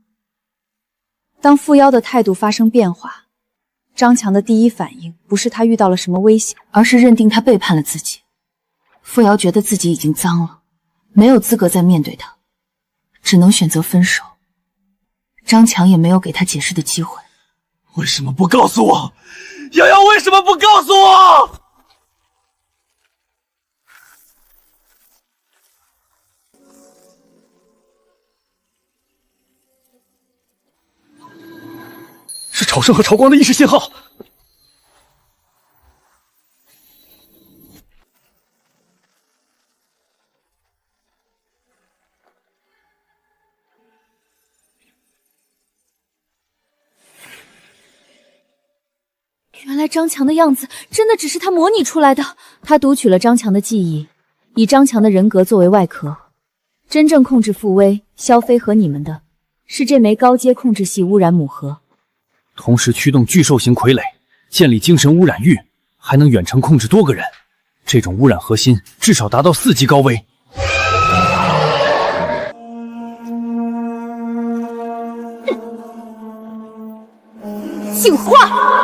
当傅妖的态度发生变化，张强的第一反应不是他遇到了什么危险，而是认定他背叛了自己。傅瑶觉得自己已经脏了，没有资格再面对他，只能选择分手。张强也没有给他解释的机会，为什么不告诉我？瑶瑶为什么不告诉我？是朝圣和朝光的意识信号。原来张强的样子真的只是他模拟出来的。他读取了张强的记忆，以张强的人格作为外壳。真正控制傅威、萧飞和你们的，是这枚高阶控制系污染母核。同时驱动巨兽型傀儡，建立精神污染域，还能远程控制多个人。这种污染核心至少达到4级高危。进化！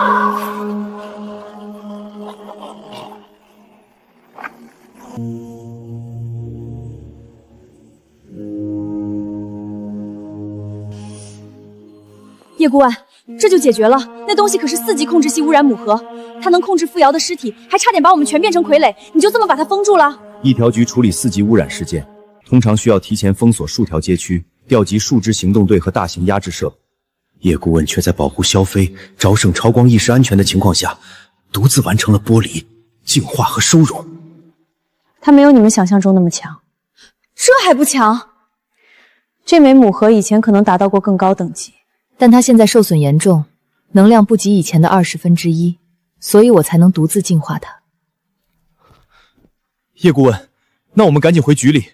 叶顾问，这就解决了。那东西可是4级控制系污染母核，它能控制傅瑶的尸体，还差点把我们全变成傀儡。你就这么把它封住了？一条局处理4级污染事件，通常需要提前封锁数条街区，调集数支行动队和大型压制设备。叶顾问却在保护萧飞、招圣、超光意识安全的情况下，独自完成了剥离、净化和收容。他没有你们想象中那么强，这还不强？这枚母核以前可能达到过更高等级，但它现在受损严重，能量不及以前的1/20，所以我才能独自净化它。叶顾问，那我们赶紧回局里，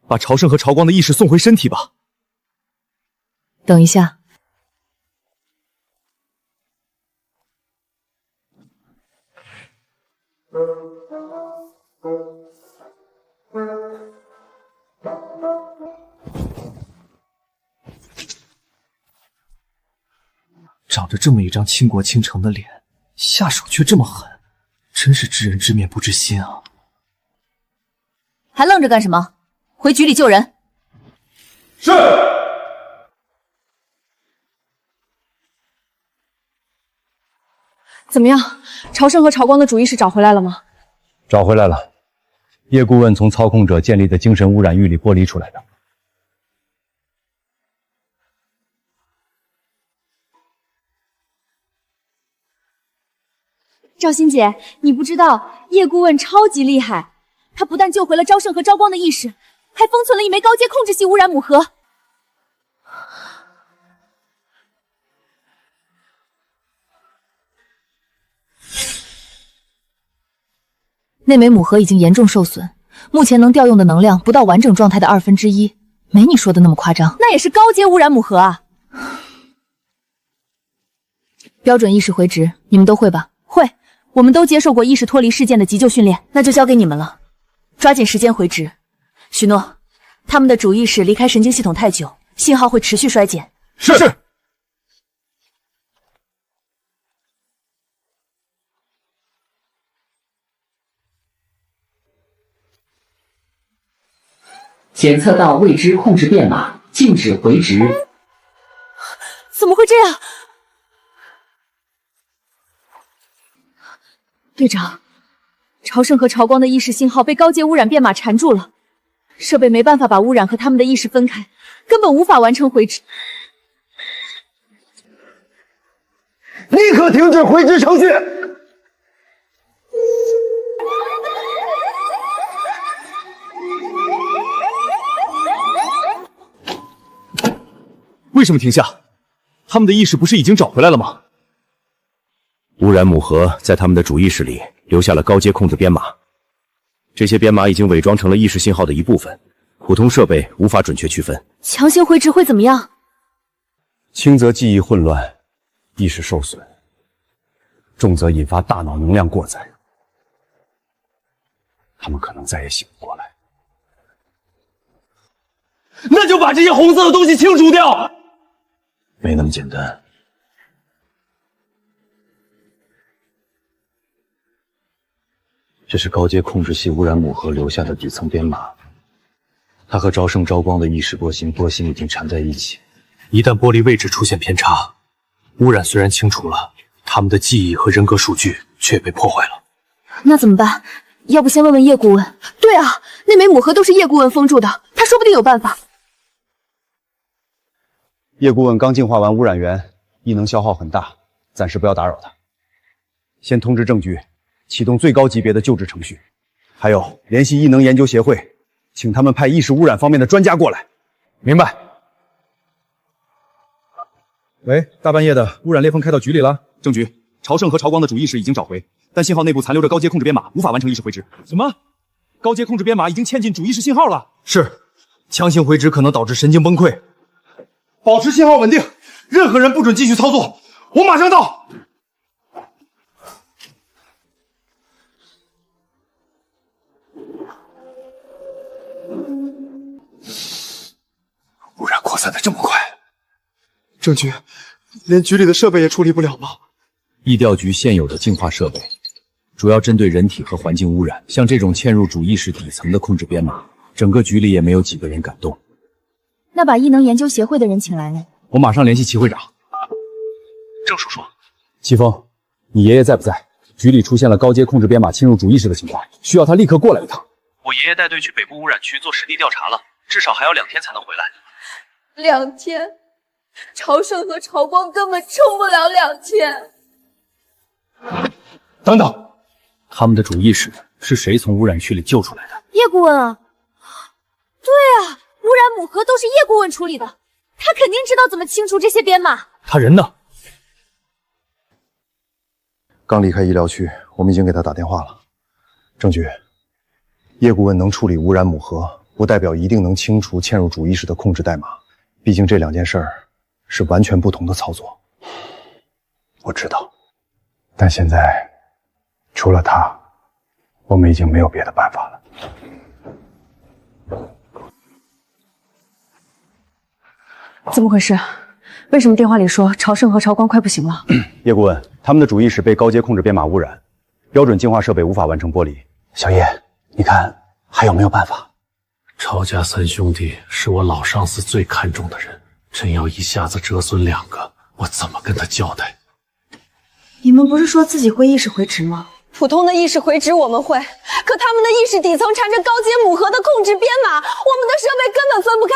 把朝圣和朝光的意识送回身体吧。等一下。长着这么一张倾国倾城的脸，下手却这么狠，真是知人知面不知心啊！还愣着干什么？回局里救人。是。怎么样？朝圣和朝光的主意识找回来了吗？找回来了。叶顾问从操控者建立的精神污染域里剥离出来的。赵欣姐，你不知道，叶顾问超级厉害，他不但救回了昭圣和昭光的意识，还封存了一枚高阶控制系污染母核。那枚母核已经严重受损，目前能调用的能量不到完整状态的1/2，没你说的那么夸张。那也是高阶污染母核啊！标准意识回执，你们都会吧？会，我们都接受过意识脱离事件的急救训练，那就交给你们了，抓紧时间回执。许诺，他们的主意识离开神经系统太久，信号会持续衰减。是。检测到未知控制变码，禁止回执。怎么会这样？队长，朝圣和朝光的意识信号被高阶污染变码缠住了，设备没办法把污染和他们的意识分开，根本无法完成回执。立刻停止回执程序！为什么停下？他们的意识不是已经找回来了吗？污染母核在他们的主意识里留下了高阶控制编码，这些编码已经伪装成了意识信号的一部分，普通设备无法准确区分。强行回执会怎么样？轻则记忆混乱，意识受损，重则引发大脑能量过载，他们可能再也醒不过来。那就把这些红色的东西清除掉！没那么简单。这是高阶控制系污染母核留下的底层编码，它和昭圣昭光的意识波形已经缠在一起。一旦玻璃位置出现偏差，污染虽然清除了，他们的记忆和人格数据却被破坏了。那怎么办？要不先问问叶顾问？对啊，那枚母盒都是叶顾问封住的，他说不定有办法。叶顾问刚净化完污染源，异能消耗很大，暂时不要打扰他。先通知政局，启动最高级别的救治程序。还有，联系异能研究协会，请他们派意识污染方面的专家过来。明白。喂，大半夜的，污染裂缝开到局里了。政局，朝圣和朝光的主意识已经找回，但信号内部残留着高阶控制编码，无法完成意识回执。什么？高阶控制编码已经嵌进主意识信号了？是，强行回执可能导致神经崩溃。保持信号稳定，任何人不准继续操作。我马上到。污染扩散的这么快，政局，连局里的设备也处理不了吗？疫调局现有的净化设备，主要针对人体和环境污染。像这种嵌入主意识底层的控制编码，整个局里也没有几个人敢动。那把异能研究协会的人请来呢？我马上联系齐会长。郑叔叔，齐峰，你爷爷在不在？局里出现了高阶控制编码侵入主意识的情况，需要他立刻过来一趟。我爷爷带队去北部污染区做实地调查了，至少还要2天才能回来。2天，朝圣和朝光根本撑不了2天。等等，他们的主意识是谁从污染区里救出来的？叶顾问啊，对啊，污染母盒都是叶顾问处理的，他肯定知道怎么清除这些编码。他人呢？刚离开医疗区，我们已经给他打电话了。郑局，叶顾问能处理污染母盒，不代表一定能清除嵌入主意识的控制代码，毕竟这2件事儿是完全不同的操作。我知道，但现在除了他，我们已经没有别的办法了。怎么回事？为什么电话里说朝圣和朝光快不行了？叶顾问，他们的主意识被高阶控制编码污染，标准净化设备无法完成剥离。小叶，你看还有没有办法？朝家3兄弟是我老上司最看重的人，真要一下子折损2个，我怎么跟他交代？你们不是说自己会意识回执吗？普通的意识回执我们会，可他们的意识底层缠着高阶母盒的控制编码，我们的设备根本分不开。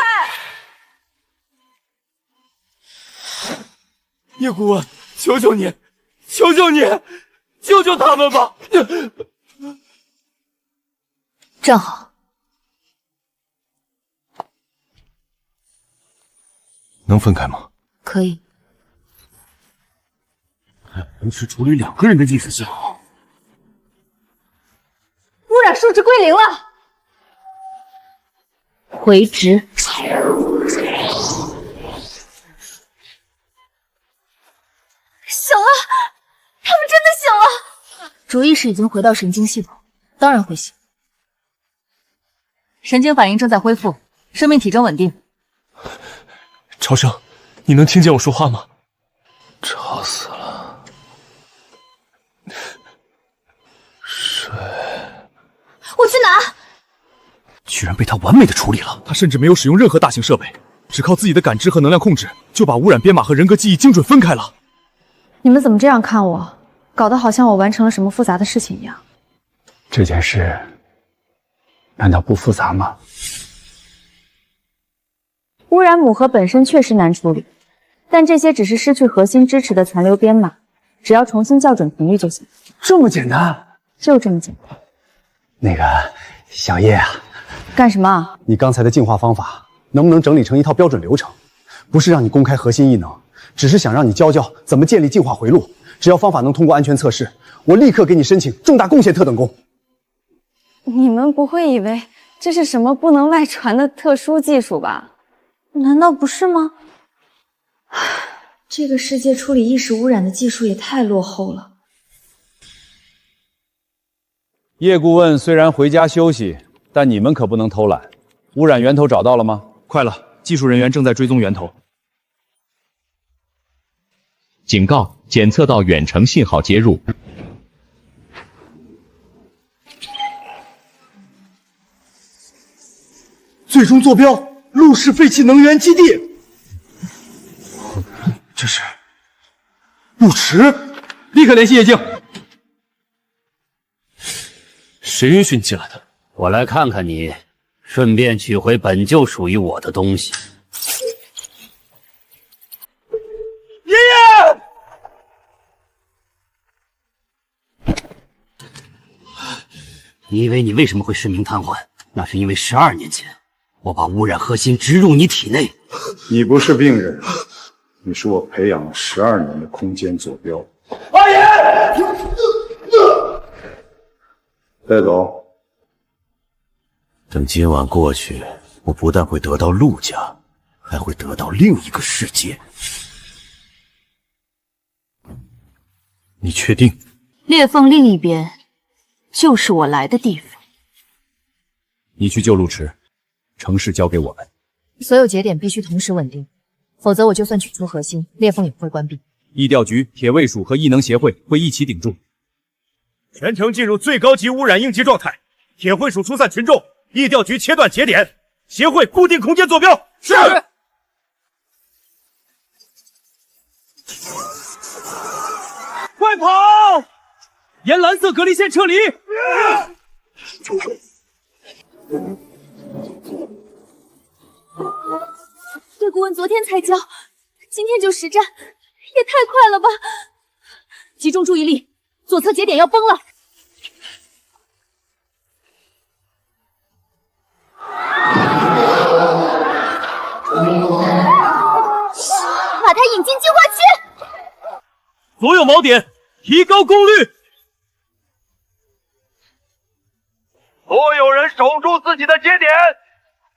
叶顾问，求求你，求求你，救救他们吧！站好。能分开吗？可以。还同时处理2个人的意识信号，污染数值归0了。回执。醒了，他们真的醒了。主意识已经回到神经系统，当然会醒。神经反应正在恢复，生命体征稳定。朝生，你能听见我说话吗？吵死了。水，我去拿。居然被他完美的处理了。他甚至没有使用任何大型设备，只靠自己的感知和能量控制，就把污染编码和人格记忆精准分开了。你们怎么这样看我？搞得好像我完成了什么复杂的事情一样。这件事难道不复杂吗？污染母盒本身确实难处理，但这些只是失去核心支持的残留编码，只要重新校准频率就行。这么简单？就这么简单。那个小叶啊，干什么？你刚才的净化方法能不能整理成一套标准流程？不是让你公开核心异能，只是想让你教教怎么建立净化回路。只要方法能通过安全测试，我立刻给你申请重大贡献特等功。你们不会以为这是什么不能外传的特殊技术吧？难道不是吗？这个世界处理意识污染的技术也太落后了。叶顾问虽然回家休息，但你们可不能偷懒。污染源头找到了吗？快了，技术人员正在追踪源头。警告：检测到远程信号接入。最终坐标：陆氏废弃能源基地。这是陆池，立刻联系叶静。谁允许你进来的？我来看看你，顺便取回本就属于我的东西。爷爷！你以为你为什么会失明瘫痪？那是因为12年前我把污染核心植入你体内。你不是病人，你是我培养了12年的空间坐标。阿爷！带走。等今晚过去，我不但会得到陆家，还会得到另一个世界。你确定？裂缝另一边就是我来的地方。你去救陆池，城市交给我们。所有节点必须同时稳定，否则我就算取出核心，裂缝也不会关闭。疫调局、铁卫署和异能协会会一起顶住。全城进入最高级污染应急状态，铁会署疏散群众，疫调局切断节点，协会固定空间坐标。是。快跑！沿蓝色隔离线撤离。对顾问昨天才交，今天就实战，也太快了吧！集中注意力，左侧节点要崩了。把它引进净化器。所有锚点提高功率。所有人守住自己的节点，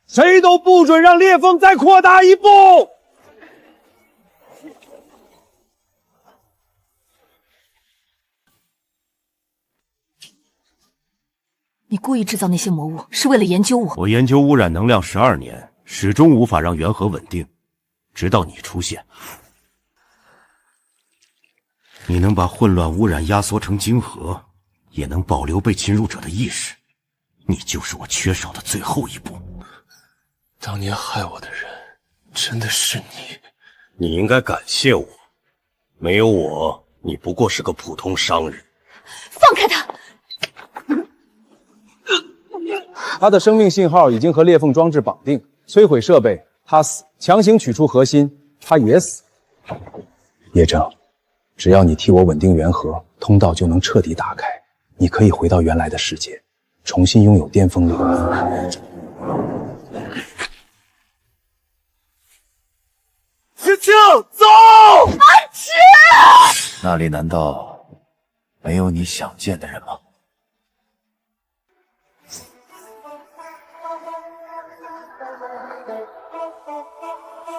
谁都不准让裂缝再扩大一步。你故意制造那些魔物，是为了研究我。我研究污染能量12年，始终无法让元核稳定，直到你出现。你能把混乱污染压缩成晶核，也能保留被侵入者的意识，你就是我缺少的最后一步。当年害我的人，真的是你。你应该感谢我，没有我，你不过是个普通商人。放开他！他的生命信号已经和裂缝装置绑定，摧毁设备，他死；强行取出核心，他也死。叶正，只要你替我稳定元核，通道就能彻底打开，你可以回到原来的世界，重新拥有巅峰力。青青，走！安池，那里难道没有你想见的人吗？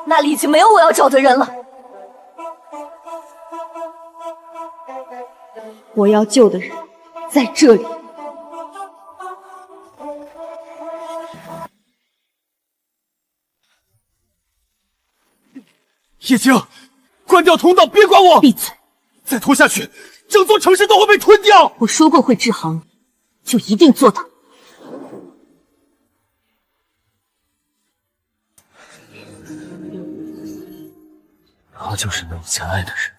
那里已经没有我要找的人了。我要救的人在这里。叶青，关掉通道，别管我！闭嘴！再拖下去，整座城市都会被吞掉！我说过会制衡，就一定做到。他就是那你才爱的人。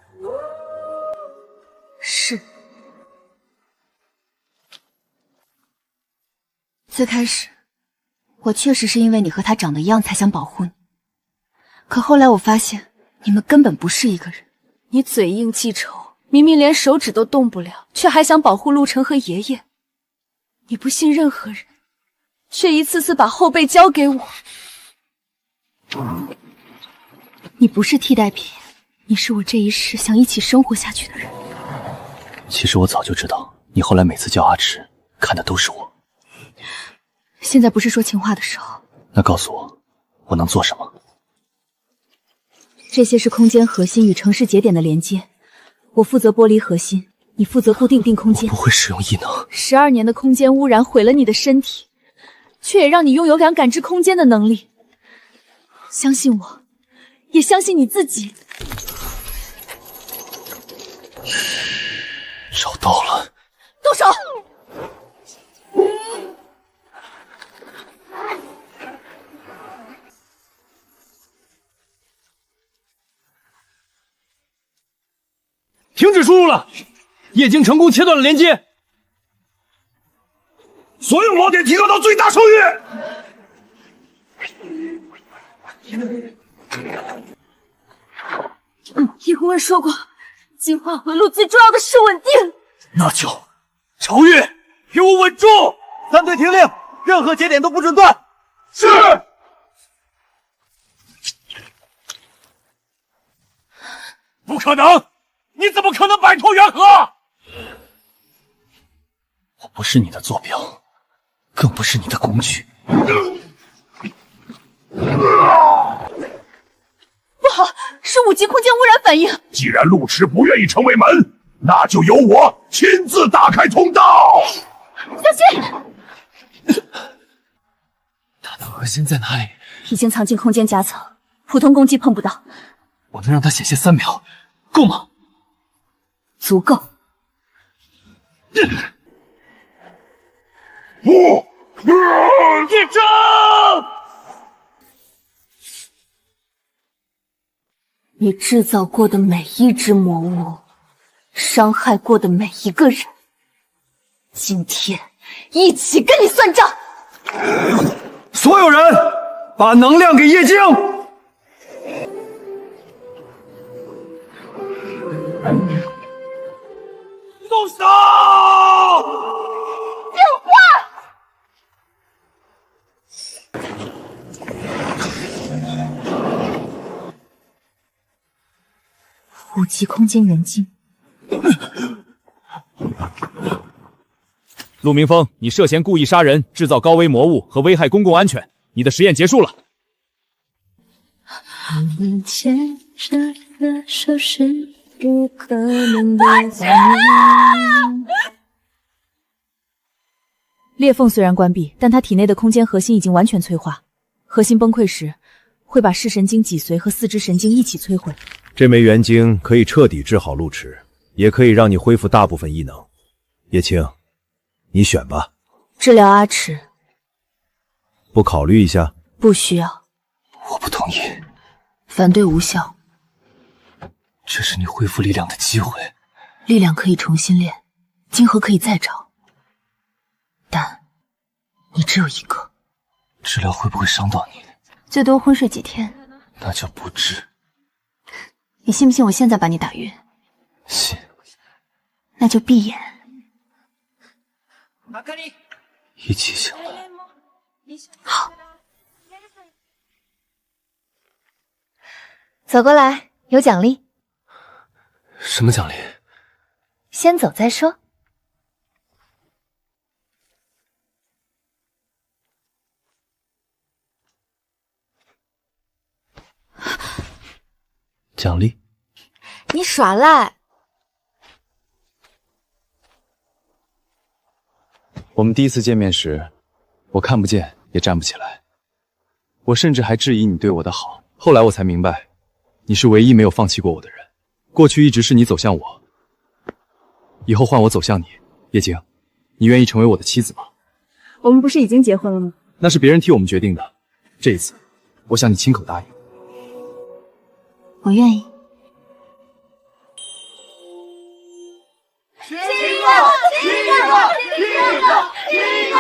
是。最开始，我确实是因为你和他长得一样才想保护你。可后来我发现，你们根本不是一个人。你嘴硬记仇，明明连手指都动不了，却还想保护陆晨和爷爷。你不信任何人，却一次次把后背交给我。你不是替代品，你是我这一世想一起生活下去的人。其实我早就知道，你后来每次叫阿池，看的都是我。现在不是说情话的时候。那告诉我，我能做什么？这些是空间核心与城市节点的连接，我负责剥离核心，你负责固定空间。不会使用异能。12年的空间污染毁了你的身体，却也让你拥有2感知空间的能力。相信我，也相信你自己。找到了。动手！停止输入了，液晶成功切断了连接。所有锚点提高到最大声域。叶公问说过，进化回路最重要的是稳定。那就超越，给我稳住！三队听令，任何节点都不准断。是。不可能！你怎么可能摆脱元河？我不是你的坐标，更不是你的工具。不好，是5级空间污染反应。既然陆池不愿意成为门，那就由我亲自打开通道。小心！他的核心在哪里？已经藏进空间夹层，普通攻击碰不到。我能让他险些3秒，够吗？足够。一争！你制造过的每一只魔物，伤害过的每一个人，今天一起跟你算账！所有人，把能量给叶晶！动手！变化！5级空间元晶。陆明峰，你涉嫌故意杀人、制造高危魔物和危害公共安全，你的实验结束了。牵着的手是不可能的裂缝虽然关闭，但他体内的空间核心已经完全催化。核心崩溃时，会把视神经、脊髓和4肢神经一起摧毁。这枚元晶可以彻底治好陆池，也可以让你恢复大部分异能。叶青，你选吧。治疗阿池，不考虑一下？不需要。我不同意。反对无效。这是你恢复力量的机会。力量可以重新练，晶核可以再找，但你只有一个。治疗会不会伤到你？最多昏睡几天。那叫不治。你信不信我现在把你打晕？信。那就闭眼。一起醒来。好。走过来，有奖励。什么奖励？先走再说。奖励？你耍赖！我们第一次见面时，我看不见也站不起来，我甚至还质疑你对我的好。后来我才明白，你是唯一没有放弃过我的人。过去一直是你走向我，以后换我走向你。叶晶，你愿意成为我的妻子吗？我们不是已经结婚了吗？那是别人替我们决定的，这一次，我想你亲口答应。我愿意。亲一个，亲一个，亲一个，亲一个！